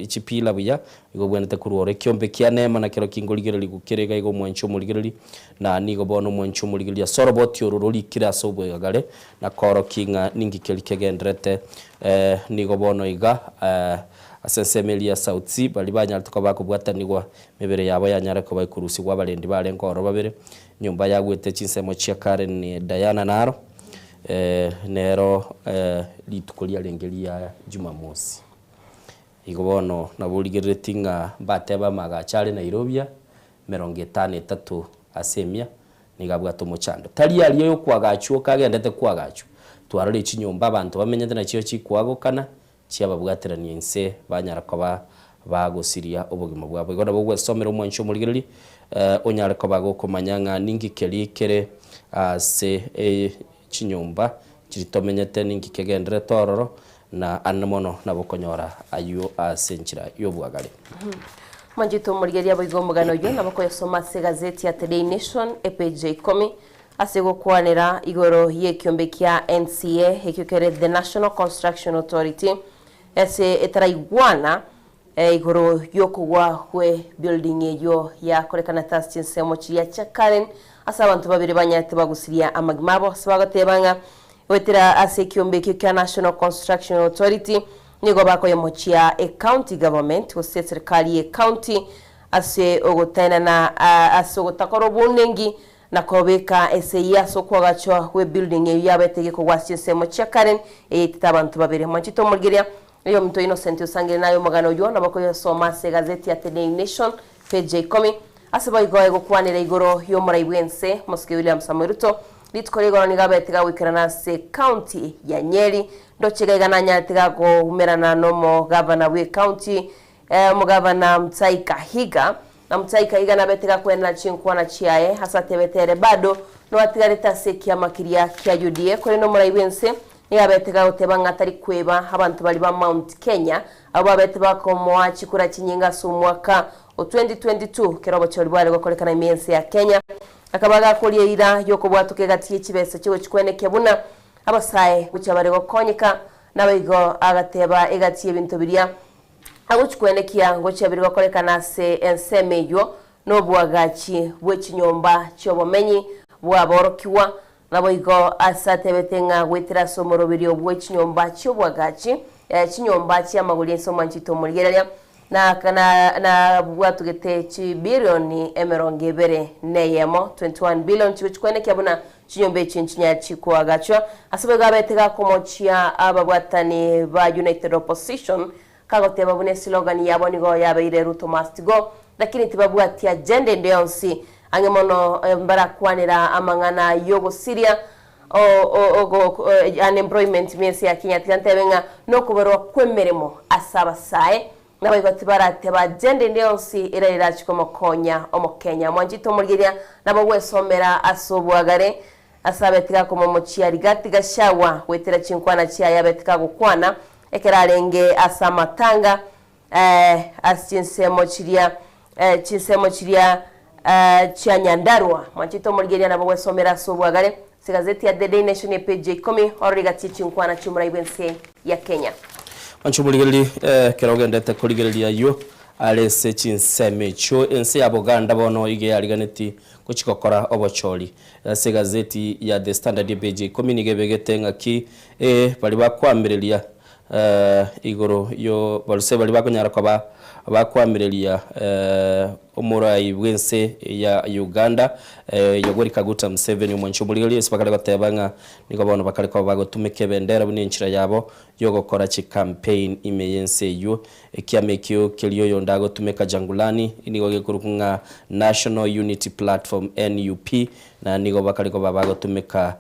Speaker 1: chipila buya igo bwenete kuruore kyombe kya nema na kero kingoligireligu kirega igo mwancho muligireli na nigo bono mwancho muligireli soroboti ororoli kira sobwe gale na koro kinga ningikeli kegendrete nigo bono iga asensemelia Sauti bali banyara tukabako bwatanigwa mebere yabo yanyara ko bayikurusi gwa balendi barengo oro babere nyumba yagwete chinsemo chia Karen ni Diana naro nero litukolia lengelia Jumamosi igo bono nabuligeretinga bateba magachale Nairobi 53 asemia nigabwa tumuchando tali aliyo yo kwagachuo kagendete kwagachu twarore chinyumba abantu bamenyete na chiyo chikwagokana chiababwateranie nse banyara ko bagosiria obugimo bwabo igona bwo somero mwancho murigiriri onyara ko bagokomanyanga ningikeli kere se chinyumba chiritomenyete ningikegendere tororo na anamono nabokonyora ayo asenchira yobwagale
Speaker 2: Manjito murigeria boigomugano yo nabako yasoma se gazeti ya The Daily Nation page 10 asego kwanera igoro yekyombe kya NCA hekyokere The National Construction Authority ese etaraigwana igoro yokugwa we building yo ya korekana tastin semo ya Karen asa abantu babiri banyate bagusiria amagmabo sabagatebanga wetira ase kyombe kya National Construction Authority nigo bako yomochia county government o serikali county ase ogotena na ase ogotakoro bunengi na kobeka ese yaso kwagacho we building yabetege ko gwasisemo cha Karen tabantu babere manchito murgiria iyo mto Innocent usangire nayo magano yo nabako yasoma se gazeti ya The Daily Nation page 10 ase bayigoye gukwanira igoro yo muraibwense Mosque William Samuel Ruto litkorego ni gabetega wikirana se county ya Nyeri ndochega gananya tigago umerana nomo governor we county mugavana Mutaika Higa na Mutaika Higa na betega kwenda chinkwa na chiae hasa tebetere bado no atigarita se kya makiria kya UDA kore no muraibense ni abetega utebanga atari kweba abantu bali ba Mount Kenya abo abeteba ko mwachi kura chinyinga su mwaka 2022 kerobo choli bwale gokolekana imiense ya Kenya akabaga kulie ira yoko bwatuke gati chibese chiwe chikweneke buna abasaye kuchabare gokonyeka nabigo agateba egati ebintu biria aguchikwenekia ngochebiri gokolekana se ensemeyo no bwagachi bwechinyomba chobomenyi bwaborokiwa nabigo asatebetenga gwetira somoro birio bwechinyomba chobwagachi chinyomba chia maguli nsoma nchito muligereria na bwatugete chi bilioni emerongevere neyemo 21 billion chikwene kyabuna chinyombe chinchinya chikwagachwa asabega betega komochia ababwatani ba United Opposition kagote babune slogan yabo nigo yabeire Ruto must go lakini tibabwati agenda ndeyonsi angemono mbarakwanira amangana yogo Syria unemployment mesi ya Kenya tikantebenga no kuberwa kwemeremo asaba sae nabaigoti barate ba agenda ndeyonsi irarira chikomokonya omokenya mwanjito muligeria nabo gwesomera asobwagare asabetika komomochia rigati gashawa wetera chinkwana chia yabetika gukwana ekerarenge asamatanga asinsemo chiria chia Nyandarua mwanchito muligeria nabo gwesomera sobwagare sigazeti ya The Daily Nation page 10 origa chinkwana chumura ibense ya Kenya
Speaker 1: manchu muligeria kerogendete kuligeria yo alese chinseme cho ense ya Buganda bono ige yariganeti kuchikokora obochori sigazeti ya The Standard page 10 nigebegete ngaki bali bakwambiriria igoro yo baluse bali bakonyara kwa bakwambiriria umurai bwense ya Uganda Yoweri Kaguta Museveni umunchu muligeria sipakale batebanga niko bono bakale kwa bagotumike bendera buni nchira yabo yo gukora chi campaign imeyense yo ekiamekyo kiliyo yondago tumeka jangulani nigo gekurukunga National Unity Platform NUP na nigo bakale kwa bagotumika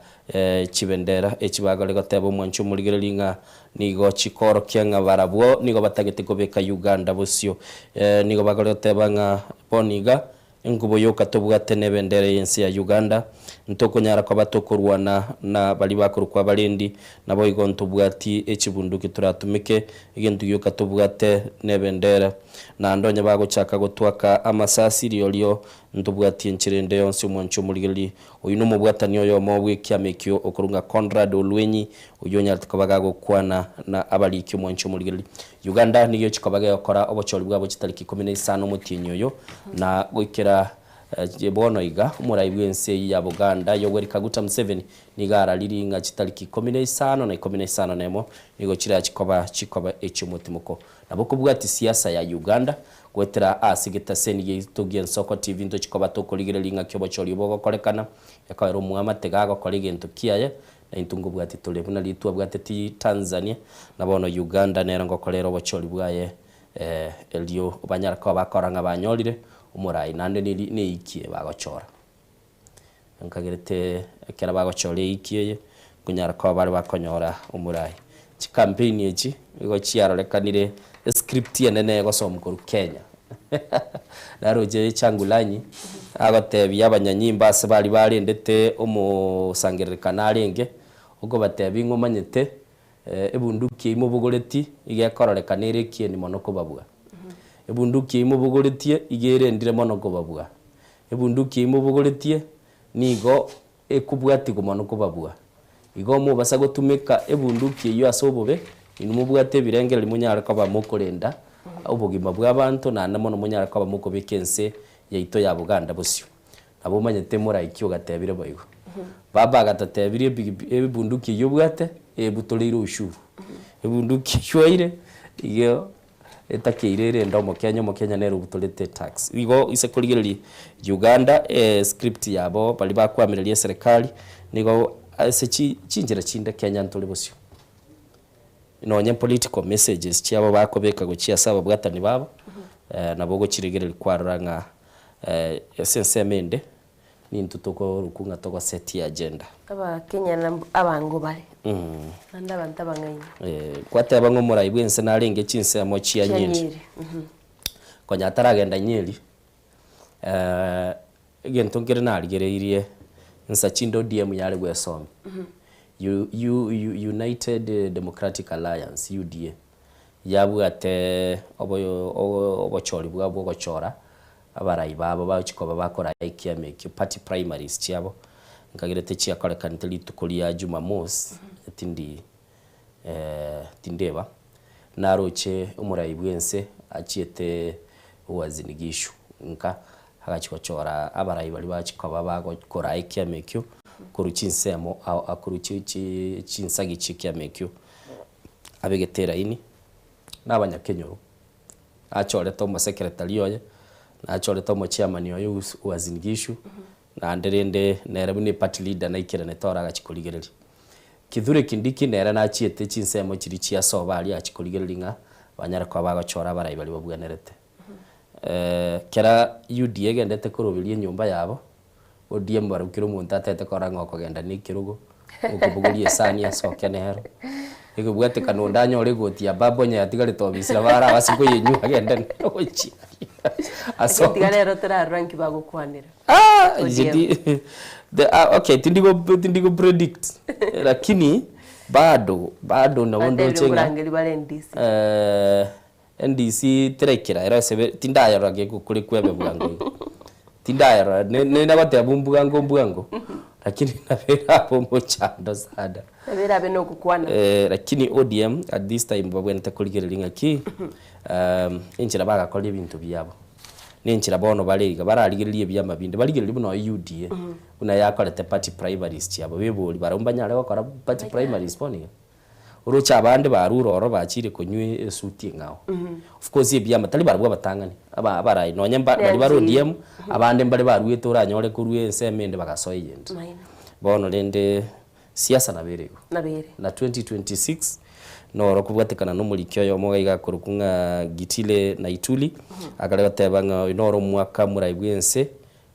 Speaker 1: chibendera echibagale gotebo umunchu muligeria nigo chikoro kyenga barabwo nigo batagete kubeka Uganda busyo nigo bakale gotebanga poniga ingubo yoka tobwate nebendere yensi ya Uganda ntokonyara kwa batokurwana na bali bakurukwa balendi nabo igonto bwati echibunduki turatumike igentu yoka tobwate nebendera na ndonye bagochaka gotwaka amasasi riolio ntobwati enchirende yonsi umunchu muligeli uyino mubwatani oyo mobwe kyamekyo okurunga Conrad Olwenyi uyonya tukabaga gukwana na abaliki umunchu muligeli Uganda niyo chikabaga yakora obochori bwabo chitariki 15 mutinyoyo na gwikira jebono iga umurai bwense ya Buganda Yoweri Kaguta Museveni nigara liringa chitariki 15 na 15 nemo nigo chira chikoba echumutimuko naboko bwati siasa ya Uganda gwetera asigita seni tugiye Nsoko TV ndo chikoba tokoligire linga kyobochori bogo kolekana yakawero muamatega akolige ntukiaye na intungu bwati tulebuna litwa bwati Tanzania nabono Uganda nera ngokolero bochori bwaye elio banyara ko bakoranga banyorire umurai nande ni ikie bagochora nkagerete kera bagochore ikie kunyara ko bari bakonyora umurai chi campaign echi igo chiarolekanire script yenene gosomukuru Kenya naroje changulanyi agotebya abanyanyimba se bari barendete umusangiririkana arenge ugo batebi ngomanyete ebunduki imubugoreti igekororekanire kie ni monoko babwa ebunduki imubugoretie igerendire monoko babwa ebunduki imubugoretie nigo ekubwati kumonoko babwa igo mu basago tumeka ebunduki yo asobobe inumubwate birengere limunyara kwa bamukorenda ubugima bw'abantu na namono munyara kwa bamukobekense yaito ya Buganda busyo nabo manyete mura ikyo gatebire bayigo baba gatatebire ebunduki yo bwate ebutoliro ushuru ebunduki yoire iyo etakirere ndo mokenya nero butolete tax igo isekoligereri Uganda script yabo bali bakwamirerie serikali nigo ase chinjira chinda Kenya ntole busyo inonye political messages cyabo bakobeka guciya saba bwatani babo nabo go kiregereri kwaranga SNCMende nintutoko rukunga toko set agenda
Speaker 2: aba Kenya na abango bale nanda bantabanganya
Speaker 1: kwate abango murai bwense narenge chinse mochi ya nyindi konya taragenda nyeri gentongere narigereirie nsa chindo DM yale gwesome United Democratic Alliance UDA yabwate obochori bwabo gochora abarai babo bachikoba bakora ikiameke party primaries cyabo nkagirete cyakorekanite litukuri ya Jumamosi tindeba naroche umurai bwense achiete uwazinigishu nka hagachikochora abarai bali bachikoba bagokora ikiameke kuruchinsemo au akuruchi chinsagi chikiameke abegetera ini n'abanyakenyoro achoreta omo secretary oye na achoreta omo chairman oyo wazingishu na nderende nere ni party leader na ikira ne tora gachikorigereri kithure kindiki nere na chiete chinsemo chiri chia sobali achikorigereri nga banyara kwa bagachora barayi bali babwanerete kera UDA gendete kurubirie nyumba yabo ODM barukiro umuntu atete kora ngoko genda nikirugo ukubugulie sani asoke nero ikubwate kanonda nyore gotia babo nya tigale tobisira bara basiko yenyu agenda nochi
Speaker 2: aso tigale rotera rank bagukwanira
Speaker 1: okay tindigo predict lakini bado na wondo chenga NDC terekira era sebe tindayara kuri kwebe bwango tindayara ne nabate bumbugango lakini nabera hapo chando sada
Speaker 2: nabera beno kukwana
Speaker 1: lakini ODM at this time babwene takoligerelinga ki inchira baga koli ibintu byabo ninchira bono baleriga baraligerelie byama binde baligerelie buno UDA una yakolete party primaries yabo beboli barumbanyale bakora party primaries poniga urucha abande baruroro bachire kunywe suti ngao of course byama tali barabwa batangani abarayi no nyamba bali baro ODM abande mbali baruye toranyore kuruye nsemende bagasoyende bono lende siasa nabere na 2026 no kubwatekana no mulikyo yo moga kurukunga gitile na ituli akale batebanga inoro mwaka muraibwense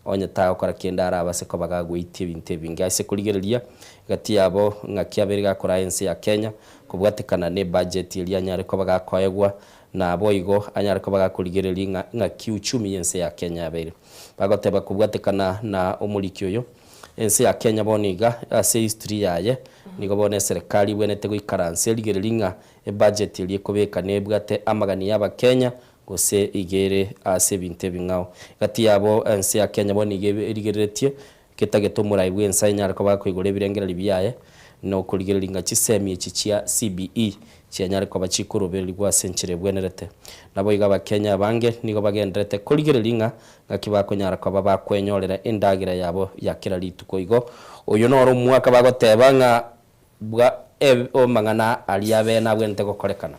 Speaker 1: onya ta okora kendara abaseko bagagwitie binte bingase kuligereria gati yabo ngakiabere gakora ense ya Kenya kubwatekana ne budget ilia nyare ko bagakoyegwa na boigo anyare ko bagakuligereria nga kiuchumi ense ya Kenya bere bagoteba kubwatekana na omulikyo yo ense ya Kenya boniga ase history yaye nigo bone serikali bwenete guikaranse ligereria budget ilie kubeka nebwate amagani yaba Kenya gose igere ase binte bingao gati yabo ense ya Kenya bonige irigeretie kitageto muraibwe ensa nyara ko bakwigore birengera libiyaye no kuligerelinga chisemi chichia CBE cyanyara ko bachikuruberi gwa senchire bwenerete nabo igaba Kenya bange nigo bagenderete kuligerelinga ngakibako nyara ko babakwenyorera indagira yabo yakira lituko igo uyu no rumwaka bagoteba nga bwa o mangana aliabe na bwente gokorekana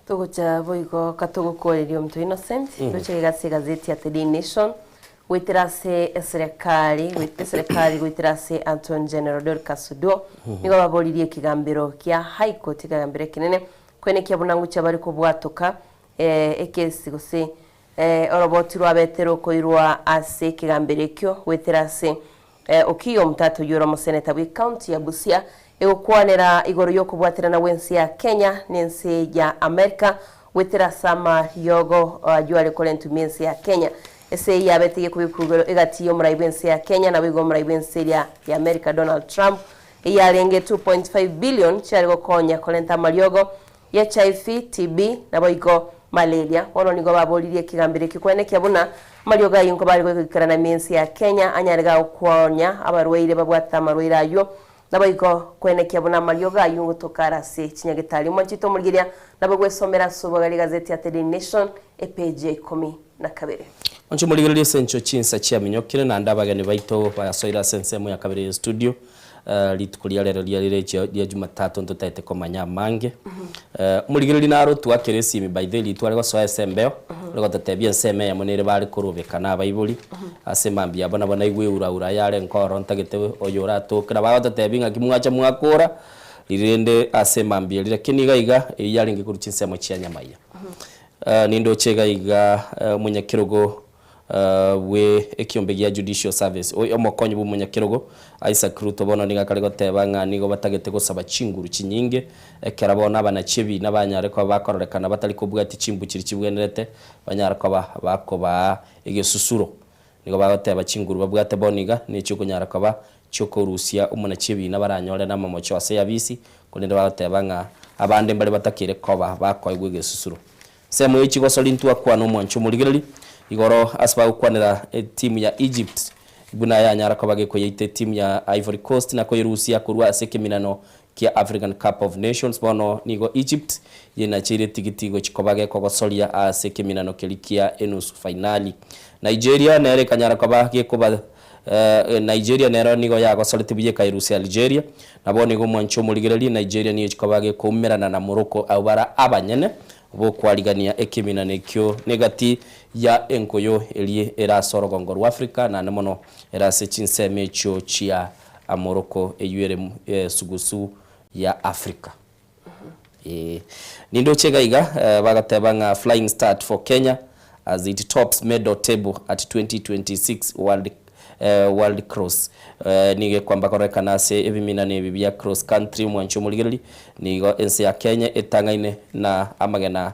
Speaker 2: tugucha boigo katugukorerio mtu Innocent tuche gazeti ya The Daily Nation witirase serikali witirase Anton General Dorcas Oduor nigo baboririe kigambiro kia High Court kigambire kinene kwene kia bunangu cha bari kubwatuka ekesi gose oroboti rwabetero koirwa ase kigambire kyo witirase okiyo mtatu yoro museneta wi county ya Busia egukwanira igoro yo kubwatira na wensi ya Kenya nense ya Amerika wetera sama yogo ajwale kolentu mensi ya Kenya ese yabetiye kubikugero egati yo muraibense ya Kenya na wigo muraibense ya Amerika Donald Trump yarenge 2.5 billion cyari gokonya kolenta maryogo ya HIV TB na boigo malaria wono nigo babolirie kigambire kikwene kyabuna maryoga yinko bari gukirana mensi ya Kenya anyarega ukwonya abarweire babwata marweira yo nabaiko kwene kyabuna maryoga yungu tokarase chinyagitali mwanchito mulgiria nabagwe somera subagali gazeti ya The Daily Nation page 12
Speaker 1: oncho mulgiria sencho chinsa chia minyokire na ndabagani baito basoira sensemo ya kabere studio litukulia lero lya Jumatatu ntutaite komanya mange mulgiria naro twakeresi mi by the litwale go so SMBO lego tatebia seme ya monere bari kurubekana abaibuli asemambia abana bana igwe ura yare nkoro ntagete oyora tokira bago tatebinga kimwacha mwakora lirende asemambia lakini gaiga yaringe kuruchinsemo chia nyamaya nindo chega iga munyakirogo we ekiyombegia judicial service omokonyi bu munyakirogo Isaac Ruto bono ninga kalego tebanga nigo batagete gusaba chinguru chinyinge ekera bona bana chebi nabanyare ko bakororekana batali kubwati chimbu kiri kibwenerete banyara ko bakoba egesusuro nigo bagoteba chinguru babwate boniga nicho kunyara ko cyoko Rusia umuna chebi nabaranyore namamocho ase yabisi kunende bagotebanga abande mbale batakire ko bakoywe egesusuro semo ichigo solintu akwa no mwancho muligereri igoro asba ukwanira timu ya Egypt buna ya nyara ko bageko yite timu ya Ivory Coast na ko Rusia kurwa sekeminano kia African Cup of Nations bono nigo Egypt yena chire tigitigo chikobage ko gosolia asekeminano kelikia enus finali Nigeria nere kanyara ko bageko Nigeria nero nigo yagosorete buye Kairusi Algeria nabo nigo mwancho muligereri Nigeria niyo chikobage kumerana na Morocco abara abanyene bo kwarigania ekimina nekyo negati ya enkoyo elie era sorogongo rwa Africa na nemono era sechinse mecho chia a Morocco eyuere sugusu ya Africa. Nindo chegaiga bagatebanga flying start for Kenya as it tops medal table at 2026 World Cross. Nige kwamba korekana se ebimina ne bibia cross country mwancho muligeli nigo ense ya Kenya etangaine na amagena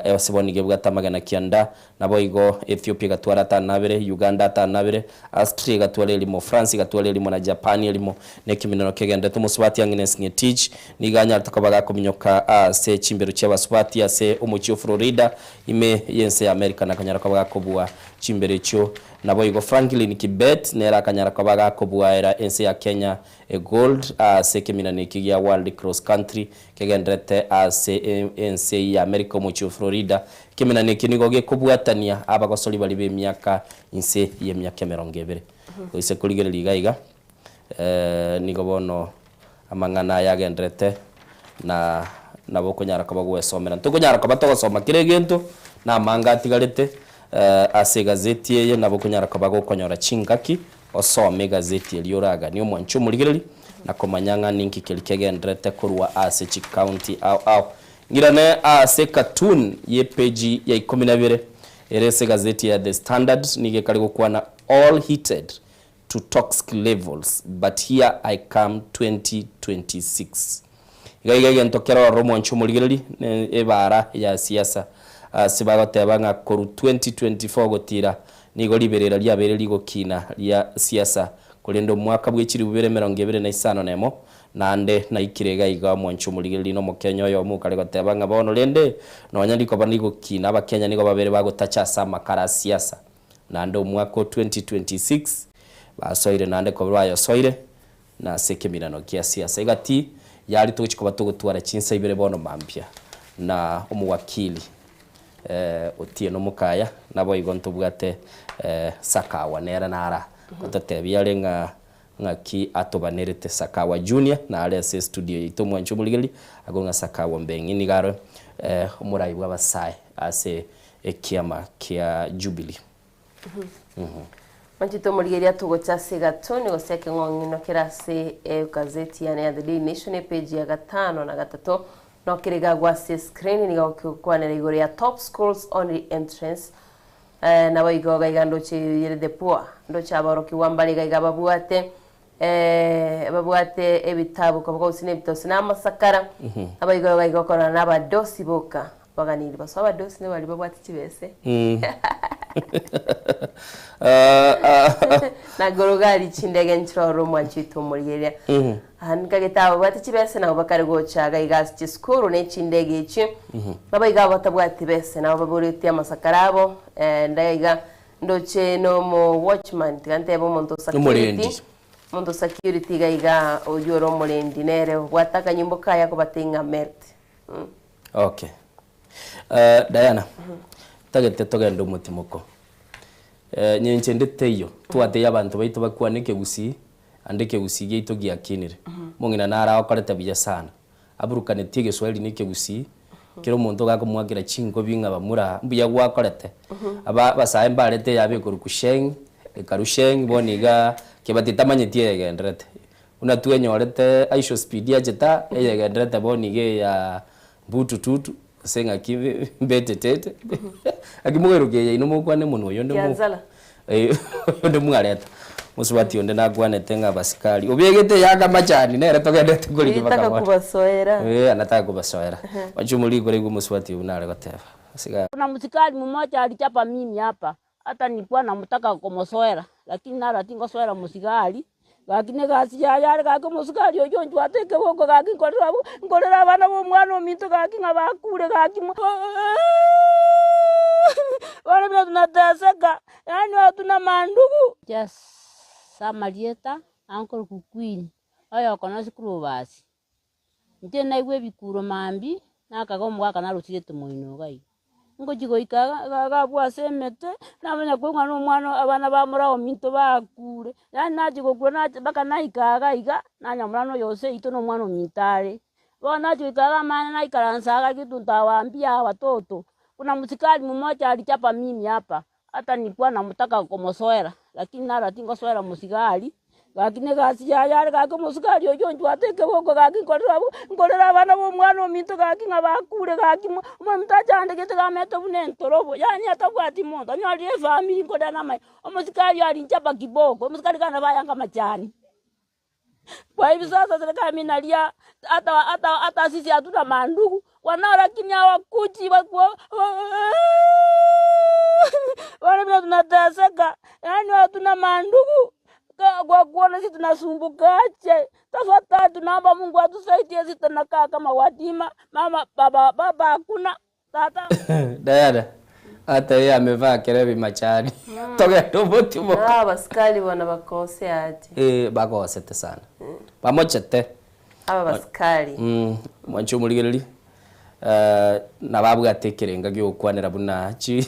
Speaker 1: ebasiboni gebugata amagena kianda nabo igo Ethiopia gatwara tanabere, Uganda tanabere, Austria gatwara elimo, France gatwara elimo na Japan elimo nekimino kegenda tumusubati Agnes Ngetich niganya tukabaga kuminyoka se chimbero cy'abasubati se umucyo Florida ime yense ya America na kanyara kabaga kubua chimbere cyo nabo igo Franklin Kibet nera kanyara kabaga kubua era ense ya Kenya gold se kimina nekigia World Cross Country kegendrete se ense ya America umucyo Florida kimina nekinigo gekubwatania abagosoli bali be myaka inse ye myaka 20 ise kuligerera iga nigo bono amangana yagendrete na nabo kunyara kabagwe somera tukunyara kabato soma kiregento na manga tigarete ase gazeti ye nabo kunyara kabago konyora chingaki osome gazeti elioraga niyo mwancho muligereri na komanyanga ninki kelikegendrete kurwa ase chi county au ngirane ase cartoon ye page ya 12 erese gazeti ya The Standard nige kaligo kwa na all heated to toxic levels but here I come 2026 igaiga ntokera romo nchumuligereri ebara ya siasa sibagotebanga koru 2024 gotira nigo liberera lyabere ligo kina lya siasa kulendo mwaka bw'ekiri 2025 nemo nande na ikirega iga mwancho muligereri no mukenya yo mukale gotebanga bono lende no nyandiko banigo kina abakenya nigo babere bagotacha sama kara siasa nande umwaka 2026 basoire nande ko bwayo soire na sekemirano kia siasa igati yari tuchiko batugutwara chinsa ibere bono mampya na umuwakili Otieno Mukaya nabo igonto bwate Sakawa nera nara otatebya lenga ngaki atobanerete Sakawa Junior na ale se studio ito mwancho muligeli agonga Sakawa mbengi nigaro umurai bw'abasai ase ekiama kia Jubilee
Speaker 2: Manchito muligeria tugocha segatoni goseke ngongino kirase gazeti ya The Daily Nation page ya 5 na 3 no kirega gwa screen ni kwa na rigore ya top schools only entrance na baigo gaigando che yere de poa ndo cha baroki wambali gaiga babuate ebitabu kwa usine bitosi na masakara abaigo gaigo kora na badosi boka baganiri basaba dosi ne bali babwati kibese na gorogari chindege nchoro mwanchito muligeria hanka gitabo bati kibese na bakari gocha gaigas chiskuru ne chindege ichi baba igabo tabwati bese na baburiti amasakarabo ndaiga ndoche no mo watchman tante bo mondo security gaiga oyoro mulendi nere wataka nyimbo kaya ko batinga mert
Speaker 1: okay Diana tagete togendo mutimoko nyenche ndeteyo twate yabantu baitu bakwanike gusi andike gusi geito giakinire mungina nara okoreta biya sana aburukane tige Swahili nike gusi kiro muntu gakumwagira chingo binga bamura mbuya gwakorete aba basaye mbarete yabe kurukusheng ekarusheng boniga kebatitamanyetiye yegendrete unatuwe nyorete aisho speed ya jeta yegendrete bonige ya butututu senga kibe mbetete akimugeruke ino mukwane muno yonde mu yonde mwareta musubati yonde nagwane tenga basikali obyegete yaga machani nere togendete kuri
Speaker 2: kibaka kubasoera
Speaker 1: anataka kubasoera wachumuli kuri musubati unale goteva asiga
Speaker 14: kuna msikali mmoja alichapa mimi hapa hata nilikuwa namtaka kumosoera lakini nara tingo soera musikali lakini kasi yari kako musikali ojo njwateke boko kaki ngorera bana bo mwana ominto kaki ngabakure kaki wale bia tunateseka yani hatuna mandugu yes Samarieta uncle kukwini ayo kona sikuru basi nte naigwe bikuro mambi nakago mwaka narutire tumoino gai ngo jigoikaga gabwa semete namanya ko ngano mwana abana bamura ominto bakure yani najigokura na baka naikaga iga nanyamurano yose ito no mwana omintare bona jigoikaga mana naikaransaga kitu ntawambia watoto. Kuna msikali mmoja alichapa mimi hapa, hata nilikuwa namtaka kumosoera lakini nara tingo soera musikali lakini gasi yari gako musikali ojonju ateke boko gaki ngorera abana bo mwana ominto gaki ngabakure gaki mumtaja ndegete gameto bunentorobo yani atabwati mondo nyari family ngodana mai omusikali yari nchapa kiboko omusikali kana bayanga machani. Kwa hivi sasa serikali mimi nalia hata sisi hatuna mandugu wanao lakini hawakuji wale mna tunateseka yani hatuna mandugu kwa kuona sisi tunasumbukaje. Tafadhali tunaomba Mungu atusaidie sisi tunakaa kama watima mama baba hakuna tata
Speaker 1: Dada hata yeye amevaa kerebi machani toka tofauti mo
Speaker 2: baskali wana bakose ati
Speaker 1: bakosete sana pamochete
Speaker 2: aba baskali
Speaker 1: mwancho muligereri na babu gatekerenga gyokwanira buna chi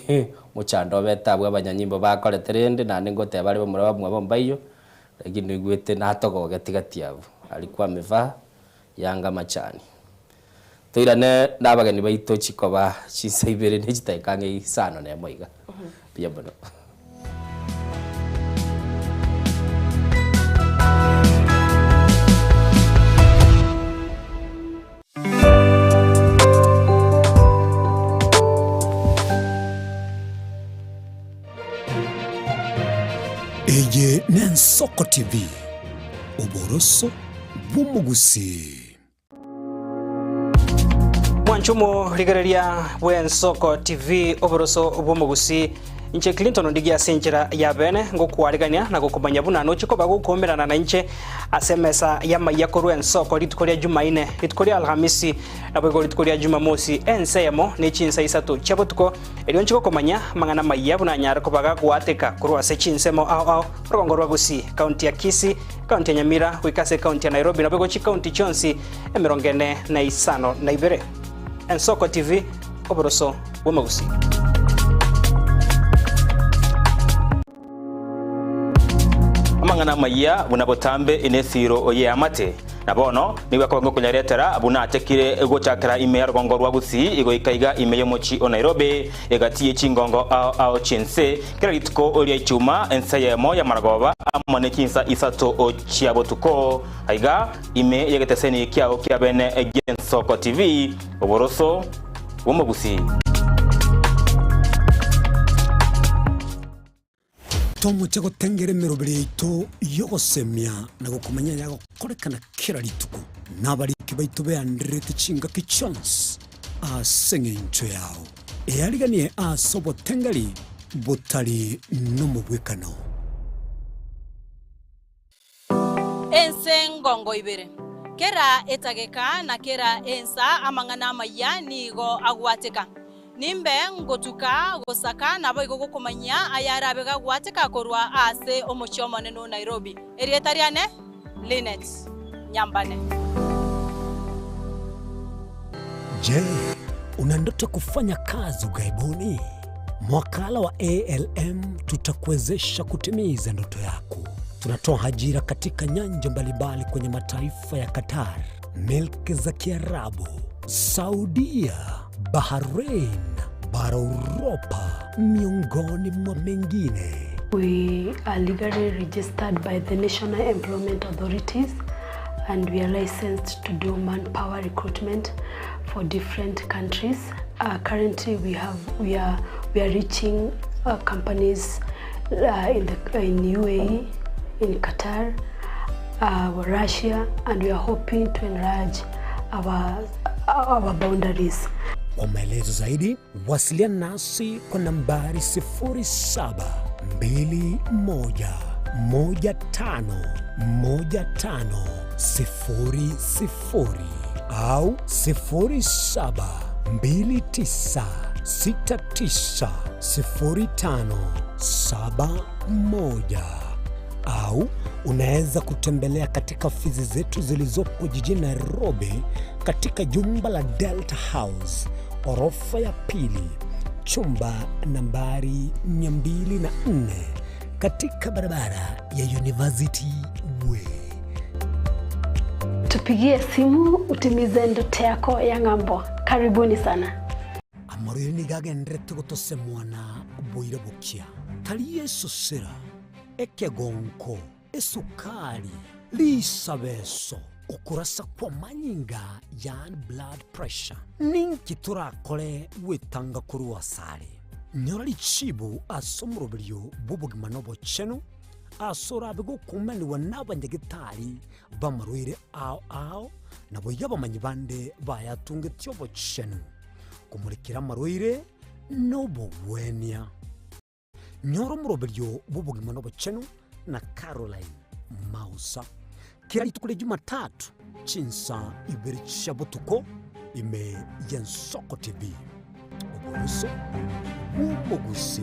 Speaker 1: muchando betabwa abanyanyimbo bakoreterende na ningote bari bamura bamwe bombayo lakini gwete natogo gatigati yabo alikuwa amevaa yanga machani toirane nabagani baito chikoba chisaibere nechitaikange isano ne moiga pia bono
Speaker 10: Eye Nensoko TV Oboroso Bumugusi
Speaker 18: Mwanchumo ligereria Bwensoko TV Oboroso Bumugusi Inche Clinton ndigia senjera ya bene ngokuarigania na gukumanya buna no chiko bagukomerana na inche asemesa ya mayako Bwensoko litukoria Jumaine litukoria Alhamisi na bwego litukoria Jumamosi ensemo ne chinsa isatu chabotuko elionchiko komanya mangana mayabu na nyara kubaga kuateka kurwa se chinsemo au rongorwa gusi county ya Kisii county ya Nyamira wikase county ya Nairobi na bwego chi county chonsi emirongene na isano na ibere Ensoko TV Oboroso Bumugusi
Speaker 19: amangana maya bunabotambe inethiro oye amate nabono niwe kwa kunyaretera abuna atekire egochakira ime rugongo rwa Gusii igoikaiga ime yo mochi o Nairobi egatiye chingongo ao chinse kira litiko oria ichuma ensayemo ya maragoba amone kinsa isato o chiabotuko aiga ime yegeteseni kiao kiabene Ensoko TV Oboroso Bumugusi
Speaker 10: Tomo chego tengere merobere ito yogosemia na gukumanya yago korekana kira lituko nabari kibaitu be andrete chinga kichons asenge incho yao eariganie asobo tengali botali no mubwekano
Speaker 20: ensengongo ibere kera etageka na kera ensa amangana maya nigo agwateka nimbe ngotuka gosaka nabo igokumanya ayarabega gwateka korwa ase omochomone no Nairobi erietariane Linet Nyambane.
Speaker 10: Je, una ndoto kufanya kazi ugaibuni? Mwakala wa ALM tutakuwezesha kutimiza ndoto yako. Tunatoa ajira katika nyanja mbalimbali kwenye mataifa ya Qatar, Milki za Kiarabu, Saudia, Bahrain, bara Europa, miongoni mwa mengine.
Speaker 21: We are legally registered by the National Employment Authorities and we are licensed to do manpower recruitment for different countries. Currently we are reaching companies in UAE, in Qatar, Russia, and we are hoping to enlarge our boundaries.
Speaker 10: Kwa maelezo zaidi, wasiliana nasi kwa nambari 0721151500 au 0729690571 au unaweza kutembelea katika ofisi zetu zilizopo jijini Nairobi katika jumba la Delta House orofa ya pili chumba nambari 204 katika barabara ya University Way.
Speaker 21: Tupigie simu utimize ndoto yako ya ng'ambo. Karibuni sana.
Speaker 10: Amoryo ni gagendrete gutosemwana boire bukia. Tali Yesu sera ekegonko esukari lisabeso ukurasa kwa manyinga yani blood pressure ninki turakore wetanga kuri wasare nyorali chibu asomurobiryo bubugima nobo chenu asora bigo kumani wanabanyegitari bamarwire ao nabo yabamanyi bande bayatunge tyobo chenu kumurikira marwire nobo wenia nyoro murobiryo bubugima nobo chenu na Caroline Mausa kila itukule Jumatatu chinsa ibiri chabutuko ime Yensoko TV Oburuso Umugusi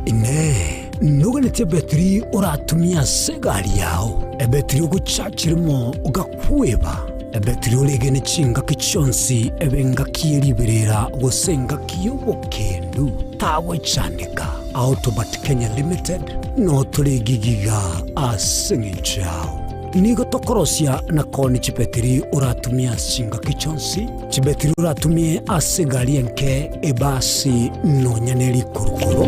Speaker 10: ine nuganete betri uratumia segari yao ebetri uguchachirimo ugakweba ebetri ulegene chinga kichonsi ebenga kieliberera gusenga kiyobokendu tawe chanika Autobat Kenya Limited no tuligigiga asingichao nigo tokorosia na koni chipetiri uratumia singa kichonsi chipetiri uratumie asigari enke ebasi no nyaneli kurukuro.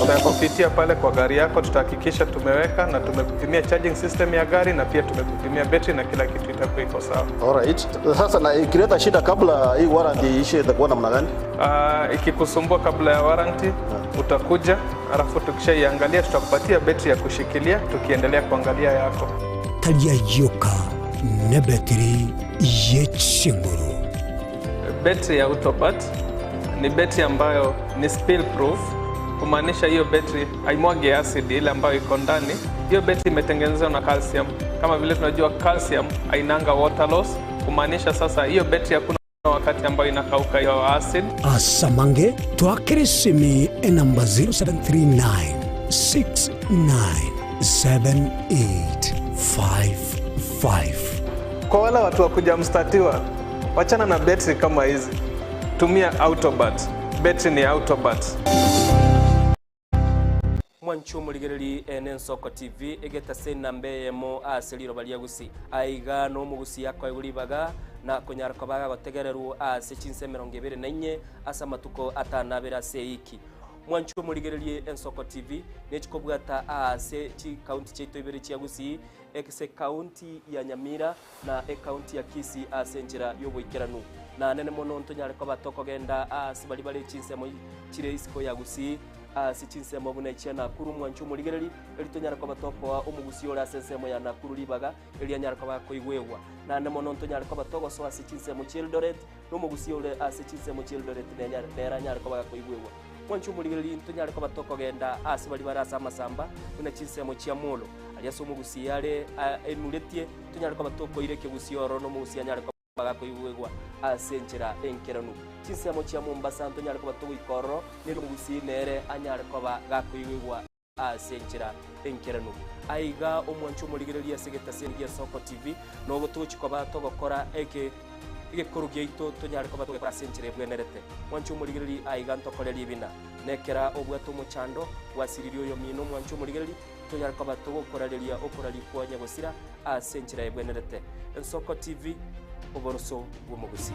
Speaker 3: Tutakupitia pale kwa gari yako, tutahakikisha tumeweka na tumekupimia charging system ya gari na pia tumekupimia battery na kila kitu itakuwa iko sawa.
Speaker 7: Alright. Sasa na ikileta shida kabla hii warranty ishe itakuwa namna gani?
Speaker 3: Ikikusumbua kabla ya warranty utakuja, alafu tukishaiangalia tutakupatia battery ya kushikilia tukiendelea kuangalia yako.
Speaker 10: Talia yoka na battery yechinguru.
Speaker 3: Battery ya Autobat ni battery ambayo ni spill proof. Kumaanisha hiyo battery haimwagi acid ile ambayo iko ndani. Hiyo battery imetengenezwa na calcium. Kama vile tunajua calcium hainanga water loss. Kumaanisha sasa hiyo battery hakuna wakati ambayo inakauka hiyo acid.
Speaker 10: Asamange twakirisimi namba 0739697855.
Speaker 3: Kwa wale watu wa kuja mstatiwa, wachana na battery kama hizi. Tumia Autobat. Battery ni Autobat.
Speaker 1: Mwanchu muligereri Yensoko TV egeta sena mbeyemo aseliro baliagusi aiga no mugusi yako ayulibaga na konyarako baga gotegereru ase chinse 24 asa matuko atanabera seiki. Mwanchu muligereri Yensoko TV nechikobwata ase chi county cheto ibere chiagusi ekse county ya Nyamira na county ya Kisii ase njira yoboikeranu na nene mono ntonyareko batoko genda ase bali bale chinse mo chire isiko yagusi sichinse mabuna ichana kuru Mwanchu muligereri elitonyara kwa batoko wa umugusi ora sensemo ya nakuru libaga elianyara kwa koigwewa na nemono ntonyara kwa batoko so asichinse mu Childoret no mugusi ora asichinse mu Childoret nera nyara kwa koigwewa Mwanchu muligereri ntonyara kwa batoko genda asibali barasa masamba una chinse mu Chiamolo aliaso mugusi yale enuletie tonyara kwa batoko ireke gusi oro no mugusi anyara baga koigwewa asenjera enkeranu chisemo chia Mombasa ntonyara kwa batoko ikoro nero mugusi nere anyara kwa baga koigwewa asenjera enkeranu aiga omwanchu muligereri asegeta sengia Soko TV no gotuchi kwa batoko kora eke igekuru gyeito tonyara kwa batoko asenjera bwenerete mwanchu muligereri aiga ntokoreri bina nekera obwato muchando wasiririo yo mino mwanchu muligereri tonyara kwa batoko korareria okorari kwa nyagosira asenjera bwenerete Soko TV Oboroso Womogusi.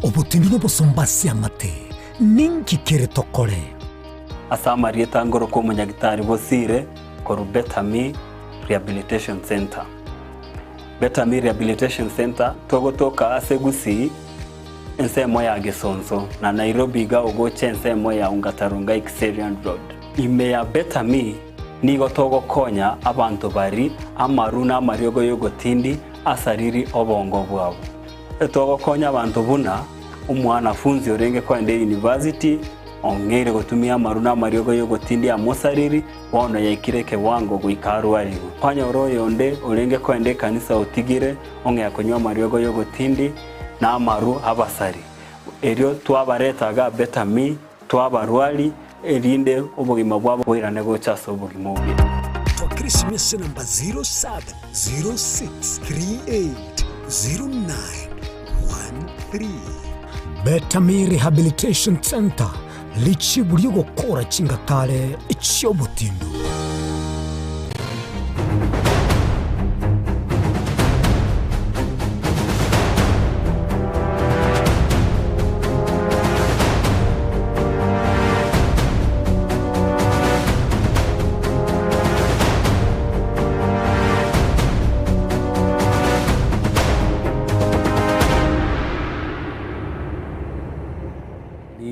Speaker 10: Obutindiro bosombasi amate ninki kere tokore
Speaker 5: asamari etangoro ko munyagitari bosire koru Betami Rehabilitation Center. Betami Rehabilitation Center togotoka asegusi ensemo ya Gesonso na Nairobi ga ogoche ensemo ya Ungatarunga Xerian Road. Ime ya Betami nigo togo konya abantu bari amaruna mariogo yogotindi asariri obongo bwabo. Togo konya abantu buna umwana funzi orenge kwende university ongere gotumia maruna mariogo yogotindi amosariri wono yakireke wango guikarwarigo kwanya oroyo onde orenge kwende kanisa otigire onge yakonywa mariogo yogotindi na amaru abasari erio twabaretaga Better Me twabarwari erinde obogima bwabo bwirane gochasa obogima bwe
Speaker 10: kwa Christmas namba 0706380913 Better Me Rehabilitation Center lichiburi gukora chingatare icyobutindo.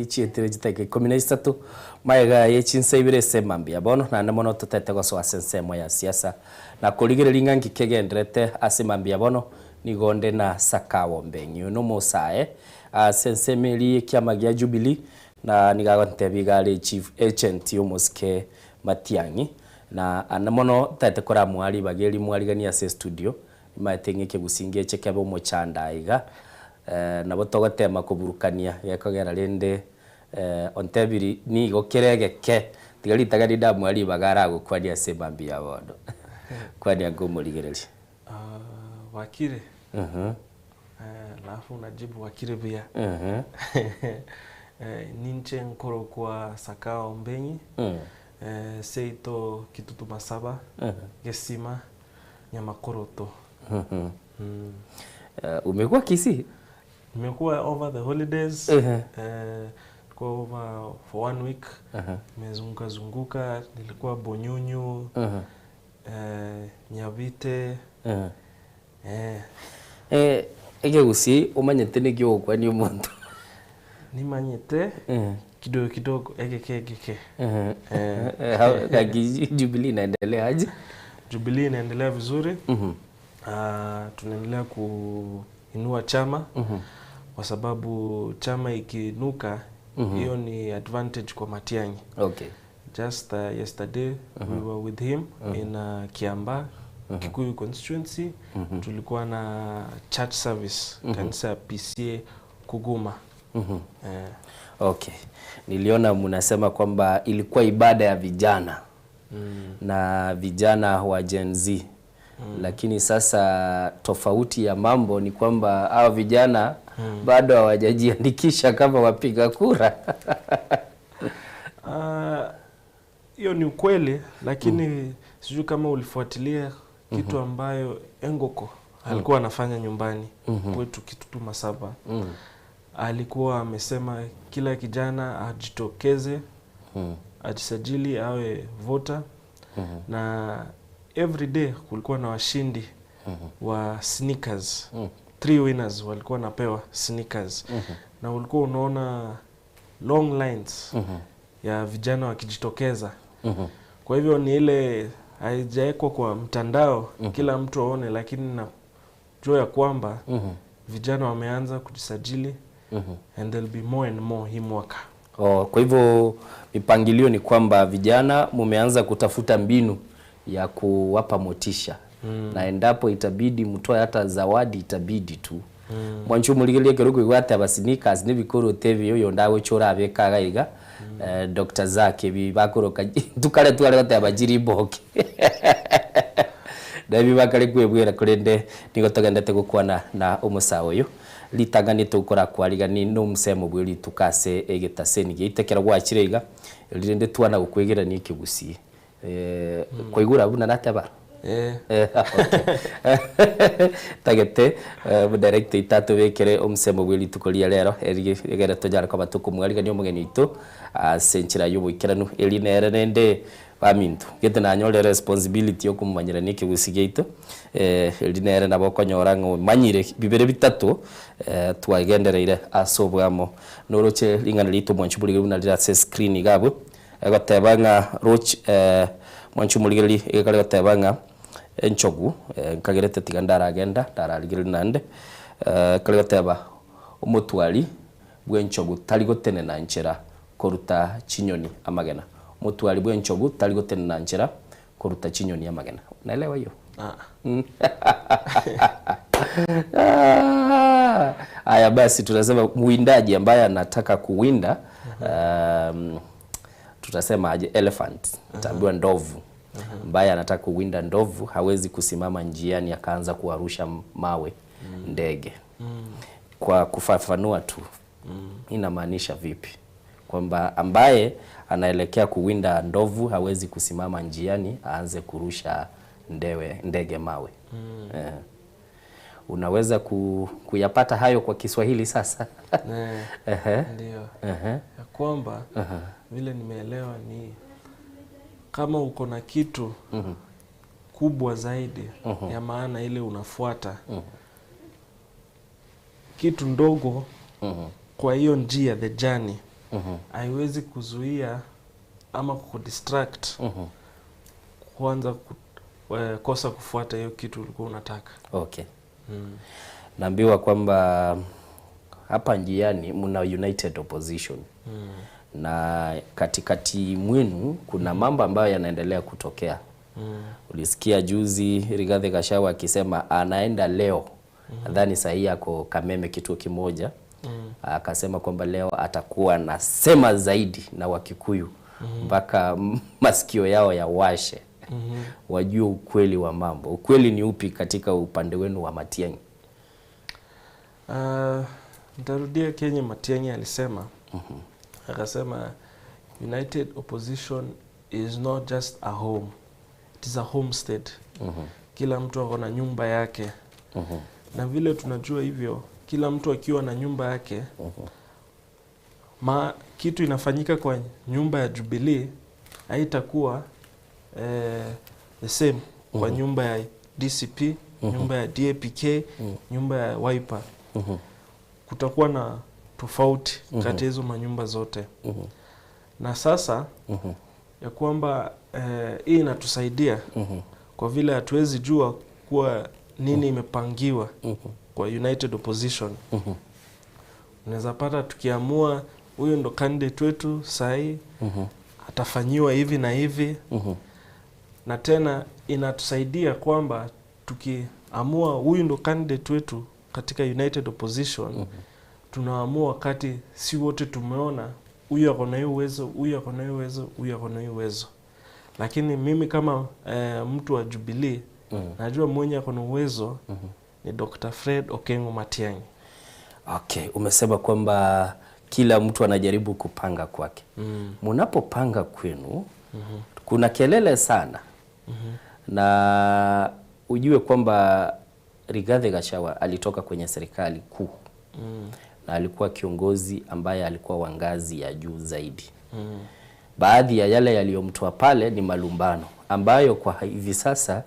Speaker 1: chietire jiteke 13 maiga yechinse ibire semambia bono na nemono tutete goso asensemo ya siasa na kuligirelinga ngikegendrete asemambia bono nigonde na sakawo mbengi no musae asensemeli kiamagia Jubilee na nigagontebigali chief agent yomoske Matiangi na anamono tete kora mwali bageli mwaligania se studio matengeke gusingie chekebo mochanda iga na botogotema kuburukania yakogera rende ontebiri ni gokeregeke tigali tagari da mwali bagara gukwadia sebambia bodo kwadia ngomurigereria
Speaker 6: wakire alafu unajibu wakire pia ninche nkoro kwa sakao mbenyi seito kitutu masaba gesima nyamakoroto
Speaker 1: umekuwa Kisii?
Speaker 6: Nimekuwa over the holidays kwa over for 1 week nimezunguka nilikuwa Bonyunyu Nyabite
Speaker 1: ege Gusii umanyete ni gyo kwa ni umuntu
Speaker 6: nimanyete kidogo egeke
Speaker 1: Jubilee inaendelea aje?
Speaker 6: Jubilee inaendelea vizuri. Tunaendelea kuinua chama kwa sababu chama ikinuka hiyo ni advantage kwa Matiang'i.
Speaker 1: Okay.
Speaker 6: Just yesterday we were with him in Kiambaa Kikuyu constituency. Tulikuwa na church service kanisa ya PCA Kuguma.
Speaker 1: Okay. Niliona mnasema kwamba ilikuwa ibada ya vijana na vijana wa Gen Z. Lakini sasa tofauti ya mambo ni kwamba hao vijana bado hawajajiandikisha kama wapiga kura.
Speaker 6: Hiyo ni ukweli, lakini sijui kama ulifuatilia kitu ambayo Engoko alikuwa anafanya nyumbani kwetu Kitutu Masaba. Alikuwa amesema kila kijana ajitokeze, ajisajili awe voter na every day kulikuwa na washindi wa sneakers. 3 winners walikuwa napewa sneakers. Na ulikuwa unaona long lines ya vijana wakijitokeza. Kwa hivyo ni ile haijaekwa kwa mtandao kila mtu aone, lakini na jua ya kwamba vijana wameanza kujisajili and there'll be more and more hii mwaka.
Speaker 1: Kwa hivyo mipangilio ni kwamba vijana mumeanza kutafuta mbinu ya kuwapa motisha na endapo itabidi mtoe hata zawadi itabidi tu mwanchu muligelie keruko gwate abasinika ne bikoro TV yo ndawe chora abekaga iga Dr. Zake bibakoroka tukale twale gote abajiri boke Dabi bakale kwebwera kurende nigo togendete gukwana na umusawo yo litangani tukora kwarigani no musemo bwiri tukase egetaseni gitekera gwakirega rinde twana gukwegera ni Kigusi kwa igura buna nataba tagete director itatu bekere omusemo bwiri tukoria rero erigera tojara kwa batuko mwariga ni omugeni itu senchira yubo ikiranu elinere nende bamintu gete na nyore responsibility yo kumanyira ni Kigusi gate elinere nabo konyora ngo manyire bibere bitatu twagendereire asobwamo noroche lingana lito mwanchubulire buna lira screen gabo agatebanga roach mwanchumuligeli ekale gatebanga enchogu kagerete tigandara agenda taraligiri nande kale gateba umutwali bwenchogu tali gotene na nchera koruta chinyoni amagena mutwali bwenchogu tali gotene na nchera koruta chinyoni amagena naelewa hiyo Haya basi tunasema mwindaji ambaye anataka kuwinda tutasema aje elephant, taambiwa ndovu. Ambaye anataka kuwinda ndovu hawezi kusimama njiani akaanza kuarusha mawe ndege. Kwa kufafanua tu inamaanisha vipi? Kwamba ambaye anaelekea kuwinda ndovu hawezi kusimama njiani aanze kurusha ndege mawe. Unaweza kuyapata hayo kwa Kiswahili sasa?
Speaker 6: Ndio. Ya kwamba vile nimeelewa ni kama uko na kitu kubwa zaidi ya maana ile unafuata kitu ndogo kwa hiyo njia, the journey haiwezi kuzuia ama kudistract kwanza kosa kufuata hiyo kitu ulikuwa unataka.
Speaker 1: Okay. Naambiwa kwamba hapa njiani mna united opposition. Na katikati mwenu kuna mambo ambayo yanaendelea kutokea. Ulisikia juzi Rigathi Gachagua akisema anaenda leo. Nadhani sahi yako Kameme kituo kimoja. Akasema kwamba leo atakuwa nasema zaidi na Wakikuyu mpaka masikio yao ya washe. Wajue ukweli wa mambo. Ukweli ni upi katika upande wenu wa Matiang'i?
Speaker 6: Nitarudia Kenya Matiang'i alisema. Akasema united opposition is not just a home, it is a homestead. Kila mtu ako na nyumba yake. Na vile tunajua hivyo, kila mtu akiwa na nyumba yake, kitu inafanyika kwa nyumba ya Jubilee haitakuwa the same kwa nyumba ya DCP, nyumba ya DAPK, nyumba ya Wiper. Kutakuwa na tofauti kati hizo manyumba zote. Na sasa ya kwamba hii inatusaidia kwa vile hatuwezi jua kuwa nini imepangiwa kwa united opposition. Unaweza pata tukiamua huyu ndo candidate wetu sahi atafanyiwa hivi na hivi. Na tena inatusaidia kwamba tukiamua huyu ndo candidate wetu katika united opposition, tunaamua wakati si wote tumeona huyu ako na hiyo uwezo, huyu ako na hiyo uwezo, huyu ako na hiyo uwezo. Lakini mimi kama mtu wa Jubilee najua mwenye ako na uwezo ni Dr. Fred Okengo Matiang'i.
Speaker 1: Okay, umesema kwamba kila mtu anajaribu kupanga kwake. Mnapopanga kwenu kuna kelele sana. Na ujue kwamba Rigathi Gachagua alitoka kwenye serikali kuu. Na alikuwa kiongozi ambaye alikuwa wa ngazi ya juu zaidi. Baadhi ya yale yaliyomtoa pale ni malumbano ambayo kwa hivi sasa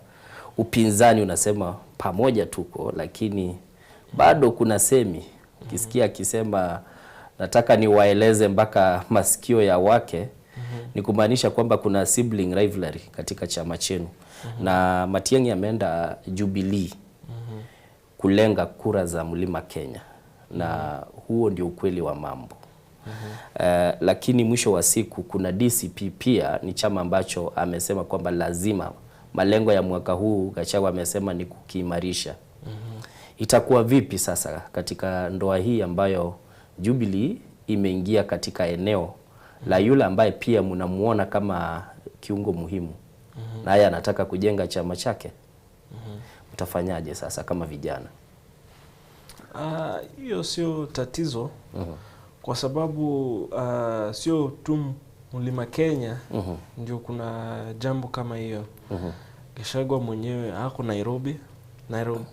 Speaker 1: upinzani unasema pamoja tuko, lakini bado kuna semi. Ukisikia akisema nataka niwaeleze mpaka masikio ya wake, ni kumaanisha kwamba kuna sibling rivalry katika chama chenu. Na Matiang'i ameenda Jubilee kulenga kura za Mlima Kenya. Na huo ndio ukweli wa mambo. Lakini mwisho wa siku kuna DCP pia ni chama ambacho amesema kwamba lazima malengo ya mwaka huu Gachagua amesema ni kukiimarisha. Itakuwa vipi sasa katika ndoa hii ambayo Jubilee imeingia katika eneo la yule ambaye pia mnamuona kama kiungo muhimu, naye anataka kujenga chama chake? Mtafanyaje sasa kama vijana?
Speaker 6: Hiyo sio tatizo. Kwa sababu sio tu Mlima Kenya ndio kuna jambo kama hiyo. Gachagua mwenyewe hako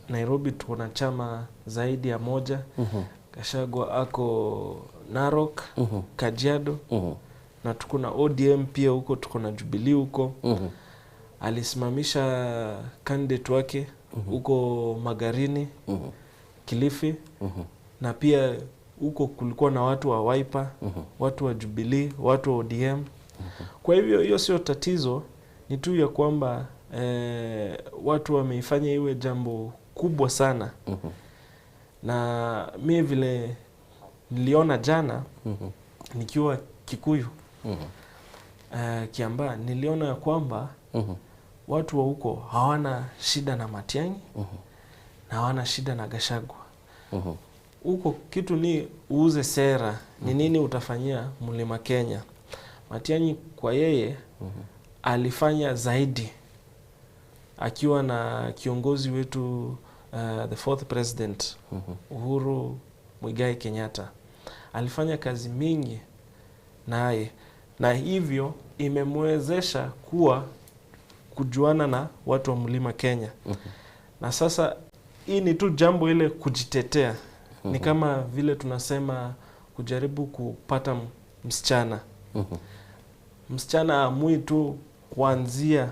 Speaker 6: Nairobi tuko na chama zaidi ya moja. Gachagua ako Narok, Kajiado, na tuko na ODM pia huko, tuko na Jubilee huko. Alisimamisha candidate wake huko Magarini, Kilifi, na pia huko kulikuwa na watu wa Wiper, watu wa Jubilee, watu wa ODM. Kwa hivyo hiyo sio tatizo, ni tu ya kwamba watu wameifanya iwe jambo kubwa sana. Na mimi vile niliona jana nikiwa Kikuyu, Kiambaa, niliona ya kwamba watu wa huko hawana shida na Matiang'i. na hawana shida na Gachagua. Huko kitu ni uuze sera, ni nini utafanyia Mlima Kenya. Matiang'i kwa yeye alifanya zaidi akiwa na kiongozi wetu the fourth president Uhuru Muigai Kenyatta. Alifanya kazi mingi naye, na hivyo imemwezesha kujuana na watu wa Mlima Kenya. Na sasa hii ni tu jambo ile kujitetea. Ni kama vile tunasema kujaribu kupata msichana. Msichana amui tu kuanzia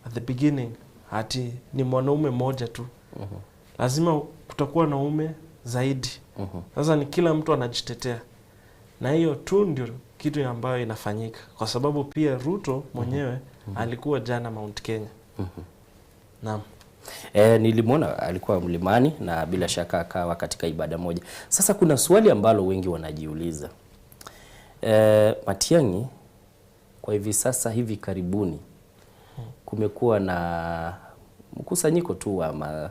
Speaker 6: at the beginning hati ni mwanaume mmoja tu. Lazima kutakuwa na ume zaidi. Sasa ni kila mtu anajitetea. Na hiyo tu ndio kitu ambayo inafanyika. Kwa sababu pia Ruto mwenyewe alikuwa jana Mount Kenya. Naam.
Speaker 1: Nilimwona alikuwa mlimani na bila shaka akawa katika ibada moja. Sasa kuna swali ambalo wengi wanajiuliza. Matiang'i kwa hivi sasa hivi karibuni kumekuwa na mkusanyiko tu wa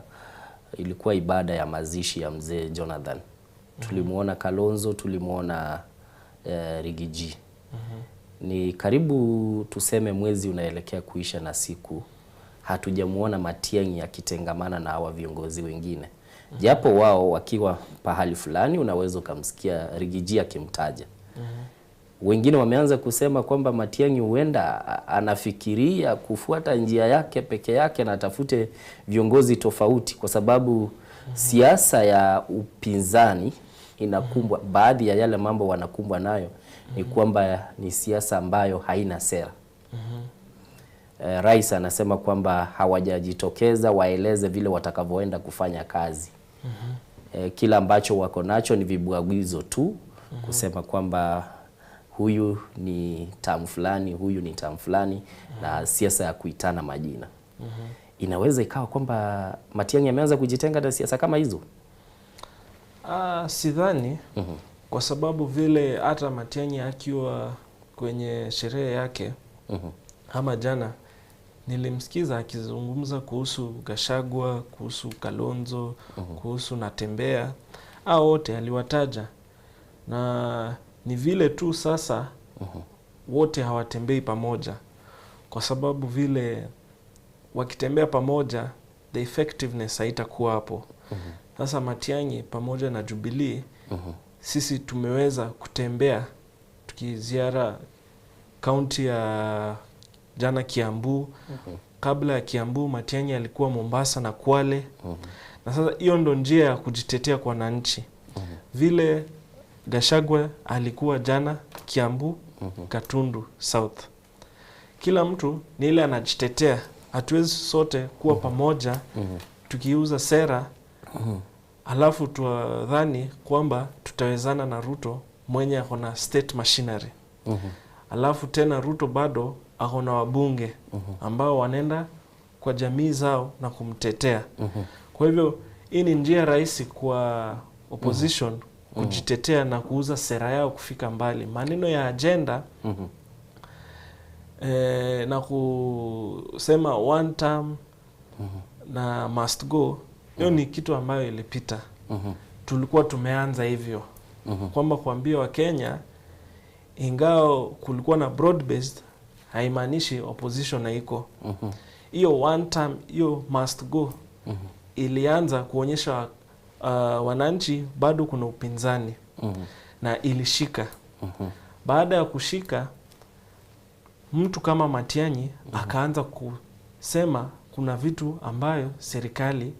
Speaker 1: ilikuwa ibada ya mazishi ya mzee Jonathan. Tulimuona Kalonzo, tulimuona Rigiji. Ni karibu tuseme mwezi unaelekea kuisha na siku hatujamuona Matiang'i akitengamana na hawa viongozi wengine. Japo wao wakiwa pahali fulani unaweza kumsikia Rigiji akimtaja. Wengine wameanza kusema kwamba Matiang'i huenda anafikiria kufuata njia yake peke yake na atafute viongozi tofauti, kwa sababu siasa ya upinzani inakumbwa, baadhi ya yale mambo wanakumbwa nayo ni kwamba ni siasa ambayo haina sera. Rais anasema kwamba hawajajitokeza waeleze vile watakavyoenda kufanya kazi. Kila ambacho wako nacho ni vibwagizo tu kusema kwamba huyu ni tamu fulani, huyu ni tamu fulani, na siasa ya kuitana majina. Inaweza ikawa kwamba Matiang'i ameanza kujitenga na siasa kama hizo?
Speaker 6: Sidhani. Kwa sababu vile hata Matiang'i akiwa kwenye sherehe yake ama jana nilimsikiza akizungumza kuhusu Gachagua, kuhusu Kalonzo, kuhusu Natembeya. Hao wote aliwataja. Na ni vile tu sasa wote hawatembei pamoja. Kwa sababu vile wakitembea pamoja the effectiveness haitakuwa hapo. Sasa Matiang'i pamoja na Jubilee sisi tumeweza kutembea tukiziara kaunti ya jana Kiambu. Kabla ya Kiambu Matiang'i alikuwa Mombasa na Kwale. Na sasa hiyo ndo njia ya kujitetea kwa wananchi. Vile Gachagua alikuwa jana Kiambu, Gatundu South. Kila mtu ni ile anajitetea. Hatuwezi sote kuwa pamoja tukiuza sera alafu tuadhani kwamba tutawezana na Ruto mwenye akona state machinery. Alafu tena Ruto bado akona wabunge ambao wanaenda kwa jamii zao na kumtetea. Kwa hivyo hii ni njia rahisi kwa opposition kujitetea na kuuza sera yao kufika mbali. Maneno ya agenda na kusema one term na must go, hiyo ni kitu ambayo ilipita. Tulikuwa tumeanza hivyo. Kwamba kuambia wa Kenya ingao kulikuwa na broad based haimaanishi opposition haiko. Hiyo one term, hiyo must go ilianza kuonyesha wananchi bado kuna upinzani na ilishika. Baada ya kushika, mtu kama Matiang'i akaanza kusema kuna vitu ambayo serikali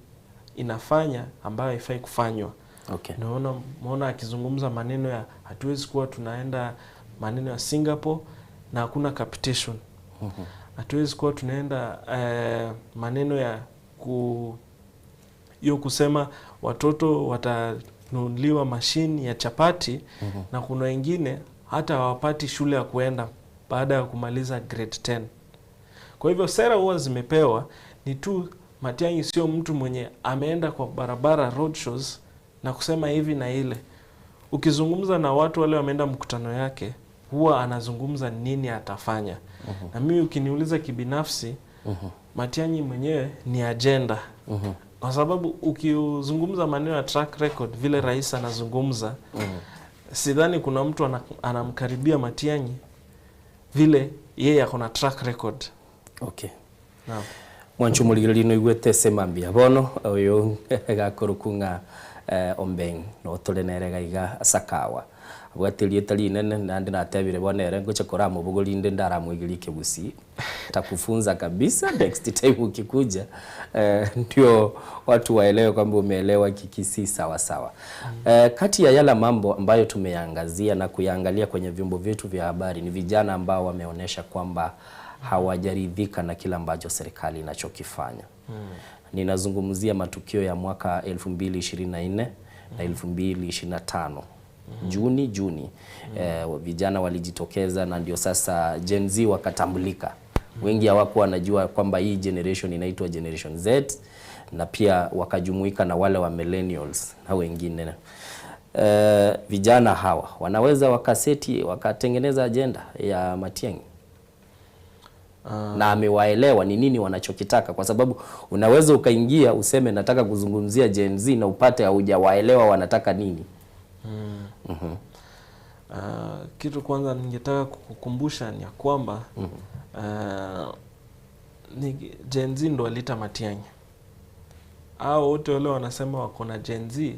Speaker 6: inafanya ambayo haifai kufanywa. Naona akizungumza maneno ya hatuwezi kuwa tunaenda maneno ya Singapore na hakuna capitation. Hatuwezi kuwa tunaenda maneno ya kusema watoto watanunuliwa mashini ya chapati na kuna wengine hata hawapati shule ya kuenda baada ya kumaliza grade 10. Kwa hivyo sera huwa zimepewa, ni tu Matiang'i sio mtu mwenye ameenda kwa barabara road shows na kusema hivi na ile. Ukizungumza na watu wale wameenda mkutano yake, huwa anazungumza nini atafanya. Na mimi ukiniuliza kibinafsi, Matiang'i mwenyewe ni agenda. Kwa sababu ukizungumza maneno ya track record vile rais anazungumza, sidhani kuna mtu anamkaribia Matiang'i vile yeye akona track record.
Speaker 1: Okay.
Speaker 6: Naam.
Speaker 1: Mwanchu muligiriri no igwete semambia bono oyo gakurukunga Ombeng no tolenerega iga sakawa abwatirie tali nene nandi natebire bonere ngoche kora mu bugolinde ndaramwigiri Kebusi takufunza kabisa next time ukikuja ndio watu waelewe kwamba umeelewa kikisi sawa sawa. Kati ya yala mambo ambayo tumeangazia na kuyaangalia kwenye vyombo vyetu vya habari ni vijana ambao wameonesha kwamba hawajaridhika na kila ambacho serikali inachokifanya. Ninazungumzia matukio ya mwaka 2024 na 2025. Juni vijana walijitokeza na ndio sasa Gen Z wakatambulika. Wengi hawakuwa wanajua kwamba hii generation inaitwa Generation Z, na pia wakajumuika na wale wa millennials na wengine. Vijana hawa wanaweza wakatengeneza agenda ya Matiang'i. Na amewaelewa ni nini wanachokitaka, kwa sababu unaweza ukaingia useme nataka kuzungumzia Gen Z na upate haujawaelewa wanataka nini.
Speaker 6: Kitu kwanza ningetaka kukukumbusha ni ya kwamba ni Gen Z ndo walita Matiang'i. Hao wote wale wanasema wako na Gen Z,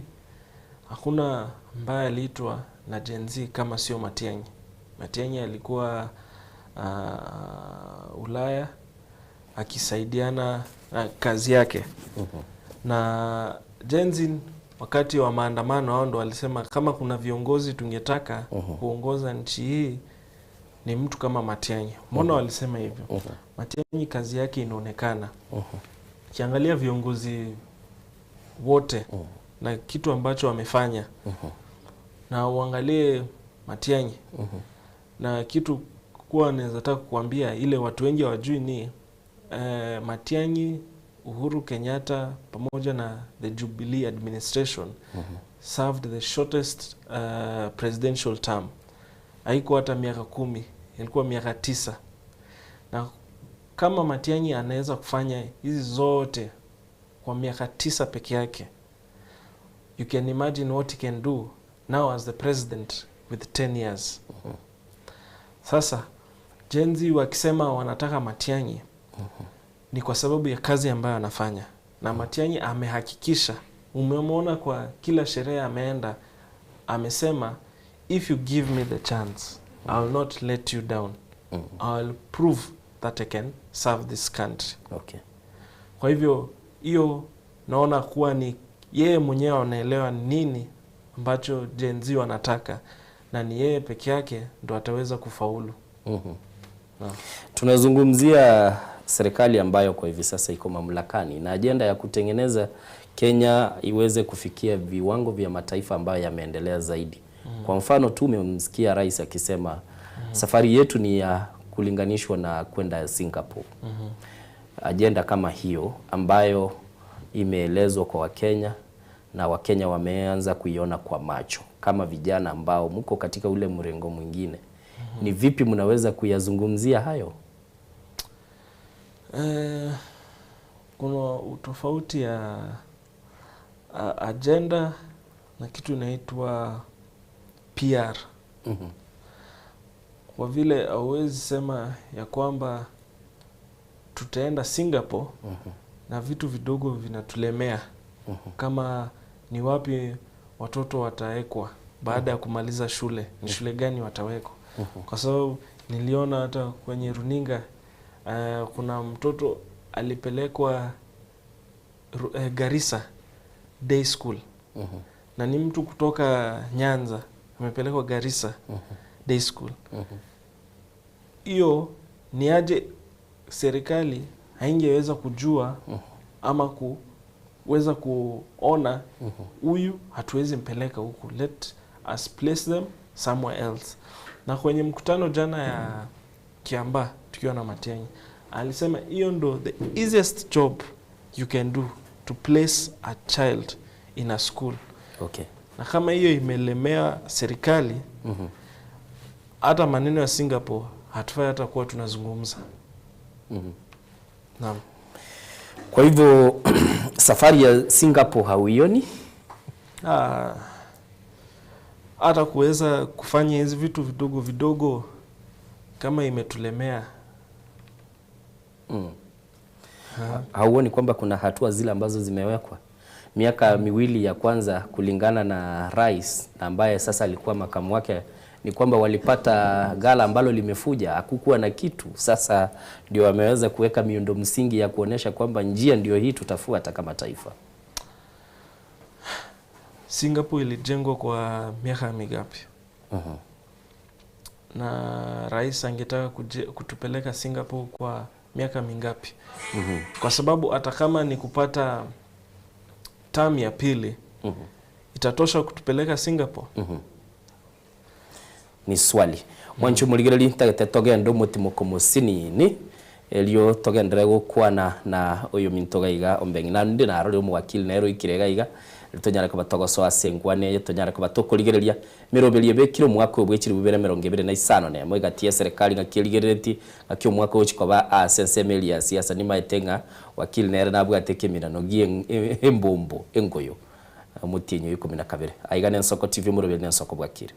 Speaker 6: hakuna ambaye aliitwa na Gen Z kama sio Matiang'i. Matiang'i alikuwa Ulaya akisaidiana na kazi yake. Na Gen Z wakati wa maandamano hao ndo walisema kama kuna viongozi tungetaka kuongoza nchi hii ni mtu kama Matiang'i. Mbona walisema hivyo? Matiang'i kazi yake inaonekana. Kiangalia viongozi wote na kitu ambacho wamefanya. Na uangalie Matiang'i. Na kitu kwa naweza taka kukuambia ile watu wengi hawajui ni Matiang'i, Uhuru Kenyatta pamoja na the Jubilee administration served the shortest presidential term. Haikuwa hata miaka 10, ilikuwa miaka 9. Na kama Matiang'i anaweza kufanya hizi zote kwa miaka 9 peke yake, you can imagine what he can do now as the president with 10 years. Sasa Gen Z wakisema wanataka Matiang'i ni kwa sababu ya kazi ambayo anafanya. Na Matiang'i amehakikisha, umemwona kwa kila sherehe ameenda, amesema if you give me the chance I will not let you down. I will prove that I can serve this country.
Speaker 1: Okay.
Speaker 6: Kwa hivyo hiyo naona kuwa ni yeye mwenyewe anaelewa nini ambacho Gen Z wanataka, na ni yeye peke yake ndo ataweza kufaulu.
Speaker 1: Tunazungumzia serikali ambayo kwa hivi sasa iko mamlakani na ajenda ya kutengeneza Kenya iweze kufikia viwango vya mataifa ambayo yameendelea zaidi. Kwa mfano tu umemsikia rais akisema safari yetu ni ya kulinganishwa na kwenda Singapore. Ajenda kama hiyo ambayo imeelezwa kwa Wakenya na Wakenya wameanza kuiona kwa macho. Kama vijana ambao mko katika ule mrengo mwingine, ni vipi mnaweza kuyazungumzia hayo?
Speaker 6: Kuna utofauti ya agenda na kitu inaitwa PR. Kwa vile hauwezi sema ya kwamba tutaenda Singapore na vitu vidogo vinatulemea. Kama ni wapi watoto watawekwa baada ya kumaliza shule, ni shule gani watawekwa. Kwa sababu niliona hata kwenye runinga kuna mtoto alipelekwa Garissa Day School. Na ni mtu kutoka Nyanza amepelekwa Garissa Day School. Hiyo ni aje serikali haingeweza kujua ama kuweza kuona huyu hatuwezi mpeleka huku, let us place them somewhere else. Na kwenye mkutano jana ya Kiambaa tukiwa na Matiang'i alisema hiyo ndo the easiest job you can do, to place a child in a school.
Speaker 1: Okay.
Speaker 6: Na kama hiyo imelemea serikali, hata maneno ya Singapore hatufai hata kuwa tunazungumza. Naam.
Speaker 1: Kwa hivyo safari ya Singapore hauioni?
Speaker 6: Hata kuweza kufanya hizi vitu vidogo vidogo kama imetulemea.
Speaker 1: Hauoni kwamba kuna hatua zile ambazo zimewekwa miaka miwili ya kwanza kulingana na rais ambaye sasa alikuwa makamu wake, ni kwamba walipata gala ambalo limefuja, hakukuwa na kitu. Sasa ndio wameweza kuweka miundo msingi ya kuonesha kwamba njia ndio hii tutafuata kama taifa.
Speaker 6: Singapore ilijengwa kwa miaka mingapi? Na rais angetaka kutupeleka Singapore kwa miaka mingapi? Kwa sababu hata kama ni kupata term ya pili, itatosha kutupeleka Singapore?
Speaker 1: Ni swali. Mwanchu muligereri tagete togendo mutimo komusini ni elio togendere gukwana na uyu mintoga iga ombengi na ndi na rori mwakili na ero ikirega iga tonyara ko batogoso asengwane tonyara ko batokoligereria miroberie bekiro mwaka obwekiri bubere 25 ne mwegatie serikali ngakirigereti akyo mwaka ochikoba asensemelia siasa ni maetenga wakili na na bwateke mirano gie embombo engoyo mutinyo 12 aiga Nensoko TV murobere Nensoko bwakire.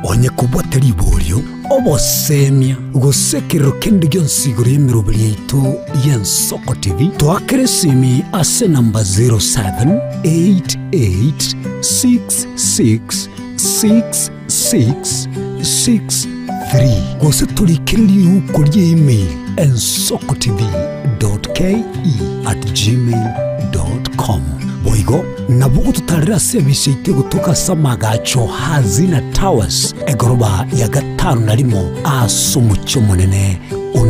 Speaker 10: onye kubwatari iboryo obosemia gusekero kendi gyonsiguro yemirobiri yaitu y'Ensoko TV twakeresimi ase namba 0788666663 gose tulikiriri uko email ensokotv.ke@gmail.com boigo nabugo tutarira service ite gutuka samagacho hazina towers egoroba ya 5 asumucho munene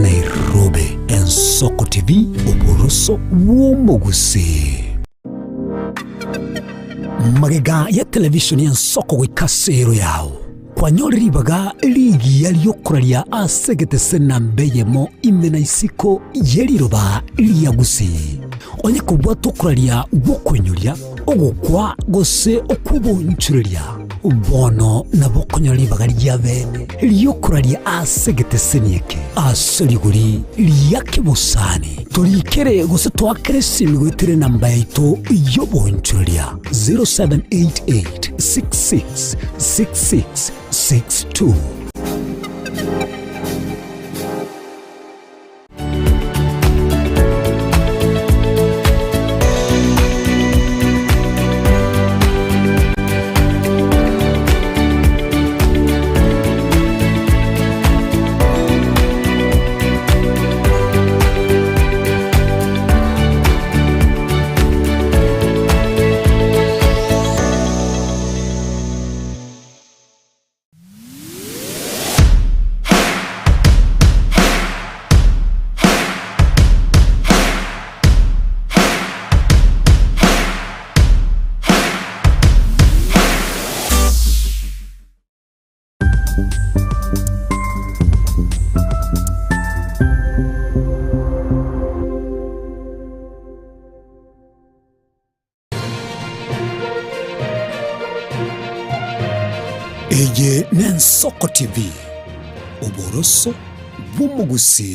Speaker 10: Nairobi. Ensoko TV uboroso w'omugusi magega ya television y'Ensoko gwikasero yawo kwanyoriribaga ligi yaliyokuralia asegete nambeyemo imena isiko yeliroba liyagusi onye kubwa tukuralia bokwenyuria ogukwa gose okubunchuria bono nabokonyoribaga lya bene liyokuralia asegete senieke asoliguri liyake busani tulikere gose twakere simigwitire namba yaito yobunchuria 0788666662. Eye n'Ensoko TV uboroso bw'omugusi.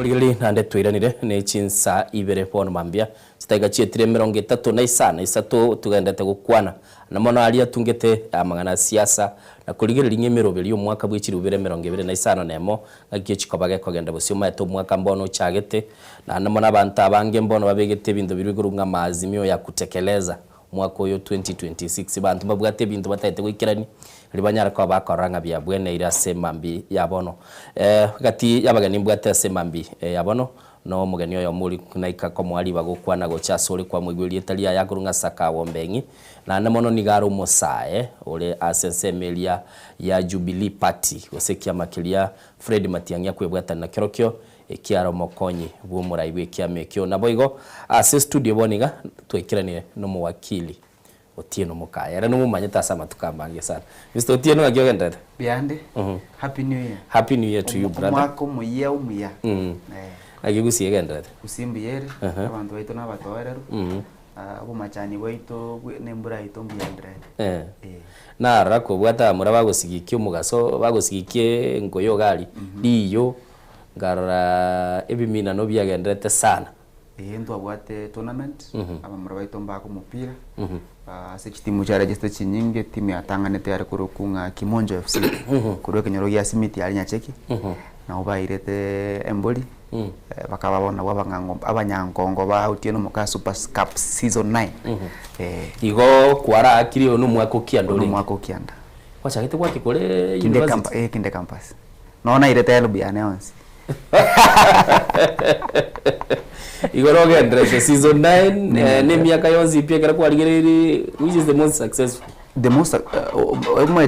Speaker 1: Muligili nande twiranire ne chinsa ibere bono mambia citaiga cietire 35 isatu tugendete gukwana na mono aria tungete amangana siasa na kuligirira ng'emeroberi omwaka bw'echiri 2025 nemo ngakie chikobage kogenda bucio maeto mwaka mbono chagete na namona abantu abange mbono babegete bintu birigurunga maazimio ya kutekeleza mwaka uyo 2026 bantu babwate bintu bataite gwikirani ribanyara kwa bakoranga bya bwene ira semambi yabono gati yabagani mbwate semambi yabono no mugeni oyo muri naika ko mwali bagukwana gochasuri kwa mwigwiri talia yakurunga saka wombengi na namono nigaro mosae ule asensemelia ya Jubilee Party gosekia makilia Fred Matiang'i kwebwata na kirokyo ekiaro mokonyi bw'umuraiwe kiamekyo naboigo ase studio boniga twekiranie no muwakili Otieno Mukaya era no mumanyita sama tukambange sana Mr. Otieno agyogendete
Speaker 9: biande happy new year.
Speaker 1: Happy new year to you brother
Speaker 9: mwako muya
Speaker 1: agigusi agendete
Speaker 9: usimbiyere abantu baito n'abatoerero abo machani baito nembura ito mbiyandre
Speaker 1: na rako bwata mura bagosigikie umugaso bagosigikie ngoyo gali diyo ngara ebimina no byagendete sana
Speaker 9: ndo abwate tournament abamura baito mbako mupira ase timu cha register chinyinge timu yatanganete ari kurukunga Kimonjo FC kuruke nyoro ya simiti ali nyacheki na ubairete emboli bakaba bona abanyangongo ba Otieno Mukaya Super Cup season 9
Speaker 1: igo kwara akiri onu mwako kiando
Speaker 9: uri mwako kianda
Speaker 1: kwacha gite kwaki kore university
Speaker 9: kinde campus naona irete elbu ya neons
Speaker 1: igoro gendrese season 9 ne miaka yonzi pia kera kwaligiriri which is the most successful
Speaker 9: the most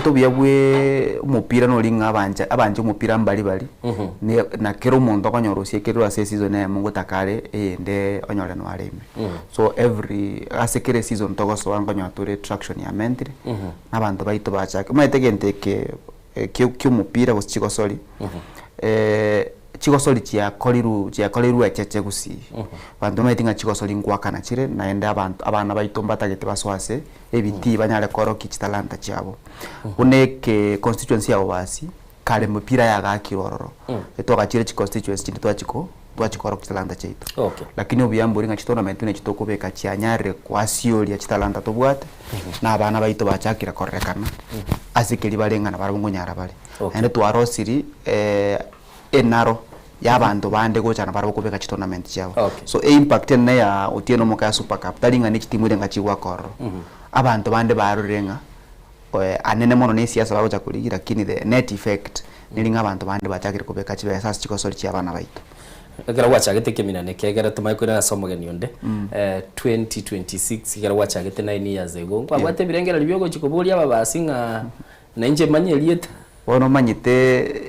Speaker 9: to byabwe umupira no linga abanje umupira mbali bali ne na kero mondo konyorosie kero ase season ya mungu takare ende onyore no areme so every asekere season togo so angonyo tore traction ya mentri nabantu baito bachake maite ke umupira gochiko soli chikosoli chia koliru echeche gusi bantu maitinga chikosoli ngwakana chire naende abantu abana baitomba tagete baswase ebiti banyale koro kichitalanta chabo uneke constituency ya obasi kale mupira ya gakirororo etoka chire chi constituency twachikoro kichitalanta cheito lakini obiyamburi nga tournament ne chitokobeka chianyare kwasioli ya chitalanta tobwate na abana baito bachakira korekana asikeli balengana barabungonyara bali ende twarosiri enaro yabantu bande gochana barabo kubeka tournament chabo so impact ne ya Otieno Mukaya Super Cup talinga ni chitimure ngachigwa koro abantu bande barurenga anene mono ne siasa bagocha kuligira lakini the net effect nilinga abantu bande bachakire kubeka chibe sasa chikosori cyabana baito
Speaker 1: gara wachagete keminane kegera tumaikura somo genionde 2026 gara wachagete 9 years ago kwabate birengera libyogo chikobulia babasinga na nje manyelieta
Speaker 9: wono manyite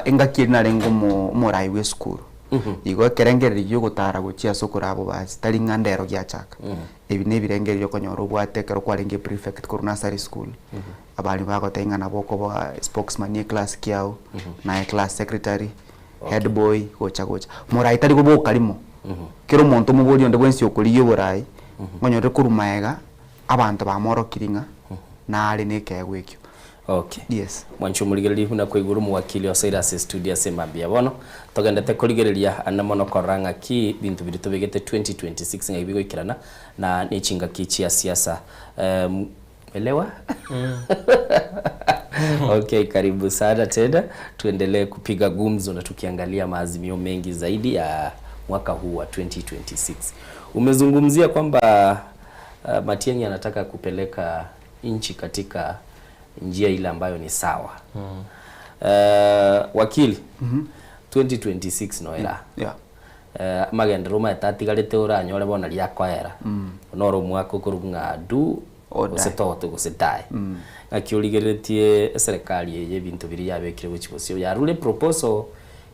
Speaker 9: engakiri narengo murai we school igo kerengeri yo gutara guchia sokora abo basi talinga ndero gyachaka ebi ne birengeri yo konyoro bwatekero kwarenge prefect ko nursery school abali bako tenga na boko ba spokesman ni class kyao na class secretary head boy gocha murai tari go bokalimo kero monto muboli onde bwensi okoliyo borai ngonyore kurumaega abantu bamoro kiringa na ali ne kegwekyo.
Speaker 1: Okay.
Speaker 9: Yes.
Speaker 1: Mwancho muligereri huna kwiguru muwakili wa Cyrus Studio semambia bono togendete kuligereria anamono koranga ki bintu birito begete 2026 ngabigo ikirana na nichinga kichi ya siasa elewa Okay, karibu sana tena tuendelee kupiga gumzo na tukiangalia maazimio mengi zaidi ya mwaka huu wa 2026. Umezungumzia kwamba Matiang'i anataka kupeleka nchi katika njia ile ambayo ni sawa. Wakili 2026 noera magenda roma etatigarite uranyore bona ria kwaera noro mwako kurunga du osetoto gusetae akiurigeretie serikali ye bintu biri yabekire guchibocio ya rule proposal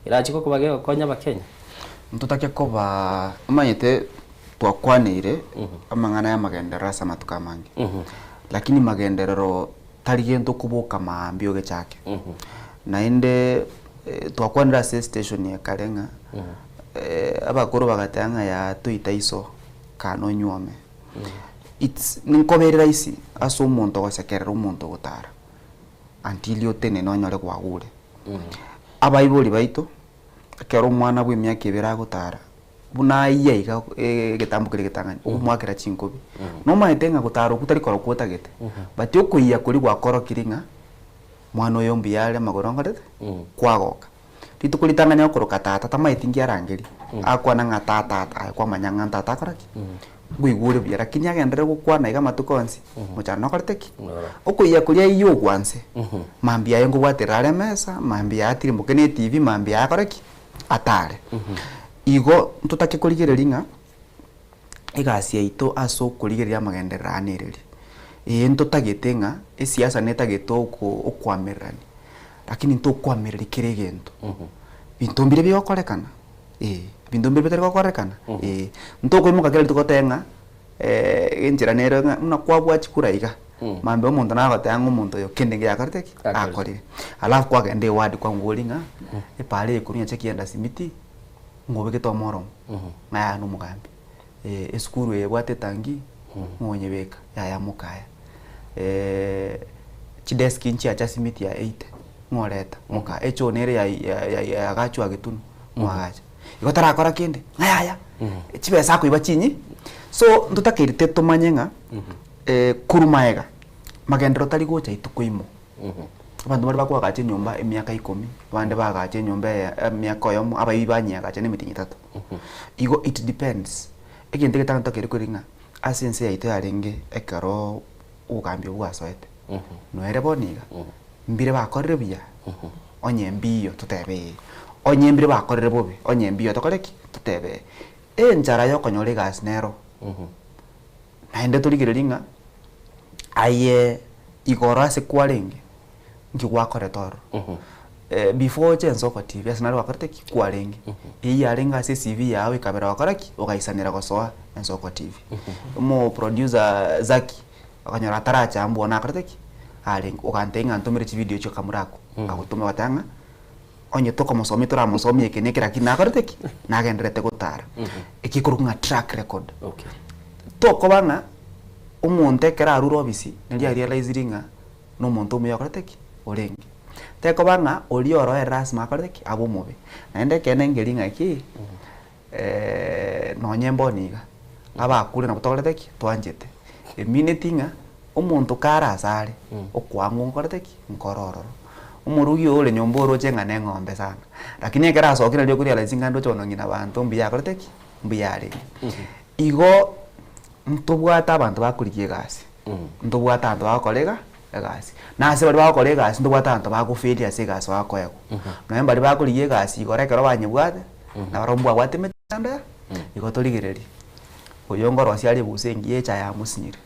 Speaker 1: irachiko kubage konya bakenya
Speaker 9: ntutake koba amanyete twakwanire amangana ya magendera sama tukamangi lakini magenderero tarigento kuboka maambio gechake na inde twakwanira station ya Karenga abakoro bagatanga ya tuitaiso kano nyome it's ninkoberera isi aso umuntu gosekerera umuntu gutara until yo tene no nyore kwagure abayiboli baito kero mwana bwe myaka ibera gutara buna iye iga getambukire getangani umwakira chinkobi no maitenga gutara kutari koro kutagete bati okuiya kuri gwakoro kiringa mwana oyo mbiyale magorongorete kwagoka ritukulitanganya okoroka tata tamaitingi arangeri akwana ngatata kwa manyanga tata koraki gwigure bya lakini agendere gukwana iga matukonsi muchana nokorteki okuiya kuria iyo gwanse mambia yengo bwaterare mesa mambia atiri mukene TV mambia akoraki atare igo tutake kurigereria igasi yaito aso kurigeria magenderera anireri ntutagetenga esiasa netageto okwamerani lakini ntokwamerera kirigento bintu mbire byokorekana bintu mbire bitari gokorekana ntokoimuka kile tukotenga enjira nero una kwabwa chikuraiga mambe omuntu nagotanga omuntu yo kende yakarteki akorire alafu kwagende wadi kwa ngolinga epale kunya chekienda simiti ngobe ketomoro ngaya no mugambi eskuru yebwate tangi ngonye beka ya mukaya chideski nchi acha simiti ya 8 ngoreta muka echo nere ya gachwa gitunu mwagacha igotara akora kende ngaya chibesa ko ibachinyi so ntutakirite tumanyenga kurumaega magendero tari gocha itukuimo abandu bari bakwagache nyumba emyaka 10 bande bagache nyumba emyaka yomo abayibanya gacha n'emitinyi 3 igo it depends egende getanga kere kuringa asense yaito yarenge ekaro ugambye bwasoete no ere boniga mbire bakorere bya onye mbiyo tutebe onye mbire bakorere bobe onye mbiyo tokoreki tutebe enjara yo konyore gas nero naende tuligiringa aye igora se kwalenge ngigwakore toro before Ensoko TV asanari wakarteki kwalenge yarenga se CV yawe kamera wakaraki ukaisanira gosoa Ensoko TV mo producer Zaki akanyora taracha ambo na karteki arenga ukantenga ntomere chi video cyo kamurako agutume watanga onye toko musomi tora musomi ekenekera kinakarteki nagenderete gutara ikikurunga track record toko banga umuntu ekera aruro bisi ndia realize ringa no muntu umeyokarteki olenge teko banga olioro erasma akarteki abo mobe naende kenengeringa ki no nyembo niga aba kule na kutokarteki twanjete eminetinga umuntu kara sare okwangu nkorteki nkororo umurugi ole nyomboro chenga nengombe sana lakini ekera asokira lyo kuri alazinga ndo chono ngina bantu mbiya akarteki mbiyare igo ntubwata abantu bakurikiye gasi ntubwata abantu bakolega gasi nase bari bakolega gasi ntubwata abantu bakufelia se gasi wakoyego naye bari bakurikiye gasi gorekero banyebwate na barombwa bwate metanda igotorigereri oyongoro asiali busengi echa ya musinyire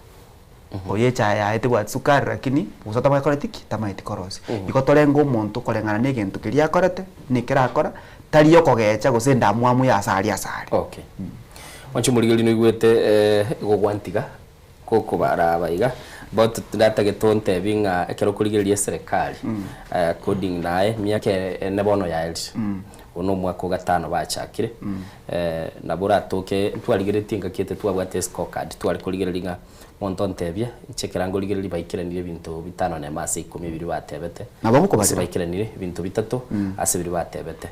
Speaker 9: oyecha ya etebwa sukari lakini usata bakoretiki tamaiti korose igotorengo umuntu korengana negentu kiria korete nikira akora tariyo kogecha gusenda mwamu ya asali
Speaker 1: okay wanchu murigeli no igwete gogwantiga koko barabaiga but data getonte binga ekero kurigelia serikali coding nae miake nebono ya elsi uno mwako gatano bachakire na bora toke twaligeretinga kiete twabwate scorecard twaligerelinga montontebia chekerango ligereli baikiranire bintu bitano na mase 12 batebete
Speaker 9: nabo ko
Speaker 1: baikiranire bintu bitatu asibiri batebete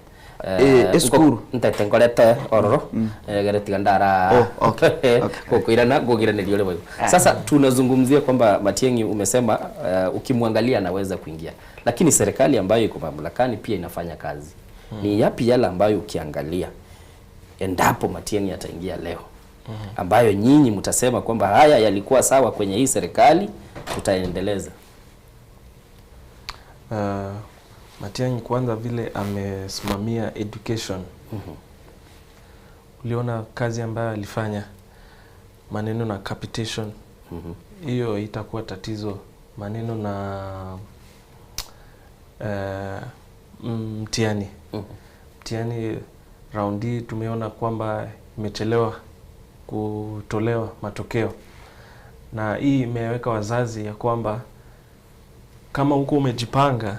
Speaker 9: eskuru
Speaker 1: ntatenkoleta ororo gareti gandara kokoirana gogiranelio leo sasa tunazungumzia kwamba Matiang'i umesema ukimwangalia anaweza kuingia lakini serikali ambayo iko mamlakani pia inafanya kazi ni yapi yale ambayo ukiangalia endapo Matiang'i ataingia leo ambayo nyinyi mtasema kwamba haya yalikuwa sawa kwenye hii serikali tutaendeleza
Speaker 6: Matiang'i kwanza vile amesimamia education uliona kazi ambayo alifanya maneno na capitation hiyo itakuwa tatizo maneno na mtihani mtihani round hii tumeona kwamba imechelewa kutolewa matokeo na hii imeweka wazazi ya kwamba kama huko umejipanga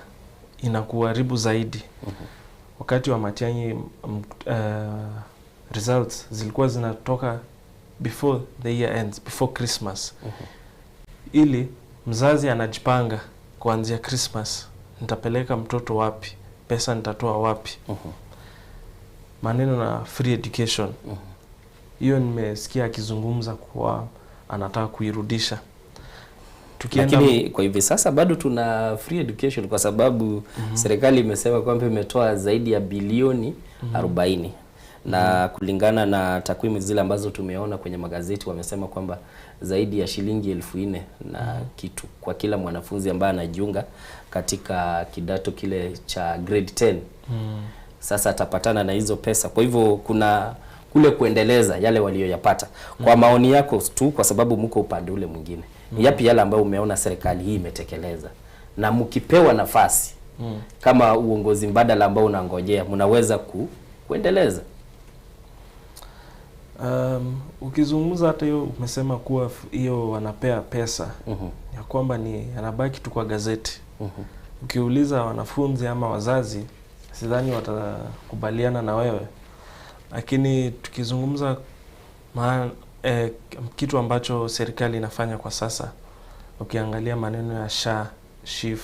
Speaker 6: inakuharibu zaidi wakati wa Matiang'i results zilikuwa zinatoka before the year ends before Christmas ili mzazi anajipanga kuanzia Christmas nitapeleka mtoto wapi pesa nitatoa wapi maneno na free education. Hiyo nimesikia akizungumza kwa anataka kuirudisha.
Speaker 1: Lakini kwa hivi sasa bado tuna free education kwa sababu serikali imesema kwamba imetoa zaidi ya bilioni 40 na kulingana na takwimu zile ambazo tumeona kwenye magazeti wamesema kwamba zaidi ya shilingi 4,000 na kitu kwa kila mwanafunzi ambaye anajiunga katika kidato kile cha grade 10. Sasa atapatana na hizo pesa. Kwa hivyo kuna kule kuendeleza yale walioyapata. Kwa maoni yako tu, kwa sababu mko upande ule mwingine, yapi yale ambayo umeona serikali hii imetekeleza na mkipewa nafasi kama uongozi mbadala ambao unangojea mnaweza kuendeleza?
Speaker 6: Ukizungumza hata hiyo umesema kuwa hiyo wanapea pesa ya kwamba ni yanabaki tu kwa gazeti. Ukiuliza wanafunzi ama wazazi sidhani watakubaliana na wewe. Lakini tukizungumza kitu ambacho serikali inafanya kwa sasa, ukiangalia maneno ya SHA, SHIF,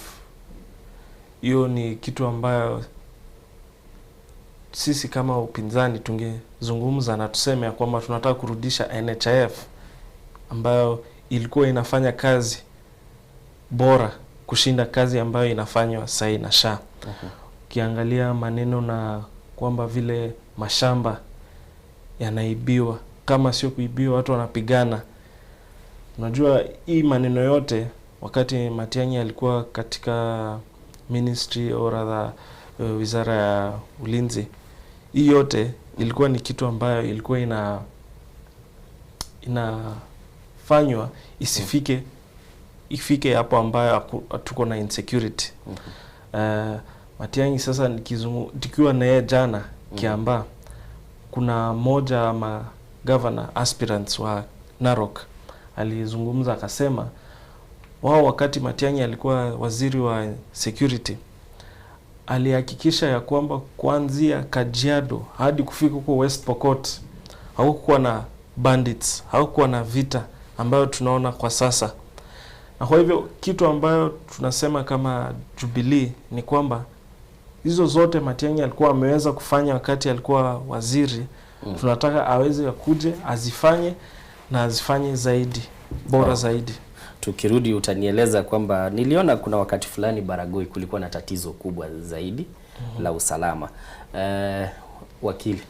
Speaker 6: hiyo ni kitu ambayo sisi kama upinzani tungezungumza na tuseme ya kwamba tunataka kurudisha NHIF ambayo ilikuwa inafanya kazi bora kushinda kazi ambayo inafanywa sasa na SHA. Ukiangalia maneno na kwamba vile mashamba yanaibiwa, kama sio kuibiwa watu wanapigana. Unajua hii maneno yote wakati Matiang'i alikuwa katika ministry or rather wizara ya ulinzi, hii yote ilikuwa ni kitu ambayo ilikuwa inafanywa ifike hapo ambayo tuko na insecurity. Matiang'i sasa nikiwa na yeye jana Kiambaa, kuna moja ama governor aspirants wa Narok alizungumza akasema wao wakati Matiang'i alikuwa waziri wa security alihakikisha ya kwamba kuanzia Kajiado hadi kufika huko West Pokot hakukuwa na bandits, hakukuwa na vita ambayo tunaona kwa sasa. Na kwa hivyo kitu ambayo tunasema kama Jubilee ni kwamba hizo zote Matiang'i alikuwa ameweza kufanya wakati alikuwa waziri, tunataka aweze akuje azifanye na azifanye zaidi, bora zaidi.
Speaker 1: Tukirudi utanieleza kwamba niliona kuna wakati fulani Baragoi kulikuwa na tatizo kubwa zaidi la usalama. Wakili,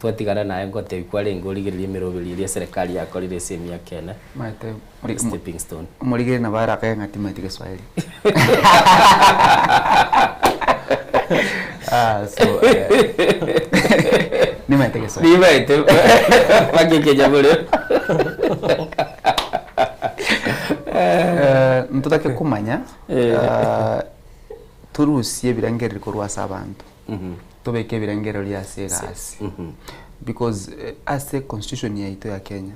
Speaker 1: tuatigana naye ngote ikwale ngoligirie mirobelirie serikali yako lile semi ya Kenya.
Speaker 9: Mate
Speaker 1: stepping stone.
Speaker 9: Muligire na bara kaya ngati mate Kiswahili. So ni mate Kiswahili.
Speaker 1: Ni mate. Pake jambo
Speaker 9: ntutake kumanya turusie birangeri korwasa abantu tobeke birangero lya segasi because as a constitution yaito ya Kenya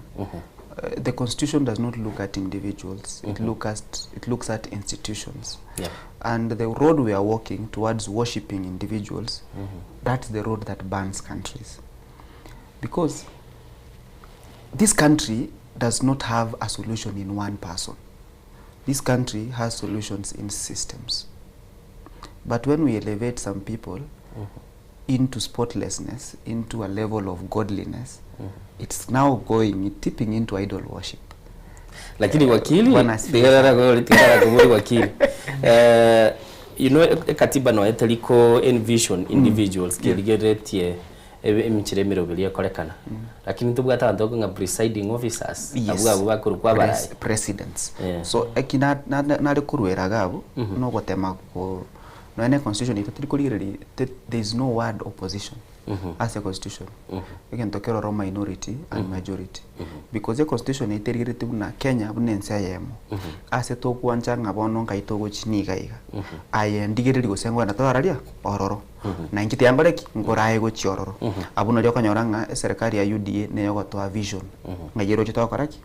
Speaker 9: the constitution does not look at individuals, it looks at institutions. And the road we are walking towards worshipping individuals, that's the road that burns countries, because this country does not have a solution in one person. This country has solutions in systems. But when we elevate some people into spotlessness, into a level of godliness, it's now tipping into idol worship.
Speaker 1: Lakini wakili, wakili. You know, katiba no eteliko envision individuals keligeretie emichiremero belia kolekana. Lakini tubwata ndoko nga presiding officers abuga kurukwa barai
Speaker 9: presidents. So ekina na kurwera gabo no gotema ko no ene constitution itatirikuligiriri there is no word opposition as a constitution. Again tokero ro minority and majority because the constitution itatirigirite na Kenya bunense ayemo ase to kwanja ngabono ngaito gochiniga iga aye ndigiriri gosengo na twararia ororo na ngiti yangoreki ngoraye gochiororo abuno ryo kanyoranga serikali ya UDA ne yogotwa vision ngayero chito koraki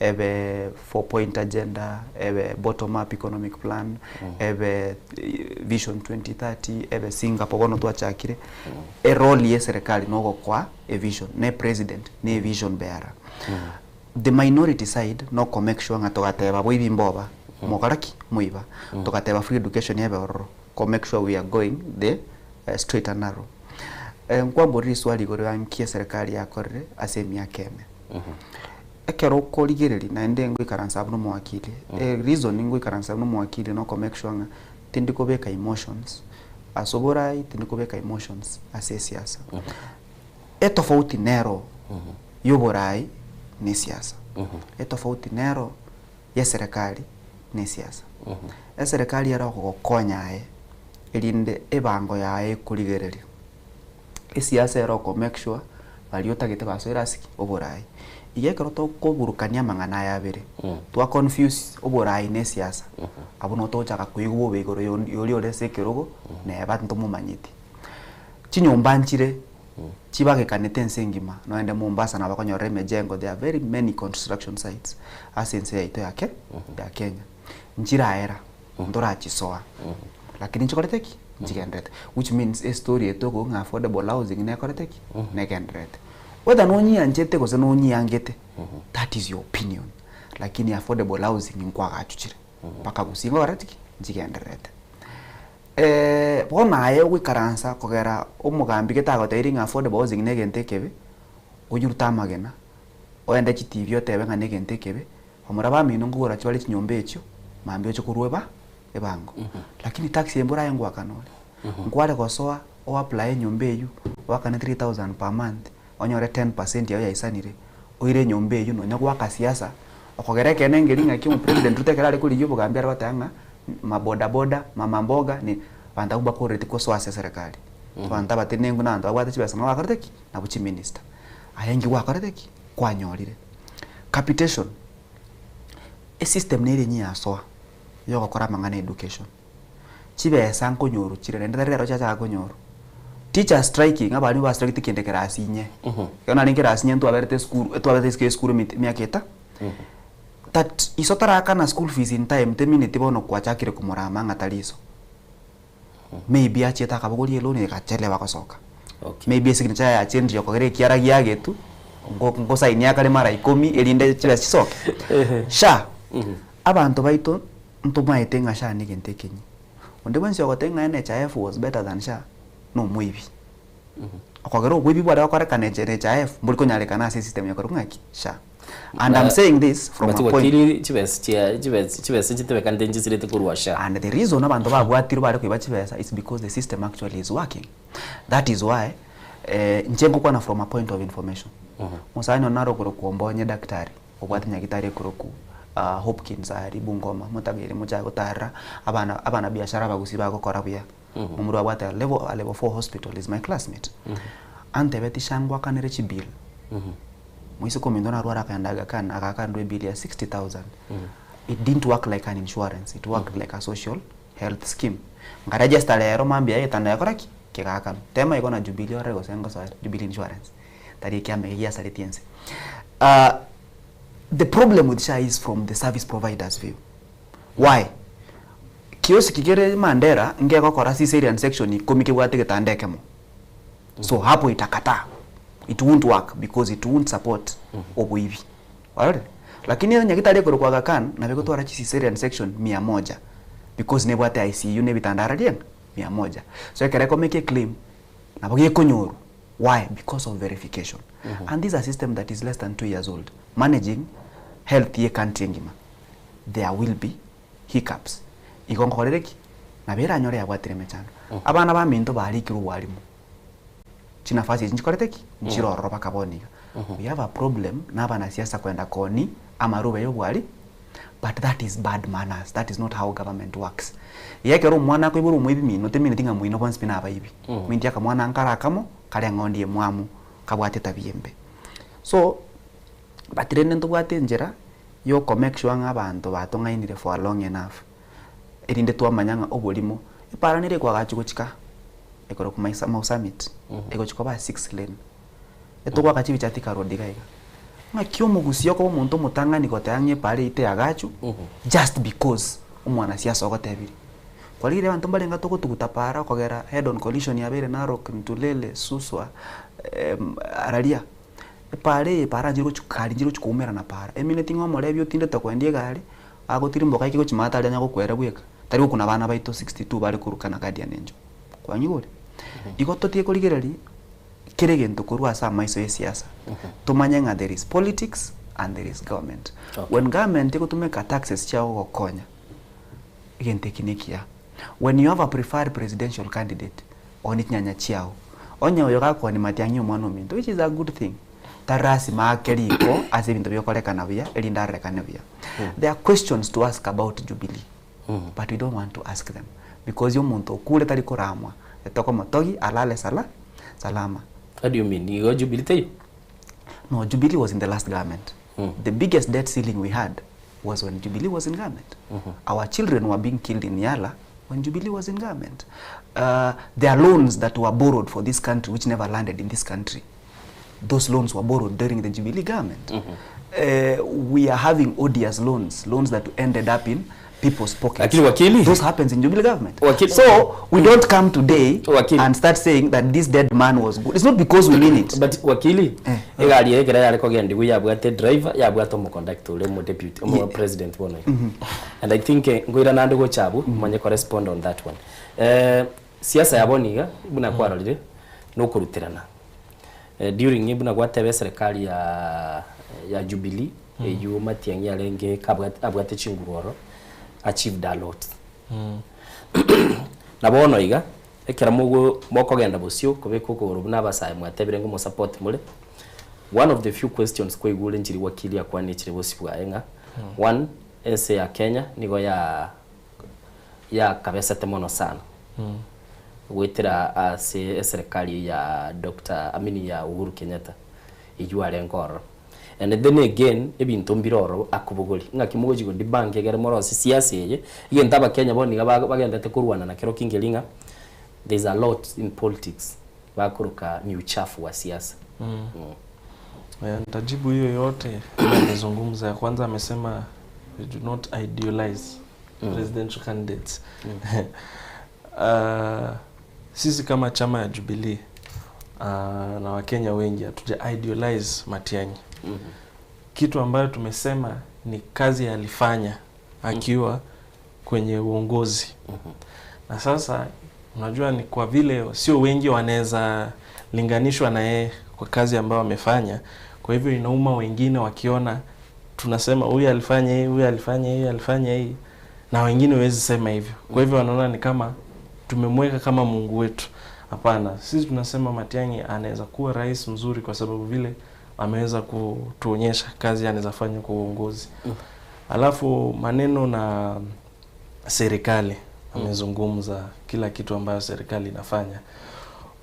Speaker 9: ebe 4-point agenda, ebe bottom-up economic plan, ebe vision 2030, ebe Singapore no tuachakire. Role ye serikali no kwa a vision, ne president, ne vision bearer. The minority side no ko make sure ngatogateba boibi mboba, mogaraki muiba. Togateba free education yebe ororo. Ko make sure we are going the straight and narrow. nkwambũrĩre swali igũrũ ya nkie serikali yakorire ase emiaka eme ekero korigereri naende ngwikaransa bno mwakili reason ngwikaransa bno mwakili no ko make sure nga tindikobeka emotions asoborai tindikobeka emotions ase siasa tofauti nero yoborai ni siasa tofauti nero ya serikali ni siasa serikali era kugokonya elinde ebango yae kurigereria siasa era ko make sure baliotagete basoirasiki oborai igekero to kuburukania mang'ana ya bere twa confuse oborai ne siasa abuno to chaka kuigwo begoro yoli ole sekerogo ne bantu mumanyiti chinyomba nchire chibagekanete ensengima no ende Mombasa na bakonyore mejengo. There are very many construction sites asense yaito yake ya Kenya nchira era ndora chisoa lakini chikoreteki nchigendrete, which means a story etoko nga affordable housing ne koreteki ne gendrete whether no nyi anjete ko se no nyi angete that is your opinion, lakini affordable housing nkwa gachuchire paka gusinga koreteki nchigendrete bona aye gwikaransa kogera umugambi getagoteiringa affordable housing ne gentekebe unyuruta magena oende chitivyo tebe nga ne gentekebe omuraba mino ngura chwali chinyombe echo mambe echo kurweba ebango lakini taxi embora yangu akanole ngwale kosoa o apply nyombe eyu wakane 3000 per month onyore 10% yayo yaisanire oire nyombe eyu no nyagwa kasiasa okogereke nengeringa kimu president rutekera ari kuri yubo gambia batanga maboda boda mama mboga ni banda kuba ko reti ko swase serikali banda batenengu nando abwate chibesa ma wakarteki na buchi minister ayengi wakarteki kwanyorire capitation a system nere nyi asoa yo gukora mangana education chibesa nkonyoru chire ndarero chacha konyoru teacher striking abani ba strike tikendekera asinye yona ningera asinye ntu aberete school miaketa that isotara kana school fees in time teminute bono kwachakire kumurama ngataliso maybe acheta kabuguri loan ekachele bakosoka maybe signature ya change yokogere kiara giagetu ngo sign yakale mara 10 elinde chile chisoke sha abantu baito ntumaite nga sha nigentekenyi onde bwensi ogotenga NHIF was better than sha no mwibi akogero bwibi bwara akore kana NHIF mbuli konyale kana system yakoro ngaki sha. And I'm saying this from a point. And the reason abantu babwatiro bari kwiba chibesa is because the system actually is working. That is why njengo kwana from a point of information. Musani onaro kuro kuombonye daktari obwati nyagitari kuroku Hopkins ari Bungoma mutabiri mujago tarra abana biashara bagusiba gukora buya umuru abwata level 4 hospital is my classmate ante beti shangwa kanere chibill mwisi komindona rwara kandaga kan akakandwe bill ya 60,000 it didn't work like an insurance, it worked like a social health scheme ngaraja stalero mambia yetanda yakoraki kekaka tema ikona Jubilee orego sengo sa Jubilee insurance tari kiame ya saletiense the problem with SHA is from the service providers view. Why? Kiosi kigere Mandera ngeko kora cesarean section komike bwate getandeke mo. So hapo itakata. It won't work because it won't support obuibi. Alright? Lakini nyagitale ko kwa kan na beko twara cesarean section 100 because ne bwate ICU ne bitandara dien 100. So ekereko make a claim na boge konyoru. Why? Because of verification. And this is a system that is less than 2 years old. Managing health ye country ngima. There will be hiccups. Igonkorereki na bera nyore ya bwatire mechano. Abana ba minto bari kiru walimu. Chinafasi nchikoreteki nchiroro bakaboniga. We have a problem na bana siasa kwenda koni amarube yo bwali. But that is bad manners. That is not how government works. Yekero mwana ko iburu mwibi mino temine tinga mwino bonse pina abayibi. Minti aka mwana ankara kamo kale ngondi mwamu kabwate tabiyembe. So batirene ntubwate njera yo make sure nga abantu batongainire for long enough. Erinde twamanyanga obolimo iparanire kwa gachugochika ekoro kumaisa ma summit egochiko ba 6 lane etogwa kachibi chatika road gaiga nga kyomo gusio ko muntu mutangani kotanye pare ite agachu just because umwana siasa ogotebiri kwalire abantu balenga toko tukutapara kogera head on collision ya bere Narok Ntulele Suswa araria pare para njiro chukari njiro chukumera na para emineti ngo molebyo tinde tokwendie gari agotiri mboka ikiko chimata alanya gokwera bweka tari kuna bana baito 62 bari kurukana guardian enjo kwanyigore igototie kurigereri kire gento kurwa sa maiso ya siasa tumanya there is politics and there is government. When government iko tumeka taxes chao gokonya igente kinikia, when you have a preferred presidential candidate onitnyanya chao onya yoga kwa ni Matiang'i omwana ominto, which is a good thing. Tarasi maakeriko as ebinto byokolekana buya elindarekana buya. There are questions to ask about Jubilee, but we don't want to ask them because yomuntu okule tali koramwa etoko motogi alale salama.
Speaker 1: What do you mean? You got Jubilee?
Speaker 9: No, Jubilee was in the last government. The biggest debt ceiling we had was when Jubilee was in government. Our children were being killed in Yala when Jubilee was in government. There are loans that were borrowed for this country which never landed in this country. Those loans were borrowed during the Jubilee government. We are having odious loans that ended up in people's pockets. Those happens in Jubilee government. So we don't come today and start saying that this dead man was good. It's not because we mean it.
Speaker 1: But wakili, egali egera yale kogendi we yabwate driver yabwate mo conductor le mo deputy mo president bono. And I think ngoira nando go chabu manye correspond on that one. Siasa yaboniga buna kwaralire no kurutirana. During ibuna gwatebe serikali ya Jubilee yu Matiang'i alenge kabwate chinguroro achieved a lot. Nabono iga ekera mugo moko genda bosio kubeko ko rubuna basaye mwatebire ngo mo support mule. One of the few questions ko igule njiri wakili ya kwani chiri bosi bwaenga. One ese ya Kenya nigo ya kabesa temono sana. Wetera serikali ya Dr. Amini ya Uhuru Kenyatta ijuale ngoro. And then again ebintu mbiroro akubugoli ngakimugoji ndi bank egere morosi siasa ye igenda Kenya boni bagenda te kurwana na kero kingelinga. There's a lot in politics bakuruka ni uchafu wa siasa.
Speaker 6: Nitajibu hiyo yote nimezungumza. Ya kwanza amesema we do not idealize presidential candidates. Sisi kama chama ya Jubilee na Wakenya wengi hatuja idealize Matiang'i. Kitu ambayo tumesema ni kazi alifanya akiwa kwenye uongozi. Na sasa unajua ni kwa vile sio wengi wanaweza linganishwa na yeye kwa kazi ambayo amefanya. Kwa hivyo inauma wengine wakiona tunasema huyu alifanya hii, huyu alifanya hii, alifanya hii, na wengine wezi sema hivyo. Kwa hivyo wanaona ni kama tumemweka kama Mungu wetu. Hapana, sisi tunasema Matiang'i anaweza kuwa rais mzuri kwa sababu vile ameweza kutuonyesha kazi anaweza fanya kwa uongozi. Alafu maneno na serikali amezungumza kila kitu ambayo serikali inafanya.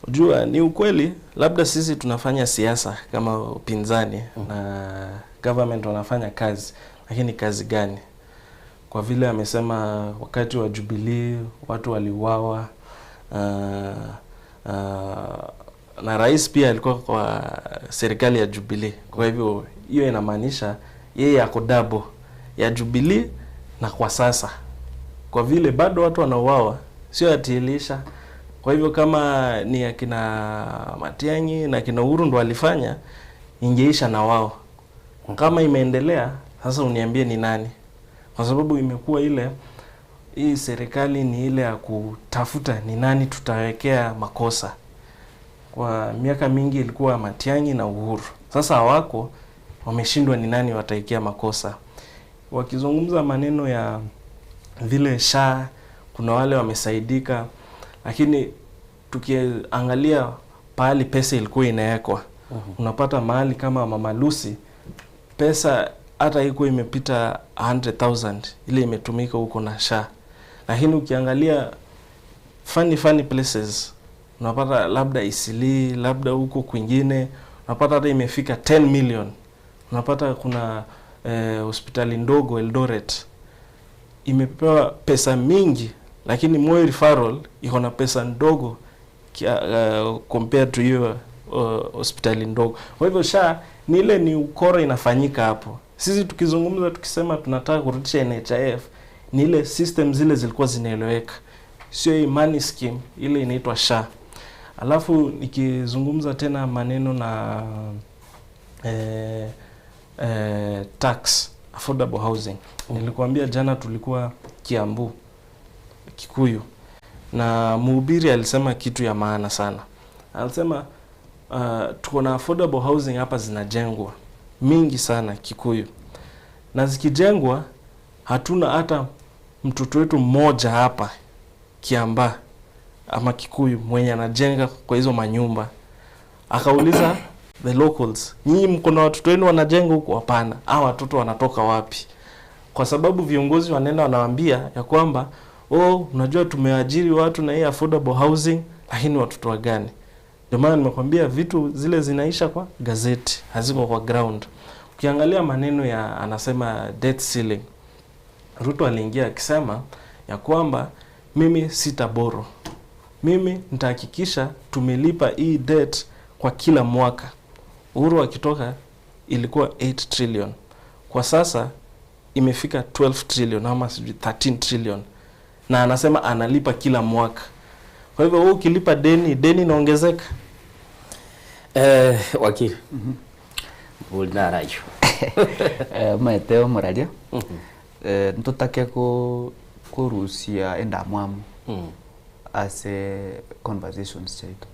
Speaker 6: Unajua ni ukweli labda sisi tunafanya siasa kama upinzani na government wanafanya kazi, lakini kazi gani? Kwa vile amesema wakati wa Jubilee watu waliuawa, na rais pia alikuwa kwa serikali ya Jubilee. Kwa hivyo hiyo inamaanisha yeye ako double ya Jubilee na kwa sasa. Kwa vile bado watu wanauawa, sio atilisha. Kwa hivyo kama ni akina Matiang'i na akina Uhuru ndo walifanya, ingeisha na wao. Kama imeendelea, sasa uniambie ni nani? Kwa sababu imekuwa ile hii serikali ni ile ya kutafuta ni nani tutawekea makosa. Kwa miaka mingi ilikuwa Matiang'i na Uhuru. Sasa hawako, wameshindwa ni nani wataekea makosa. Wakizungumza maneno ya vile SHA, kuna wale wamesaidika, lakini tukiangalia pahali pesa ilikuwa inawekwa, unapata mahali kama Mama Lucy pesa hata iko imepita 100,000 ile imetumika huko na SHA. Lakini ukiangalia funny places unapata labda Isili, labda huko kwingine unapata hata imefika 10 million. Unapata kuna hospitali ndogo Eldoret imepewa pesa mingi, lakini Moi referral iko na pesa ndogo compared to hiyo hospitali ndogo. Kwa hivyo SHA ni ile ni ukora inafanyika hapo. Sisi tukizungumza tukisema tunataka kurudisha NHIF, ni ile system zile zilikuwa zinaeleweka, sio hii money scheme ile inaitwa SHA. Alafu nikizungumza tena maneno na tax affordable housing. Nilikuambia jana tulikuwa Kiambu Kikuyu na mhubiri alisema kitu ya maana sana. Alisema tuko na affordable housing hapa zinajengwa mingi sana Kikuyu, na zikijengwa hatuna hata mtoto wetu mmoja hapa Kiambaa ama Kikuyu mwenye anajenga kwa hizo manyumba. Akauliza the locals, nyinyi mko na watoto wenu wanajenga huko? Hapana. Hao watoto wanatoka wapi? Kwa sababu viongozi wanaenda wanawaambia ya kwamba unajua tumeajiri watu na hii affordable housing, lakini watoto wa gani? Ndio maana nimekwambia vitu zile zinaisha kwa gazeti, haziko kwa ground. Ukiangalia maneno ya anasema debt ceiling, Ruto aliingia akisema ya kwamba mimi sitaboro, mimi nitahakikisha tumelipa hii debt kwa kila mwaka. Uhuru akitoka ilikuwa 8 trillion, kwa sasa imefika 12 trillion ama 13 trillion, na anasema analipa kila mwaka. Kwa hivyo wewe ukilipa deni inaongezeka.
Speaker 1: Wakili ulina rayo
Speaker 9: Maeteo Moralia ntutake kurusia endamwamu as a conversations chetu.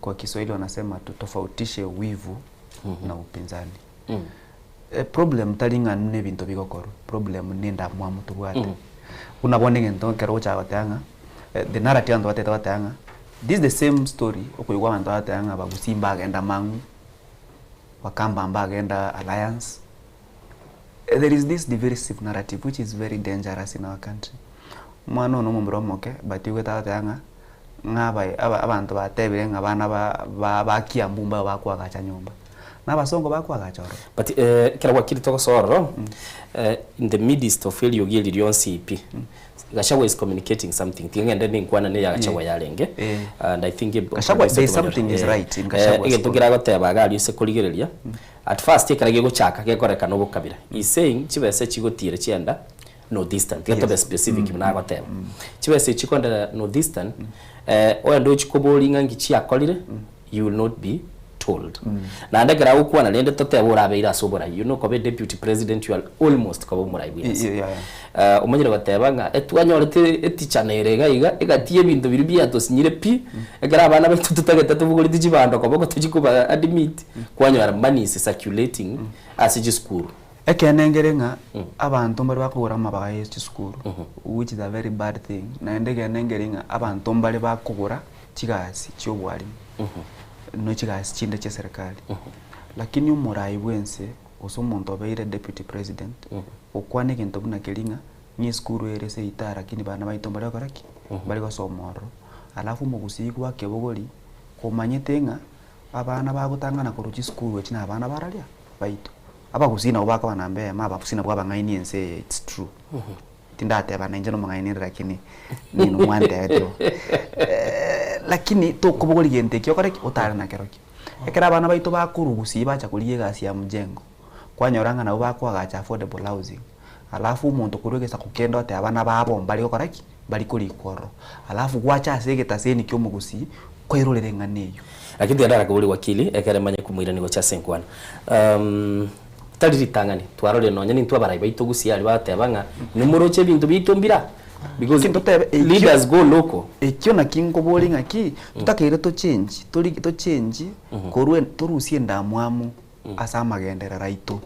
Speaker 9: Kwa Kiswahili wanasema tutofautishe wivu na upinzani. Problem talinga nne bintu bigokoro. Problem ni ndamwamu tubwate. Unabone ngento kero cha watanga. The narrative ndo wateta watanga. This is the same story okuyigwa abantu watanga bagusimba agenda mangu wakamba amba agenda alliance. There is this divisive narrative which is very dangerous in our country. Mwana no mumromoke batiwe tatanga ngaba abantu batebire ngabana ba Kiambumba bakwagacha nyumba n'abasongo bakwagachoro.
Speaker 1: But kila wakili toko soro in the midst of failure yogeli lyon CP Gachagua is communicating something tingende ni kwana ne Gachagua yarenge and I think
Speaker 9: Gachagua there something is right in Gachagua
Speaker 1: tugira goteba gali se kuligereria at first ikarage guchaka gekoreka no bukabira is saying chibese chigotire chienda no distant to be specific na goteba chibese chikonda no distant oya ndo chikobori ngangi chiakolire you will not be told na ndagera ukwa na lende tote burabeira sobora kobe deputy president you are almost kobe muraibi umanyira batebanga etwanyorete etichanere gaiga egatie bintu biri byato sinyire pi egara abana betu tutageta tubuguri tijibando kobo tujikuba admit kwanyara money is circulating as school
Speaker 9: ekenengerenga abantu mbali bakugura mabaga yesu school which is a very bad thing na ndengerenga abantu mbali bakugura kigasi cyobwari no kigasi chinde cha serikali lakini umurai bwense usomuntu obeire deputy president okwane kintu buna kelinga ni school erese itara lakini bana baitombara koraki bali gosomoro alafu mugusigwa kebogori komanyetenga abana bagutangana kuruchi school wechina abana baralia baito abagusina ubaka banambe maba kusina bwa bangaini ense it's true tindate bana njeno mangaini lakini ni numwande eto lakini to kubogori gente kyo koreki utara na keroki ekera bana baito bakurugusi bacha kuliye gasi ya mjengo kwanyoranga na ubakwa gacha affordable housing alafu umuntu kurugesa kukendo ate abana babo mbali koreki bali kuri kworo alafu gwacha asegeta seni kyo mugusi kwirorere nganeyo
Speaker 1: lakini ndara kubuli wakili ekere manye kumwira nigo cha senkwana talitangani twarore nonye ni twabarai baito gusi ali batebanga nimuroche bintu bitombira because leaders go local
Speaker 9: ekyo na kingo boli ngaki tutakire to change to change korwe turusie ndamwamu asama gendera raito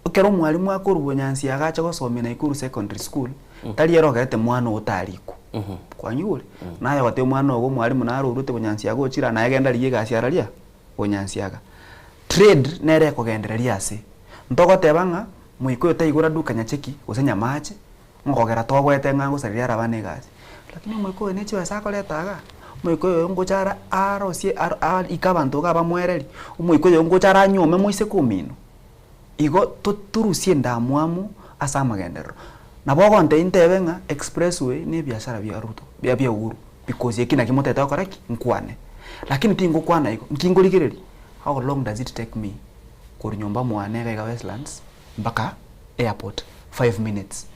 Speaker 9: okero mwalimu akorubo nyansi agacha gosomena ikuru secondary school tali erogete mwana utariku kwanyure naye wate mwana ogo mwalimu narurute bunyansi agochira naye genda liye gasi aralia bunyansi aga trade nere kugendereria ase ntoko tebanga muiko taigura duka nyacheki usenya mache ngogera togwete ngango saria rabane gasi lakini muiko nechi wasako letaga muiko ngochara arosie ikabantu gaba mwereri muiko ngochara nyome moise kumino igo turusie ndamwamu asama gendero nabo nte intebenga expressway ni biashara bya Ruto bya Uhuru because yekina kimoteta koraki nkwane lakini tingo kwana iko nkingoligereri how long does it take me kuri nyumba mwane ga Westlands mpaka airport 5 minutes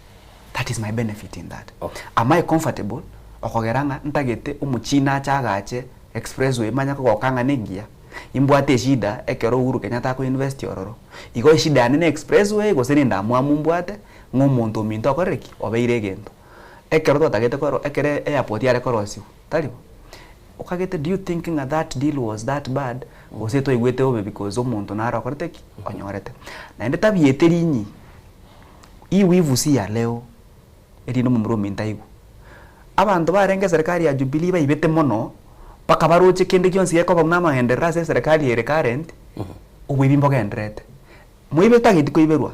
Speaker 9: that is my benefit in that am I comfortable okogeranga ntagete umuchina chagache expressway manya ko kanga nengia imbwate shida ekero Uhuru Kenyatta ko invest yororo igo shida nene expressway go sene ndamwamu mbwate ngomuntu minto koreki obeire gento ekero totagete koro ekere airport yare korosiu talibo ukagete, do you thinking that deal was that bad? Oseto igwete obe because omuntu nara korete onyorete. Na ende tabieteri nyi. Hii wivu si ya leo. Eri no mumro mintaigu. Abantu barenge serikali ya Jubilee baibete mono paka baroche kende kyonsi yako bamnama henderra se serikali ere current. Ubibimbo gendrete. Muibeta gitiko iberwa.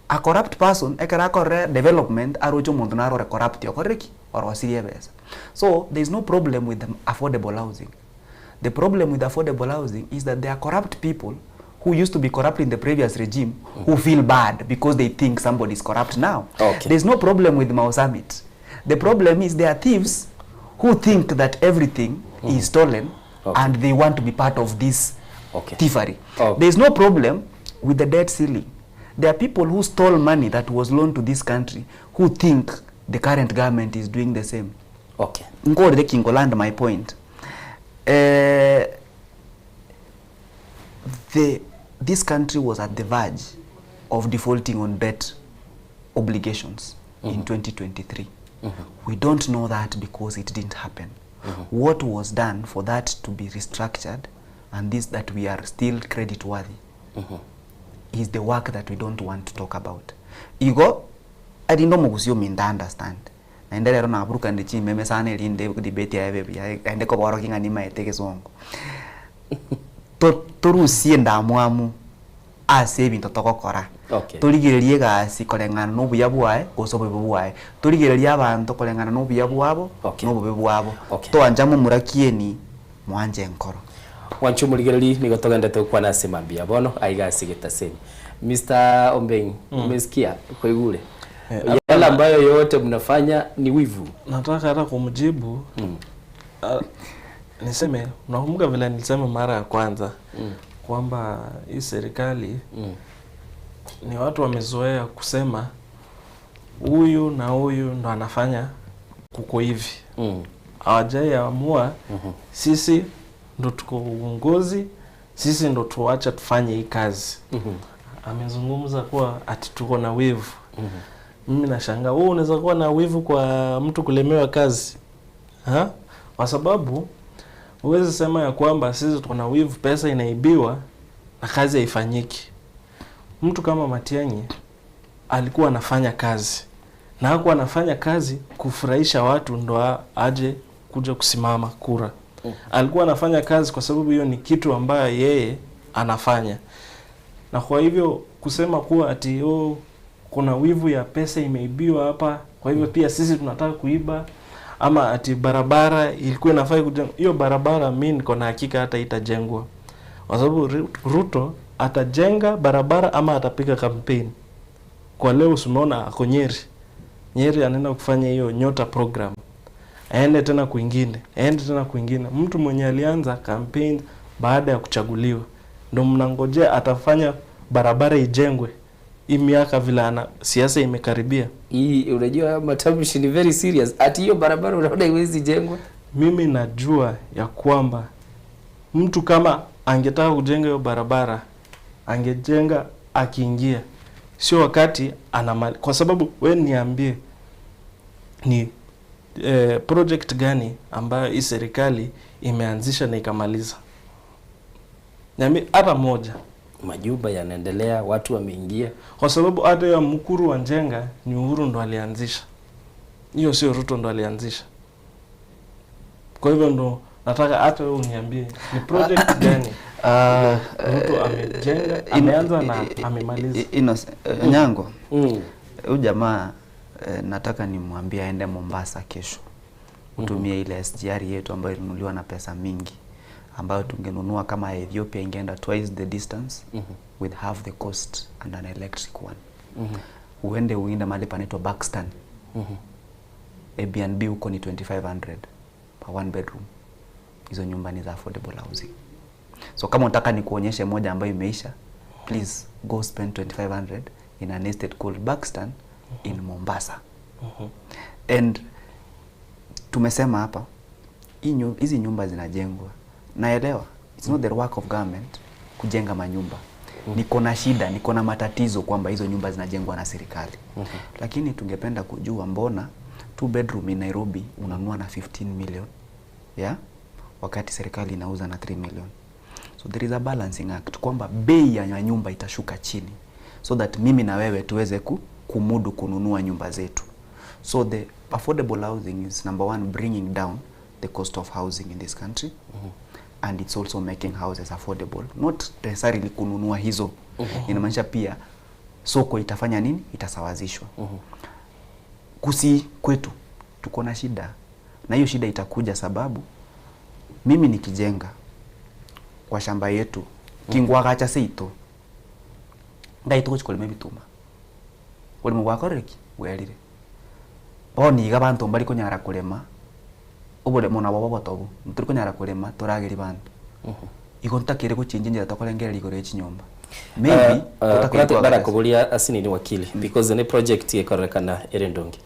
Speaker 9: A corrupt person ekara corre development arocho muntu naro re corrupt yokoreki or wasirie besa. So there is no problem with the affordable housing. The problem with affordable housing is that there are corrupt people who used to be corrupt in the previous regime who feel bad because they think somebody is corrupt now.
Speaker 1: Okay.
Speaker 9: There is no problem with Mau Summit. The problem is there are thieves who think that everything is stolen and they want to be part of this thievery. There is no problem with the debt ceiling. There are people who stole money that was loaned to this country who think the current government is doing the same.
Speaker 1: Okay.
Speaker 9: Ngode the King land my point. This country was at the verge of defaulting on debt obligations in 2023. We don't know that because it didn't happen. What was done for that to be restructured and this that we are still credit worthy is the work that we don't want to talk about. Igo, I didn't know Mogusio mean to understand. And then I don't know Bruka and the Chim Memesan in the debate and the Koborking and my take a song. Toru si ndamuamu a saving to tokokora.
Speaker 1: Okay.
Speaker 9: Torigeria si kolengana no buyabuae ko so bebuae. Torigeria abantu kolengana no buyabuabo no bebuabo. To anjamo murakieni mwanje nkoro.
Speaker 1: Wanchu muligerali ni gotogenda to kwa nasimambia bono aiga sigeta seni. Mr. Ombeng, umesikia kwa igule. Yale ambayo yote mnafanya ni wivu.
Speaker 6: Nataka hata kumjibu. Niseme, unakumbuka vile nilisema mara ya kwanza kwamba hii serikali ni watu wamezoea kusema huyu na huyu ndo anafanya kuko hivi. Hawajaamua sisi ndo tuko uongozi, sisi ndo tuacha tufanye hii kazi. Amezungumza kuwa ati tuko na wivu. Mimi nashangaa, wewe unaweza kuwa na wivu kwa mtu kulemewa kazi? Kwa sababu uweze sema ya kwamba sisi tuko na wivu, pesa inaibiwa na kazi haifanyiki. Mtu kama Matiang'i alikuwa anafanya kazi. Na hakuwa anafanya kazi kufurahisha watu ndo aje kuja kusimama kura. Alikuwa anafanya kazi kwa sababu hiyo ni kitu ambayo yeye anafanya. Na kwa hivyo kusema kuwa ati kuna wivu ya pesa imeibiwa hapa, kwa hivyo pia sisi tunataka kuiba, ama ati barabara ilikuwa inafaa kujengwa, hiyo barabara mimi niko na hakika hata itajengwa. Kwa sababu Ruto atajenga barabara ama atapiga kampeni. Kwa leo usimeona ako Nyeri. Nyeri anaenda kufanya hiyo Nyota program. Aende tena kwingine, Mtu mwenye alianza campaign baada ya kuchaguliwa ndio mnangojea atafanya barabara ijengwe. Hii miaka vile siasa imekaribia.
Speaker 1: Hii unajua matamshi ni very serious. Ati hiyo barabara unaona iwezi jengwa?
Speaker 6: Mimi najua ya kwamba mtu kama angetaka kujenga hiyo barabara angejenga akiingia. Sio wakati kwa sababu wewe niambie ni project gani ambayo hii serikali imeanzisha na ikamaliza? Niambie hata moja.
Speaker 1: Majumba yanaendelea, watu wameingia.
Speaker 6: Kwa sababu hata ya Mukuru wa Njenga ni Uhuru ndo alianzisha. Hiyo sio Ruto ndo alianzisha. Kwa hivyo ndo nataka hata wewe uniambie ni project gani Ruto amejenga, ameanza na amemaliza.
Speaker 9: Nyango. Huyu jamaa nataka nimwambie aende Mombasa kesho. Utumie ile SGR yetu ambayo ilinunuliwa na pesa mingi, ambayo tungenunua kama Ethiopia ingeenda twice the distance with half the cost and an electric one. Uende mahali panaitwa Buxton. Airbnb huko ni 2500 per one bedroom. Hizo nyumba ni za affordable housing. So kama unataka nikuonyeshe moja ambayo imeisha, please go spend 2500 in an estate called Buxton in Mombasa. And tumesema hapa hizi nyumba zinajengwa. Naelewa it's not the work of government kujenga manyumba. Niko na shida, niko na matatizo kwamba hizo nyumba zinajengwa na serikali. Lakini tungependa kujua mbona 2 bedroom in Nairobi unanunua na 15 million. Yeah? wakati serikali inauza na 3 million. So there is a balancing act kwamba bei ya nyumba itashuka chini so that mimi na wewe tuweze kumudu kununua nyumba zetu. So the affordable housing is number one, bringing down the cost of housing in this country. And it's also making houses affordable, not necessarily kununua hizo. Inamaanisha pia soko itafanya nini? Itasawazishwa. Kusi kwetu tuko na shida, na hiyo shida itakuja sababu mimi nikijenga kwa shamba yetu kingwa gacha seito ngaito kuchikole bituma uli mwakoreki welire boni gabantu mbali konyara kulema ubule mona babo botobu muturi konyara kulema turagiri bantu ikontakire kuchinjinjira tokolengera ligore chinyomba maybe
Speaker 1: utakira kubulia asini ni wakili because the project yekorekana erendongi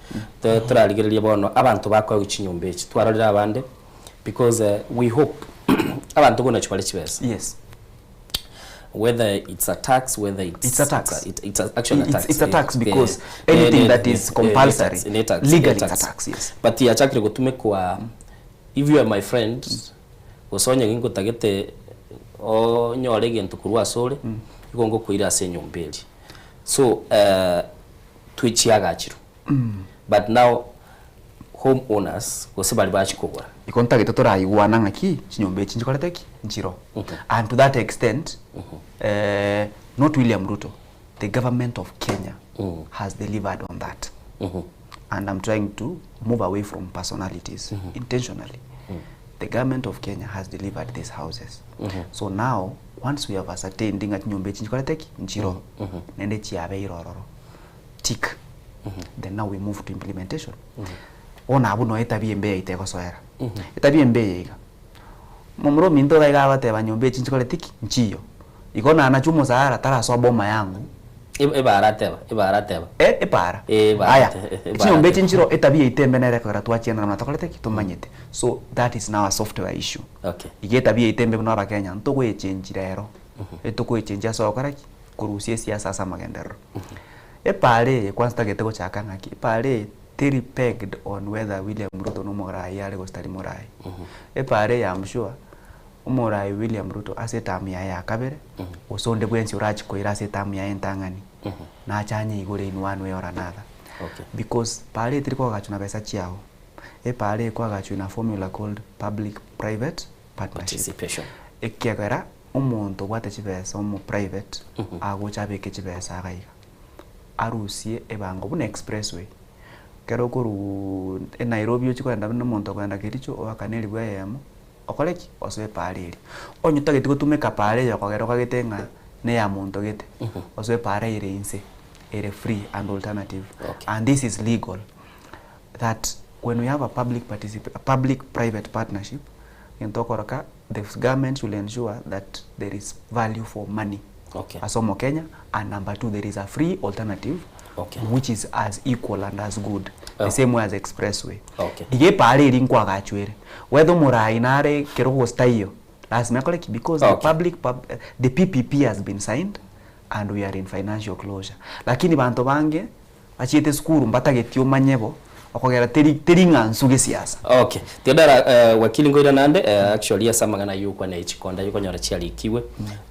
Speaker 1: turaligirelia bono abantu bakwa uchinyomba echi twarorera abande because we hope abantu gona chwale chibesa.
Speaker 9: Yes.
Speaker 1: Whether it's a tax, whether it's
Speaker 9: a tax.
Speaker 1: It's actually a tax.
Speaker 9: It's a tax because anything that is compulsory legally it's a tax. Yes.
Speaker 1: But ya chakire gutume kwa if you are my friend usonye ngingo tagete o nyore gento kurwa sore igongo kuira senyombeli. So twichiagachiro. But now homeowners gosebali bachikobora
Speaker 9: ikonta gito turayigwana ngaki chinyombe chinjikolete nchiro. And to that extent not William Ruto, the government of Kenya has delivered on that. And I'm trying to move away from personalities intentionally. The government of Kenya has delivered these houses. So now once we have ascertained nga chinyombe chinjikolete nchiro nende chiabe irororo tick, then now we move to implementation. Ona abu no etabie mbe iteko soera etabie mbe iga momro mindo daiga bate banyombe chinchikole tiki nchiyo ikona anachumo sahara tara so boma yangu
Speaker 1: ebara
Speaker 9: para aya chinyombe chinchiro etabie itembe nere kwa twachena na tokole tiki tumanyete. So that is now a software issue.
Speaker 1: Okay.
Speaker 9: Igetabie itembe no aba Kenya ntoko echange rero etoko echange so karaki kurusie siasa sama gendero pale kwanza getego chaka ngaki pale they pegged on whether William Ruto no morai ale go study morai. Pare I'm sure morai William Ruto asetamia ya kabere usonde bwensi urachi ko ira asetamia entangani na chanye igore in one way or another.
Speaker 1: Okay.
Speaker 9: Because pare triko gachuna pesa chiao pare kwa gachuna formula called public private
Speaker 1: participation.
Speaker 9: Ekegera umuntu gwate chipesa umu private agocha beke chipesa agaiga arusie ebango bune expressway kero kuru Nairobi uchikwenda n'omuntu kwenda Kericho okaneli bwayemo okoleki oswe pareri onyuta gitiko tumeka pareri okagero kagitenga ne ya muntu gite oswe pareri inse ere free and alternative.
Speaker 1: Okay.
Speaker 9: And this is legal, that when we have a public private partnership in Tokoroka, the government will ensure that there is value for money.
Speaker 1: Okay.
Speaker 9: Asomo Kenya, and number two, there is a free alternative.
Speaker 1: Okay.
Speaker 9: Which is as equal and as good, the same way as expressway.
Speaker 1: Okay.
Speaker 9: Ige pale linkwa gachwere whether murai nare kero stayo lazima koleki because the PPP has been signed and we are in financial closure. Lakini bantu bange achite skuru mbata getio manyebo okogera teringa nsuge siasa.
Speaker 1: Okay. Tiodara wakili ngoira nande actually asamagana yuko na ichikonda yuko nyora chiali kiwe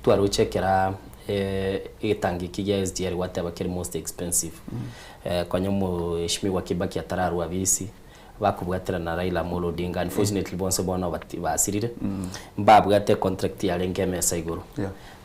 Speaker 1: twaruchekera itangi kigia SDR whatever kiri most expensive. Kwa nyomo heshimiwa Kibaki atararu abisi bakubwatira na Raila Amolo Odinga unfortunately bonse bona basirire mbabwate contract ya lengeme saiguru.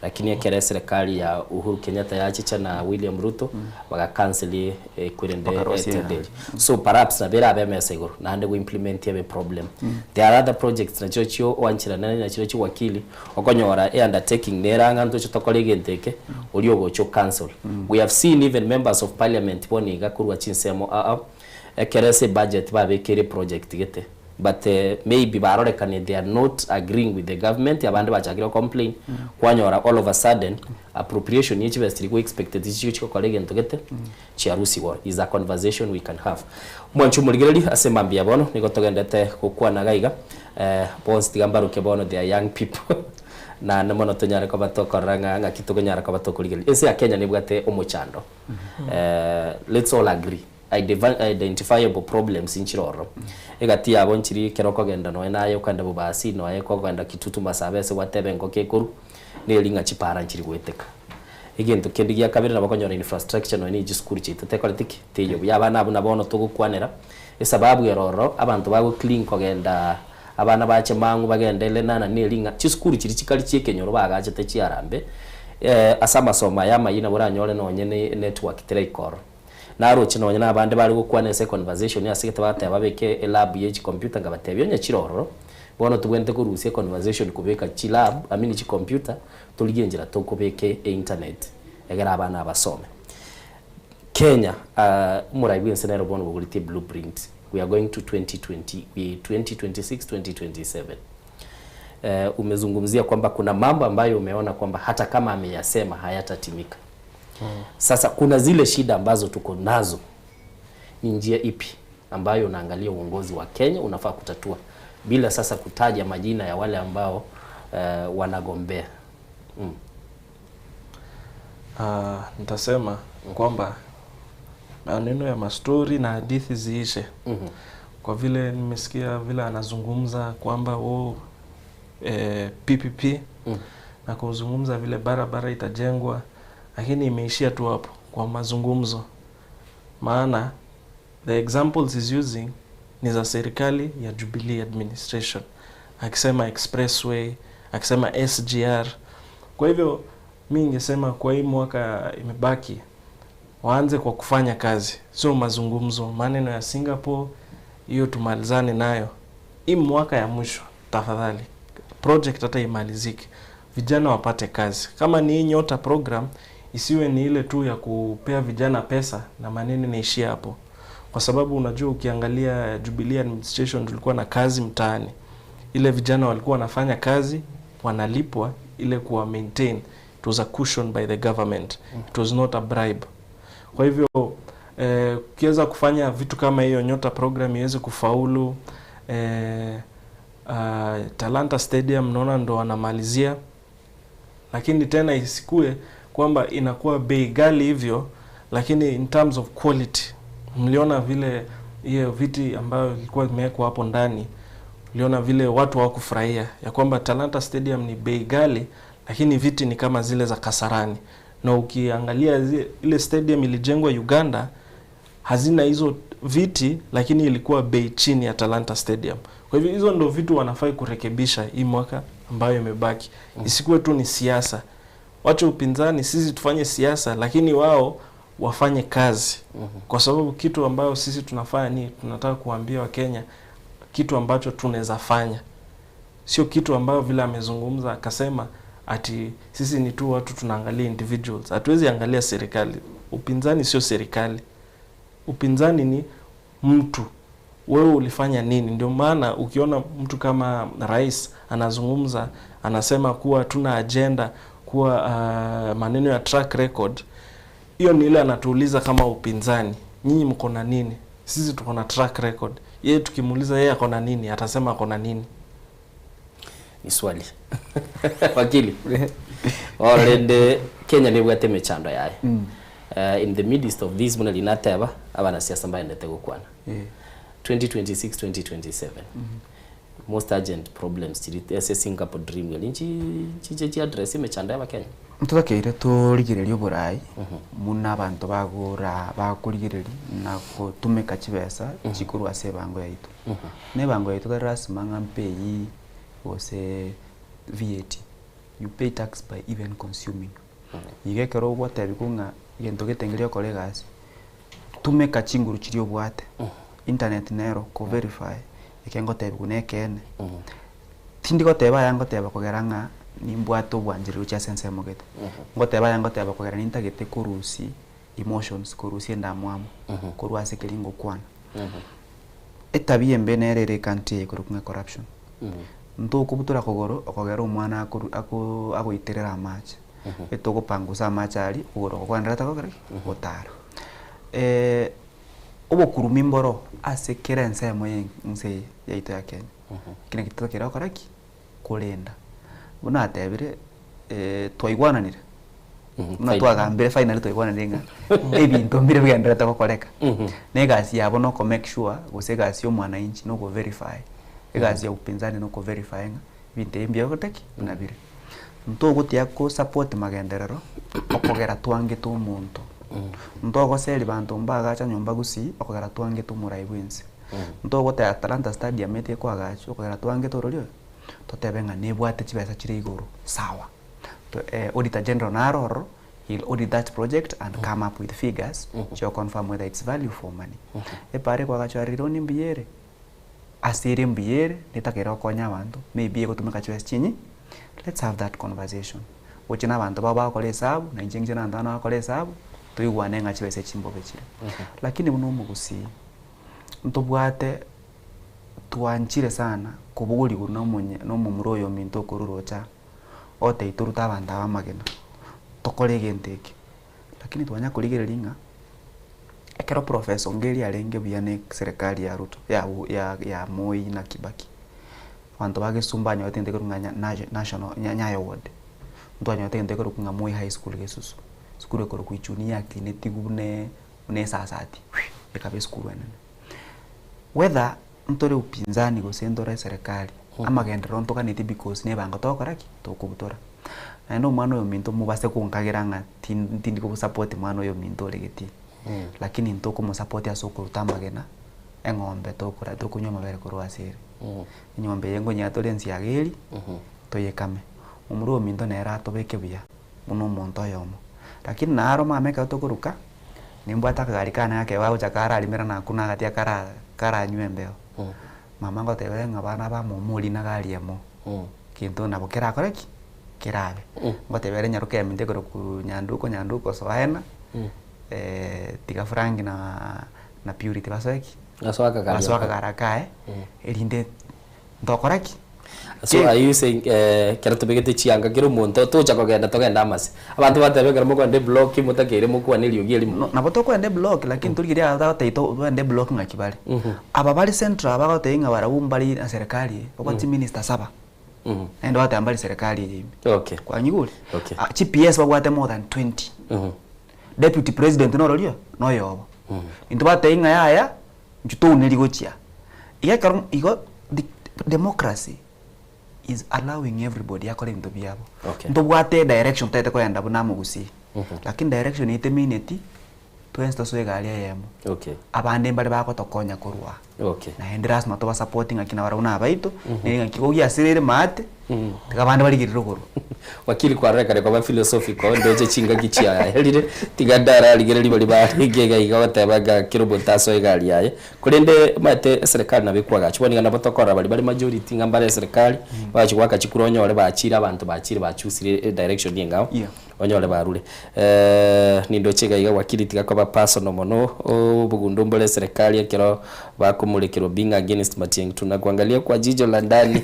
Speaker 1: Lakini ekere serikali ya Uhuru Kenyatta yachicha na William Ruto baga cancel kurende etendeli. So perhaps na bera abe meseguru na ande go implement yabe problem. There are other projects na chocho wanchira na chocho wakili okonyora undertaking neranga nto chotokolege nteke oliogo cho cancel. We have seen even members of parliament boniga kurwa chinsemo ekerese budget babe kere project gete. But maybe barorekane they are not agreeing with the government abandi bachagira complain kwanyora all of a sudden appropriation each vestry go expected ichi colleague ntogete chiarusi war is a conversation we can have mwanchu muligereri asembambia bono niko togendete kokwa na gaiga bonse tigambaruke bono they are young people na namono tonyara ko batokoranga ngakitugonyara ko batokuligeri ese ya Kenya nibwate omuchando let's all agree identifiable problems inchiroro egati abo nchiri keroko genda no nayo kanda bubasi no eko genda kitutu masabese watebe ngo kekuru nelinga chipara nchiri gweteka igento kendi gya kabiri nabakonyora infrastructure no ni jiskuru chite tekoletiki teyo yabana abo nabono tugukwanera esababu yeroro abantu bago clean kogenda abana bache mangu bagenda lenana nelinga chiskuru chiri chikali chiekenyoro bagache techiarambe asama soma yama yina buranyole no nyene network telecor naro chino nyana abande bari gukwana se conversation yasigete bate babeke lab ye computer ngabatebyo nyachiroro bono tugwente kurusie conversation kubeka chi lab amini chi computer tuligenjira to kubeke internet egera abana abasome Kenya muraibu senero bono bugulite blueprint we are going to 2026 2027 umezungumzia kwamba kuna mambo ambayo umeona kwamba hata kama ameyasema hayatatimika. Sasa kuna zile shida ambazo tuko nazo. Ni njia ipi ambayo unaangalia uongozi wa Kenya unafaa kutatua bila sasa kutaja majina ya wale ambao wanagombea?
Speaker 6: Nitasema kwamba maneno ya mastori na hadithi ziishe. Kwa vile nimesikia vile anazungumza kwamba PPP na kuzungumza vile barabara itajengwa, lakini imeishia tu hapo kwa mazungumzo. Maana the examples is using ni za serikali ya Jubilee administration, akisema expressway, akisema SGR. Kwa hivyo mimi ningesema kwa hii mwaka imebaki waanze kwa kufanya kazi, sio mazungumzo. Maneno ya Singapore hiyo tumalizane nayo. Hii mwaka ya mwisho tafadhali project hata imalizike, vijana wapate kazi. Kama ni Nyota program isiwe ni ile tu ya kupea vijana pesa na maneno naishia hapo. Kwa sababu unajua ukiangalia Jubilee administration tulikuwa na kazi mtaani. Ile vijana walikuwa wanafanya kazi, wanalipwa ile kuwa maintain. It was a cushion by the government. It was not a bribe. Kwa hivyo ukiweza kufanya vitu kama hiyo Nyota program iweze kufaulu, Talanta Stadium naona ndo wanamalizia, lakini tena isikue kwamba inakuwa bei ghali hivyo, lakini in terms of quality mliona vile hiyo viti ambayo ilikuwa imewekwa hapo ndani, mliona vile watu hawakufurahia ya kwamba Talanta Stadium ni bei ghali lakini viti ni kama zile za Kasarani. Na ukiangalia ile stadium ilijengwa Uganda hazina hizo viti, lakini ilikuwa bei chini ya Talanta Stadium. Kwa hivyo hizo ndo vitu wanafai kurekebisha hii mwaka ambayo imebaki. Isikuwe tu ni siasa. Wacha upinzani sisi tufanye siasa, lakini wao wafanye kazi. Kwa sababu kitu ambayo sisi tunafanya ni tunataka kuambia Wakenya kitu ambacho tunaweza fanya. Sio kitu ambayo vile amezungumza akasema ati sisi ni tu watu tunaangalia individuals. Hatuwezi angalia serikali. Upinzani sio serikali. Upinzani ni mtu. Wewe ulifanya nini? Ndio maana ukiona mtu kama rais anazungumza, anasema kuwa tuna agenda, kuwa maneno ya track record, hiyo ni ile anatuuliza kama upinzani, nyinyi mko na nini? Sisi tuko na track record. Yeye tukimuuliza yeye ako na nini, atasema ako na nini?
Speaker 1: Ni swali. Wakili. Already Kenya ni bwate mechando yae. In the midst of this muna linateba abana siasa mbaye ndete gukwana. 2026 2027. Most urgent problems chiri Singapore dream nchi address mechando ya Kenya.
Speaker 9: Mutakaire turigiririo burai muna abantu bagura bakurigiriri na kutumika chibesa chikuru ase bango yaitu. Ne bango yaitu rasima ngampeyi ose VAT. You pay tax by even consuming. Igekero gwate bikunga gento getengerio kolegas. Tumeka chinguru chirio bwate. Internet nero ko verify ikengo tebe kunekene. Tindi ko teba yango teba kogeranga nimbwato bwanjiro cha sense mogete. Ngoteba yango teba kogeranga intagete kurusi emotions kurusi ndamwamo. Kuruase kelingo kwana. Etabiye mbenerere kanti kurukunga corruption. Nto kubutura kogoro okogera umwana ako iterera amache. Etoko pangusa amachari ugoro kwandira takogera gotara. Obo kurumimboro ase kerense moye nse yaito ya Kenya. Kina kitokera koraki kulenda. Buna atebire twaigwananire. natwagambire final toibona ndinga ebintu mbire bwendera gukoreka negasi yabo no ko make sure gusegasi omwananchi no go verify egasi ya upinzani no ko verify binte mbia goteki na bire nto gutia ko support magenderero okogera twange to muntu nto go seli bantu mbaga cha nyumba gusi okogera twange to murai bwinsi nto go ta Atalanta Stadium ete kwa gacho okogera twange to rolio totebenga nebwate chibesa chire iguru sawa Auditor General Naroro, he'll audit that project and come up with figures to confirm whether it's value for money. Pare kwa kachwariro ni mbiere. Asiri mbiere, nitakera konya bantu. Maybe ego tumeka chwes chinyi. Let's have that conversation. Ochina bantu baba bakole hesabu, na injinje na ndana bakole hesabu, tuyigwane nga chwes chimbo bechire. Lakini buno mugusi. Ntobwate tuanchire sana kubuguli kuno munye no mumuroyo minto kururocha. Ote ituruta banda bamagena tokore genteke lakini twanya kurigerelinga ekero professor ngeli alenge biyane serikali ya Ruto ya Moi na Kibaki bantu bagesumbanya otende kurunganya national nyayo award ntwanya otende kurunga Moi high school gesusu skuru ko kuichunia kineti gune ne sasati ekabe skuru enene whether ntore upinzani gosendora serikali amagendero ntoka niti because ne banga tokoraki tokubutora na ndo mwana yo minto mubase kunkagiranga tindi ko support mwana yo minto legeti lakini ntoko mu support ya soko rutamagena engombe tokora tokunywa mabere korwasire nyombe yengo nyatolensi yageli toyekame umuro minto na era tobeke buya muno monto yomo lakini naro mameka tokuruka nimbwata kagarikana yake wao chakara alimera na kuna gatia kara nywembeo mama ngo tebenga bana ba mumuli na gali yamo kintu nabo kera koreki kirabe ngo tebere nyaruke minde ko nyanduko so aena tiga frangi na purity basoeki aswaka garakae elinde ndokoreki.
Speaker 1: So are you saying kera tubegete chianga kero muntu tocha kogenda togenda amasi abantu batebegera muko ande block mutakere muko anelio geli
Speaker 9: nabo toko ande block lakini tuligiria ata taito ande block ngakibali aba bali central abaga teinga barabumbali na serikali okoti minister saba endo ata ambali serikali
Speaker 1: okay
Speaker 9: kwa nyuguli okay GPS bagwate more than 20 deputy president no rolio no yobo into bateinga yaya njuto uneligochia iya igo democracy is allowing everybody according to biabo ntobwate direction tete ko yanda buna mugusi lakini direction ite minute twensto so egali yemo abande mbali bako tokonya kurwa na endras no toba supporting akina warauna abaito ninga kikogia sirere mate tikabande bali giriro
Speaker 1: wakili kwa reka kwa philosophical ndoje chinga gichia helire tigadara ligere libali bagega igawata baga kirobota so egali yaye kurende mate serikali nabikwaga chibonga nabotokora bali majority ngambare serikali bachikwaka chikuronyo ole bachira abantu bachire bachusire direction yengao onyole barule nindo chega iga wakili tigako personal mono obugundo mbole serikali yakero bakumulekero being against Matiang'i tunakuangalia kwa jijo la ndani.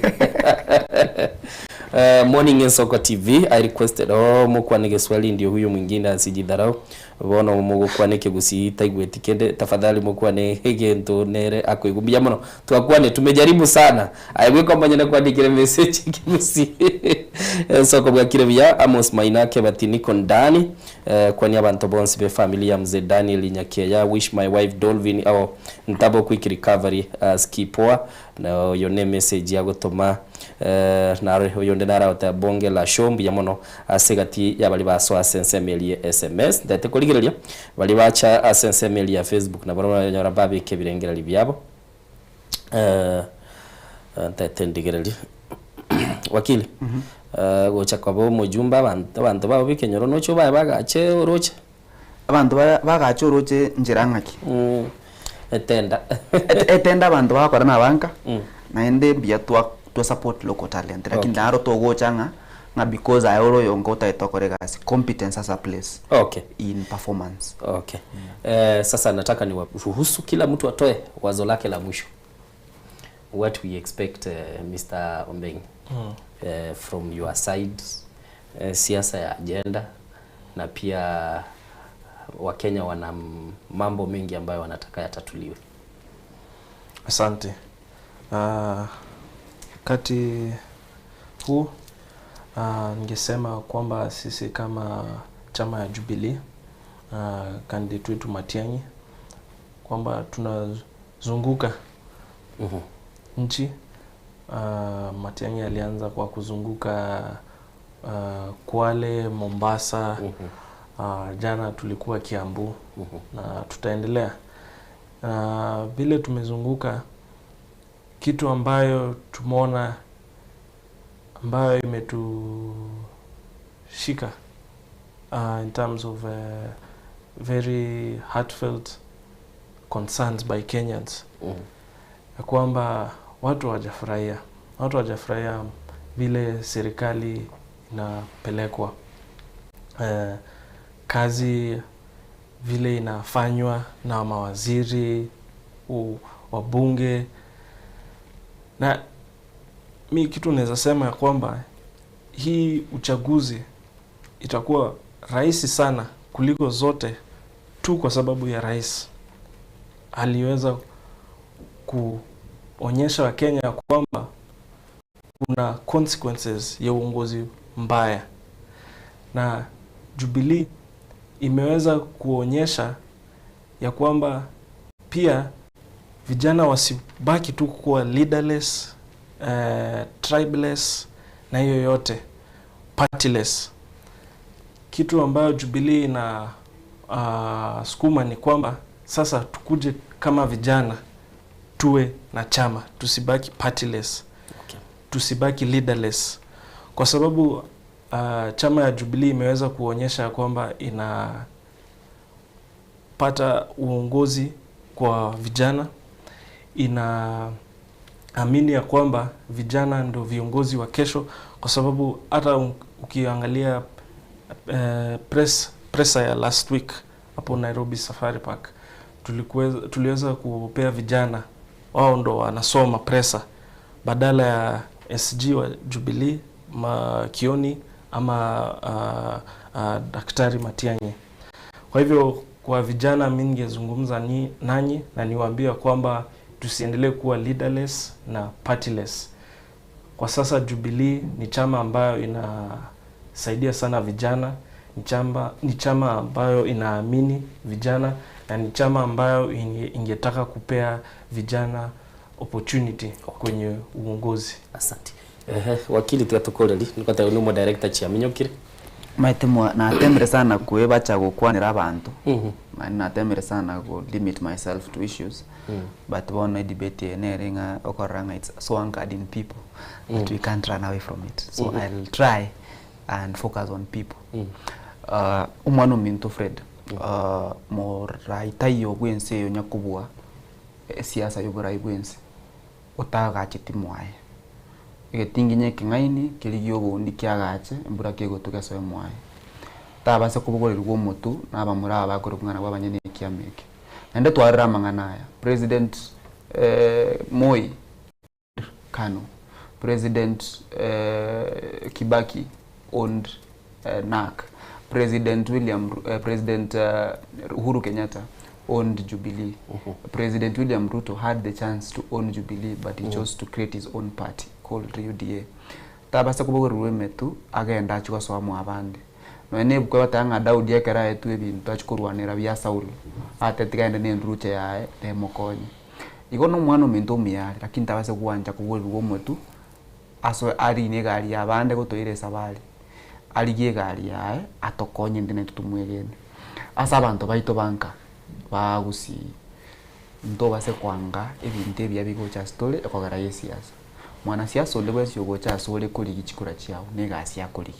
Speaker 1: Morning in Soko TV I requested mukwanege swali ndio huyo mwingine asijidharau bona mugukwaneke gusita igwetikende tafadhali mukwane hegento nere akwigumbia mono twakwane tumejaribu sana aigwe kwamba nyana kwandikire message kimusi Soko bwa kirebya Amos Mainake batiniko ndani kwani abantu bonse be family ya mzee Daniel Nyakeya wish my wife Dolvin au ntabo quick recovery skipoa na yone message ya gutoma na yonde nara ota bonge la shombi ya mono asegati ya bali baso asensemeli SMS ndate kuligerelia bali bacha asensemeli ya Facebook na barona nyora babe kebirengera libyabo ndate ndigerelia wakili gocha kwabo mujumba abantu babo bikenyoro nocho bagache oroche
Speaker 9: abantu bagache oroche njirangaki etenda abantu bakora na banka naende bia twa support local talent lakini ndaro togochanga na because ayoro yongo taitokore gasi competence as a place in performance
Speaker 1: sasa nataka ni waruhusu kila mtu atoe wazo lake la mwisho what we expect Mr. Ombeng from your side siasa ya agenda na pia Wakenya wana mambo mengi ambayo wanataka yatatuliwe.
Speaker 6: Asante. Kati huu ningesema kwamba sisi kama chama ya Jubilee, candidate wetu Matiang'i, kwamba tunazunguka nchi. Matiang'i alianza kwa kuzunguka Kwale, Mombasa, jana tulikuwa Kiambu, na tutaendelea. Vile tumezunguka, kitu ambayo tumeona ambayo imetushika in terms of very heartfelt concerns by Kenyans, ya kwamba watu hawajafurahia vile serikali inapelekwa, kazi vile inafanywa na mawaziri, wabunge. Na mi kitu naweza sema ya kwamba hii uchaguzi itakuwa rahisi sana kuliko zote, tu kwa sababu ya rais aliweza kuonyesha Wakenya ya kwamba kuna consequences ya uongozi mbaya, na Jubilee imeweza kuonyesha ya kwamba pia vijana wasibaki tu kuwa leaderless, tribeless na hiyo yote partyless. Kitu ambayo Jubilee na sukuma ni kwamba sasa tukuje kama vijana tuwe na chama, tusibaki partyless, tusibaki leaderless, kwa sababu chama ya Jubilee imeweza kuonyesha kwamba inapata uongozi kwa vijana, inaamini ya kwamba vijana ndio viongozi wa kesho, kwa sababu hata ukiangalia pressa ya last week hapo Nairobi Safari Park, tuliweza kupea vijana wao ndo wanasoma pressa badala ya SG wa Jubilee Kioni ama Daktari Matiang'i. Kwa hivyo kwa vijana mimi ningezungumza nanyi na niwaambia kwamba tusiendelee kuwa leaderless na partyless. Kwa sasa Jubilee ni chama ambayo inasaidia sana vijana, ni chama ambayo inaamini vijana, na ni chama ambayo ingetaka kupea vijana opportunity kwenye uongozi.
Speaker 1: Asante. Wakili tuyatukoreri nikota uno director Chiaminyokire.
Speaker 9: Maitemwa na atemere sana kuebacha gukwanira abantu. Na atemere sana ku limit myself to issues. But one debate neringa okoranga, it's so anchored in people that we can't run away from it. So I'll try and focus on people. Umwano minto Fred. Moraita yo gwense yo nyakubwa siasa yo bora igwense otaga chitimwaye igetinginye kingaini kiligyo gundi kyagache mbura kego tugasoe mwaye tabase kubugorirwa omotu nabamura abakorukungana babanyene kiameke nende twarira manganaya President Moi Kanu, President Kibaki owned NARC, President Uhuru Kenyatta owned Jubilee. President William Ruto had the chance to own Jubilee, but he chose to create his own party called UDA. Tabasa kubogorirwe metu agenda achuka swamu abandi. Mwene bukwa batanga Daudi ekera etu ebintu achukurwanira bya Saul. Atetikende ne nduche yae ne mokonyi. Igono mwana minto miyari lakini tabase kuwanja kubogorirwe metu aso ari ne gari abande gotoire sabali. Aligie gari yae atokonye ndene tutumwegene. Asa abantu baito banka bagusi ndo base kwanga ebintu ebya bigocha story ekogara yesiasa. Mwana siasa ole bwesi yogocha sole kuri gichikura chiao negasi yakuri.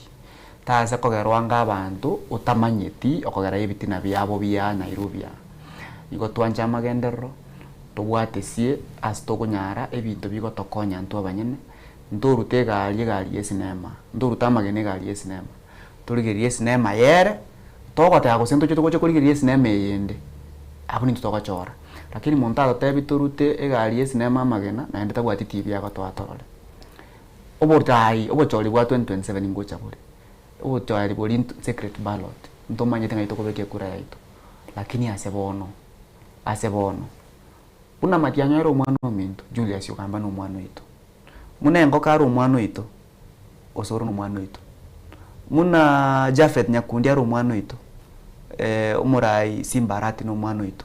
Speaker 9: Taza kogerwanga abantu utamanyeti okogara ebitina byabo bya Nairobi. Igo twanja magendero tobwatesie astokunyara ebintu bigo tokonya ntu abanyene. Ndorute gari yesinema. Ndoruta magene gari yesinema. Tuligerie yesinema yere togota agosento cyo togoche kurigerie yesinema yende. Abuni tutogachora. Lakini montada tebi turute egari yesinema magena na ende tabwati TV yako twatorole. Obortai obochori bwa 2027 ngocha buri. Obochori buri secret ballot. Ntomanye tenga itoko beke kura yaito. Lakini asebono. Una matianyero mwana ominto Julius yokamba no mwana ito. Munengo karo umwano ito osoro no mwana ito muna Jafet Nyakundi ari omwana oito umurai Simbarati no omwana oito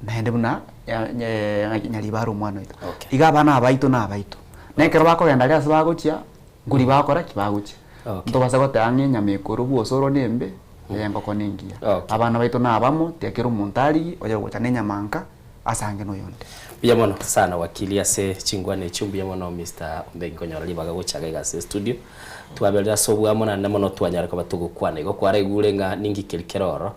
Speaker 9: naende muna Nyaribaro omwana oito iga abana abaito na abaito nekero bakogenda ria ase bagochia nguri bakora kibagochia ntobasa gotang'e nyamekoro bwosoro nembe engoko ningia abana baito na abamo tekero omonto oye gocha nenyamanka asange noyonde
Speaker 1: buya mono sana wakili ase chingwane chumbi mono Mr. Ombengo Nyarali bagagochaga igase studio twabelera sobwa mono na mono twanyara ko batugukwana igo kwara igure nga ningi kelikeroro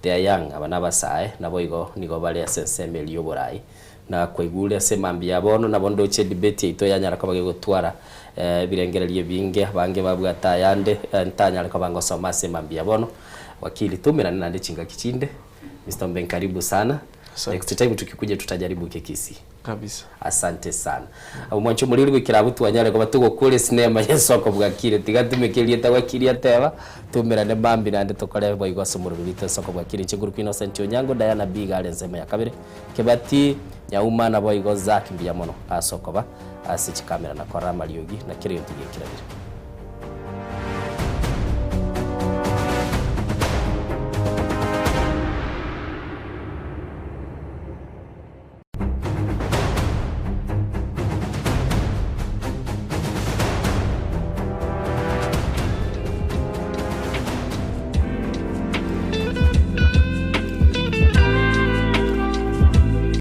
Speaker 1: they young abana basae nabo igo nigo bali asensemeli yoborai na kwigure ase mambi yabono na bondo che debate ito yanyara ko bagotwara birengerelie binge bange babwata yande ntanyara ko bango soma ase mambi yabono wakili tumira nande chinga kichinde Mr. Ombengo karibu sana. Next time tukikuja tutajaribu kekisi
Speaker 6: kabisa.
Speaker 1: Asante sana. Mwancho muliri gwikira butu wanyare ko batugo kure sinema yesoko bwakire tigatumekerie tawakiri ateba tumira ne bambi nande tokore boigo somuru bito soko bwakire chiguru Innocent Onyango Diana Biga alenzema ya kabire kebati nyauma na boigo zaki mbia mono asoko ba asichi kamera na kora Mariogi na kire yotugikira bire.